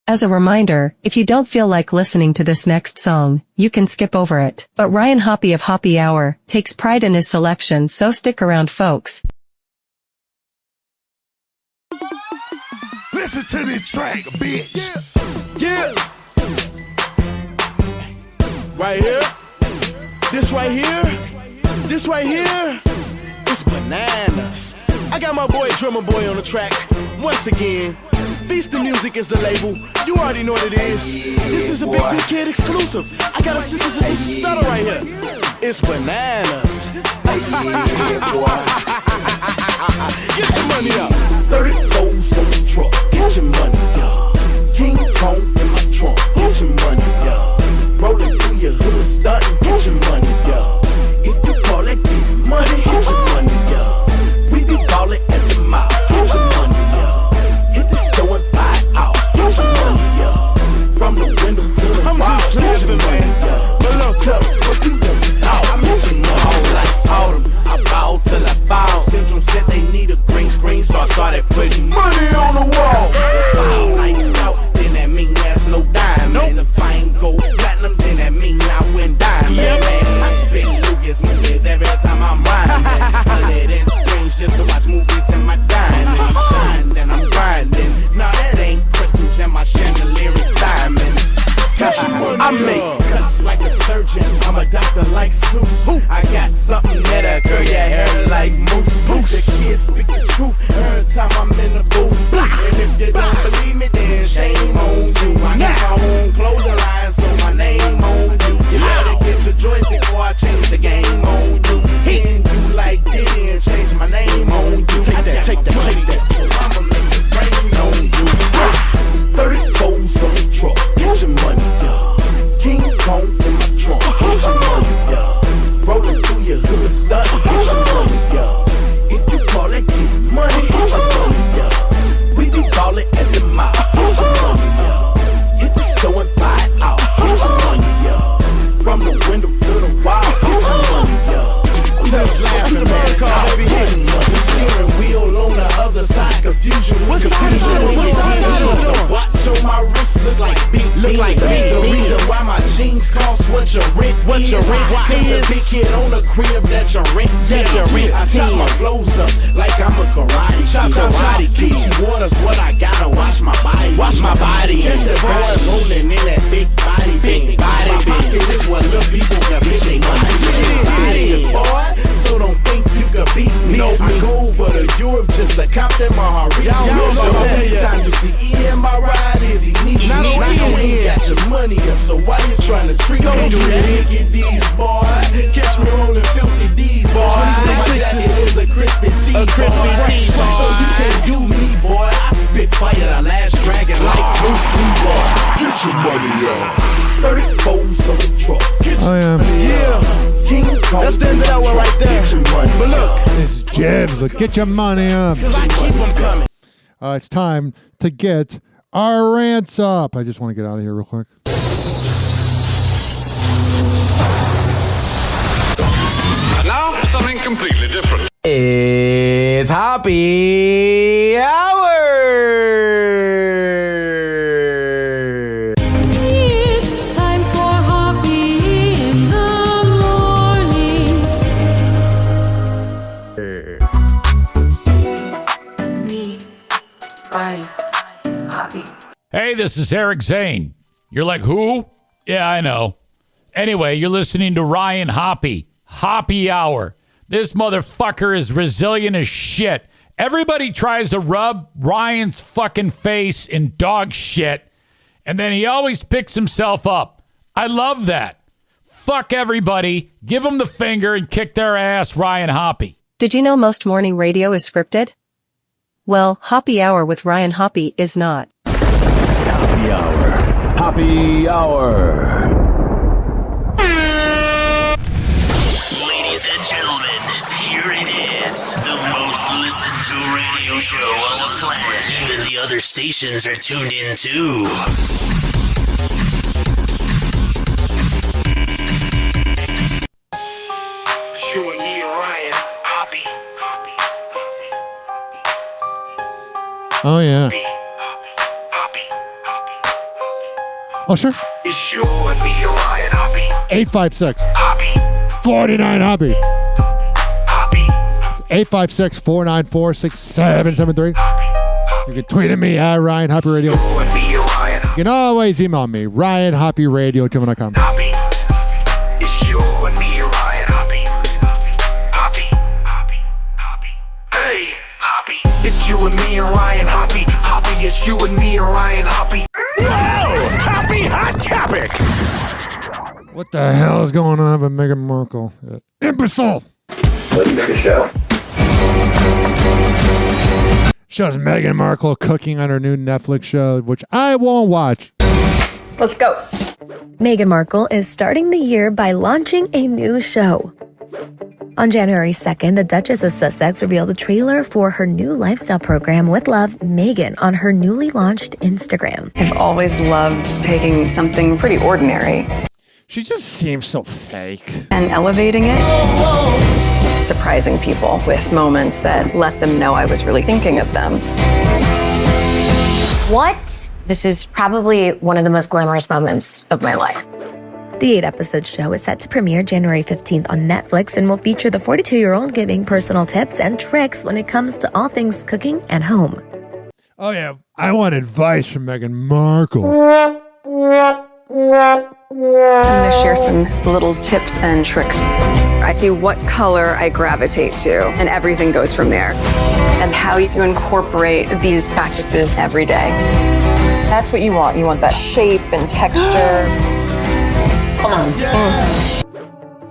As a reminder, if you don't feel like listening to this next song, you can skip over it. But Ryan Hoppe of Hoppe Hour takes pride in his selection, so stick around, folks. Listen to this track, bitch. Yeah. Right here. This right here. This right here. It's bananas. I got my boy Drummer Boy on the track. Once again, Beast the Music is the label. You already know what it is. This is a Big Big Kid exclusive. I got a stutter right here. It's bananas. Get your money up. 30 foes on the truck. Get your money up. King Kong in my trunk. Get your money up. Rolling through your hood, starting. Get your money up. If you call it get money, get your money up. We be ballin' at the mouth. Get your money up. Hit the store and buy it out. Get your money up. From the window to the I'm just laughing, man. But look up, what you doing? I'm making all like autumn. I bow till I bow. Syndrome said they need a green screen, so I started putting money on the wall. Bow lights out, then that mean there's no dime. And if I ain't go platinum, then that mean I win dime. Man, I spit Lucas movies every time I'm rhyming. 100 screens just to watch movies in my diamond. Shine, then I'm grinding. Nah, that ain't crystals and my chandelier is diamonds. I make cuts like a surgeon. I'm a doctor like Seuss. I got something that'll curl your hair like mousse. The kids speak the truth every time I'm in the booth. And if you don't believe me, then shame on you. I got my own clothing line, so my name on you. You better get your joystick before I change the game on you. And you like then change my name on you. Take that. So I'ma make it rain on you. 30 foes on the truck. Get your money, yeah. King Kong in my trunk. Get your money, yeah. Rolling through your hood, starting. Get your money, yeah. If you call it get money, get your money, yeah. We be ballin' at the mouth. Get your money, yeah. Hit the store and buy it out. Get your money, yeah. From the window to the wall. Get your money, yeah. I'm just laughing, man. Get your money. Steering wheel on the other side. Confusion. What side is it? Watch on my wrist look like beat. The reason why my jeans cost what your rent is. Take the big kid on the crib that your rent is. I chop my flows up like I'm a karate. Chop. Fiji water's what I gotta wash my body. And the boy rolling in that big body. My pocket is what little people can bitch they body. Boy, so don't think you can beat me. I go over to Europe just to cop that Mahari. So anytime you see E in my ride, is he need you? You ain't got your money up, so why you trying to treat me? Get these, boy. Catch me rolling filthy D's, boy. My jacket is a crispy tee, so you can't do me, boy. I spit fire the last dragon like Bruce Lee, boy. Get your money up. 30 foes on the truck. Get your money up. King Kong. Let's stand that one right there. Get your money. But look, it's Jibs, but get your money up. Cause I keep them coming. It's time to get our rants up. I just want to get out of here real quick. And now, something completely different. It's Hoppe Hour! It's time for Hoppe in the morning. Me, Ryan Hoppe. Hey, this is Eric Zane. You're like, who? Yeah, I know. Anyway, you're listening to Ryan Hoppe, Hoppe Hour. This motherfucker is resilient as shit. Everybody tries to rub Ryan's fucking face in dog shit, and then he always picks himself up. I love that. Fuck everybody. Give them the finger and kick their ass, Ryan Hoppe. Did you know most morning radio is scripted? Well, Hoppe Hour with Ryan Hoppe is not. Hoppe Hour. Hoppe Hour. Ladies and gentlemen, here it is. The most listened to radio show on the planet. Even the other stations are tuned in too. You and me, Ryan Hoppe. Oh, yeah. Oh, sure. It's you and me, Ryan Hoppe. 856. Hoppe. 49 Hoppe. Hoppe. It's 856-494-6773. You can tweet at me at Ryan Hoppe Radio. You can always email me, RyanHoppeRadio@gmail.com. It's you and me, Ryan Hoppe. Hoppe. Hey, Hoppe. It's you and me and Ryan Hoppe. Hoppe, it's you and me and Ryan Hoppe. Whoa! Hoppe Hot Topic! What the hell is going on with Meghan Markle? Imbecile! Let's make a show. Shows Meghan Markle cooking on her new Netflix show, which I won't watch. Let's go. Meghan Markle is starting the year by launching a new show. On January 2nd, the Duchess of Sussex revealed a trailer for her new lifestyle program with Love, Meghan, on her newly launched Instagram. I've always loved taking something pretty ordinary. She just seems so fake. And elevating it. Surprising people with moments that let them know I was really thinking of them. What? This is probably one of the most glamorous moments of my life. The 8-episode show is set to premiere January 15th on Netflix and will feature the 42-year-old giving personal tips and tricks when it comes to all things cooking and home. Oh yeah, I want advice from Meghan Markle. I'm going to share some little tips and tricks. I see what color I gravitate to, and everything goes from there. And how you can incorporate these practices every day. That's what you want. You want that shape and texture. Come on.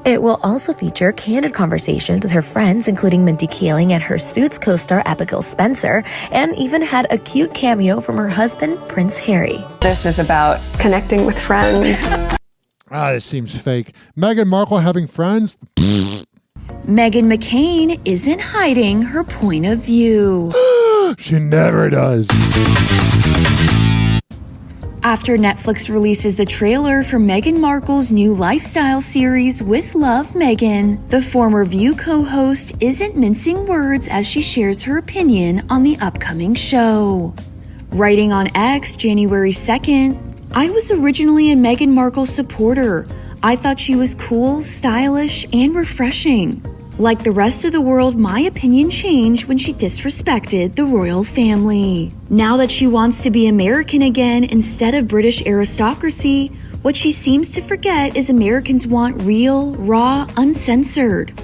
It will also feature candid conversations with her friends, including Mindy Kaling and her Suits co-star Abigail Spencer, and even had a cute cameo from her husband, Prince Harry. This is about connecting with friends. This seems fake. Meghan Markle having friends? Meghan McCain isn't hiding her point of view. She never does. After Netflix releases the trailer for Meghan Markle's new lifestyle series With Love, Meghan, the former View co-host isn't mincing words as she shares her opinion on the upcoming show. Writing on X January 2nd, I was originally a Meghan Markle supporter. I thought she was cool, stylish, and refreshing. Like the rest of the world, my opinion changed when she disrespected the royal family. Now that she wants to be American again instead of British aristocracy, what she seems to forget is Americans want real, raw, uncensored.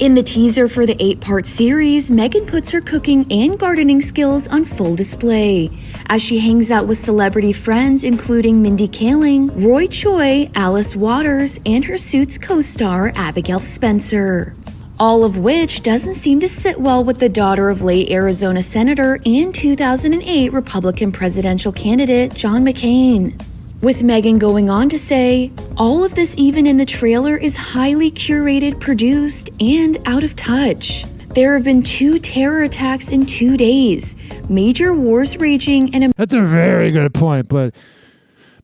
In the teaser for the 8-part series, Meghan puts her cooking and gardening skills on full display as she hangs out with celebrity friends including Mindy Kaling, Roy Choi, Alice Waters, and her Suits co-star Abigail Spencer. All of which doesn't seem to sit well with the daughter of late Arizona Senator and 2008 Republican presidential candidate John McCain. With Meghan going on to say, all of this even in the trailer is highly curated, produced, and out of touch. There have been 2 terror attacks in 2 days, major wars raging, and That's a very good point, but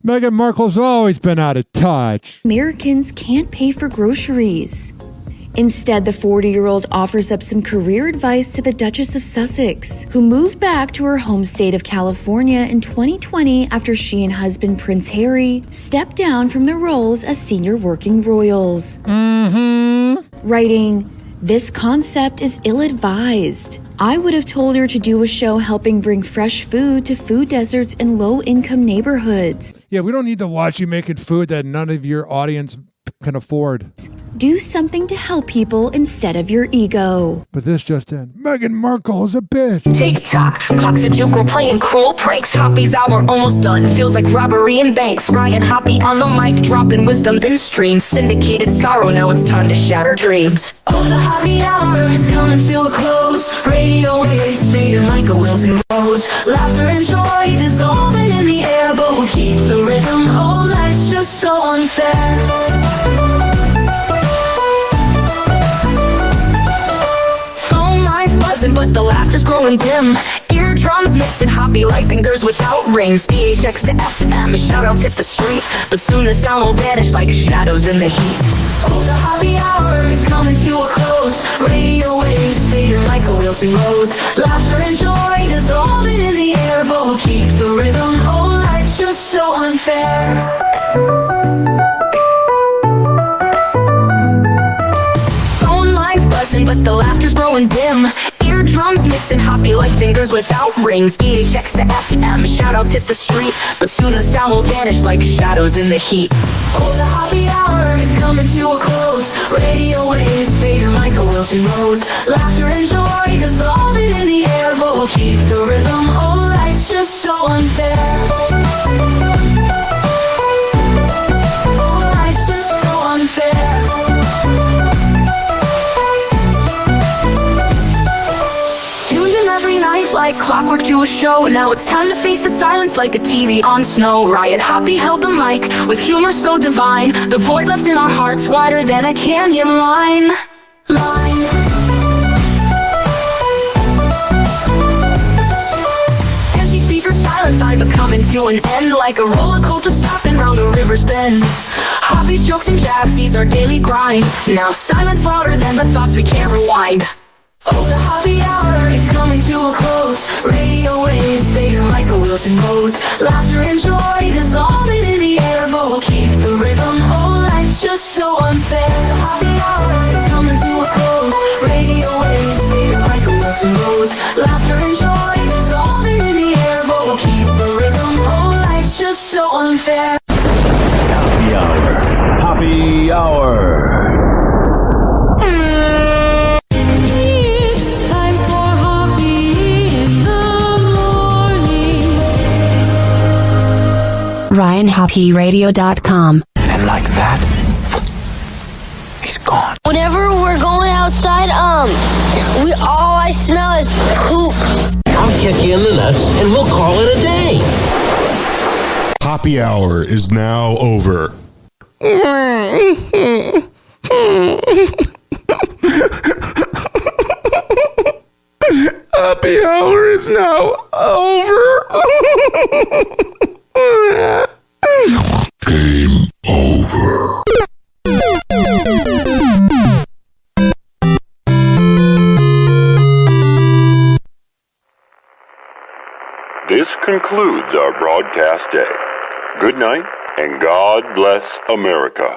Meghan Markle's always been out of touch. Americans can't pay for groceries. Instead, the 40-year-old offers up some career advice to the Duchess of Sussex, who moved back to her home state of California in 2020 after she and husband Prince Harry stepped down from their roles as senior working royals. Writing, "This concept is ill-advised. I would have told her to do a show helping bring fresh food to food deserts in low-income neighborhoods. Yeah, we don't need to watch you making food that none of your audience can afford. Do something to help people instead of your ego." But this just in. Meghan Markle is a bitch. TikTok, clocks a juke playing cruel pranks. Hoppe's hour almost done. Feels like robbery in banks. Ryan Hoppe on the mic, dropping wisdom then streams. Syndicated sorrow, now it's time to shatter dreams. Oh, the Hoppe Hour is coming to a close. Radio waves fading like a wilting rose. Laughter and joy dissolving in the air, but we'll keep the rhythm. Oh, life's just so unfair. But the laughter's growing dim. Eardrums mixing Hoppe like fingers without rings. DHX to FM, shout-outs hit the street, but soon the sound will vanish like shadows in the heat. Oh, the Hoppe Hour is coming to a close. Radio waves fading like a wilting rose. Laughter and joy dissolving in the air, but we'll keep the rhythm. Oh, life's just so unfair. But the laughter's growing dim. Eardrums mixing Hoppe like fingers without rings. DHX to FM, shout-outs hit the street, but soon the sound will vanish like shadows in the heat. Oh, the Hoppe Hour is coming to a close. Radio waves fading like a wilting rose. Laughter and joy dissolving in the air, but we'll keep the rhythm. Oh, life's just so unfair. Oh, life's just every night like clockwork to a show. Now it's time to face the silence like a TV on snow. Ryan Hoppe held the mic with humor so divine. The void left in our hearts wider than a canyon line. Empty speakers, silent vibe coming to an end like a roller coaster stopping round the river's bend. Hoppe's jokes and jabs, these are daily grind. Now silence louder than the thoughts we can't rewind. Oh, the Hoppe Hour is coming to a close. Radio waves fading like a wilted rose. Laughter and joy dissolving in the air, but we'll keep the rhythm. Oh, life's just so unfair. The Hoppe Hour is coming to a close. Radio waves fading like a wilted rose. Laughter and joy dissolving in the air, but we'll keep the rhythm. Oh, life's just so unfair. Hoppe Hour. Hoppe Hour. RyanHoppeRadio.com. And like that, he's gone. Whenever we're going outside, all I smell is poop. I'll kick you in the nuts and we'll call it a day. Hoppe Hour is now over. Hoppe Hour is now over. Game over. This concludes our broadcast day. Good night, and God bless America.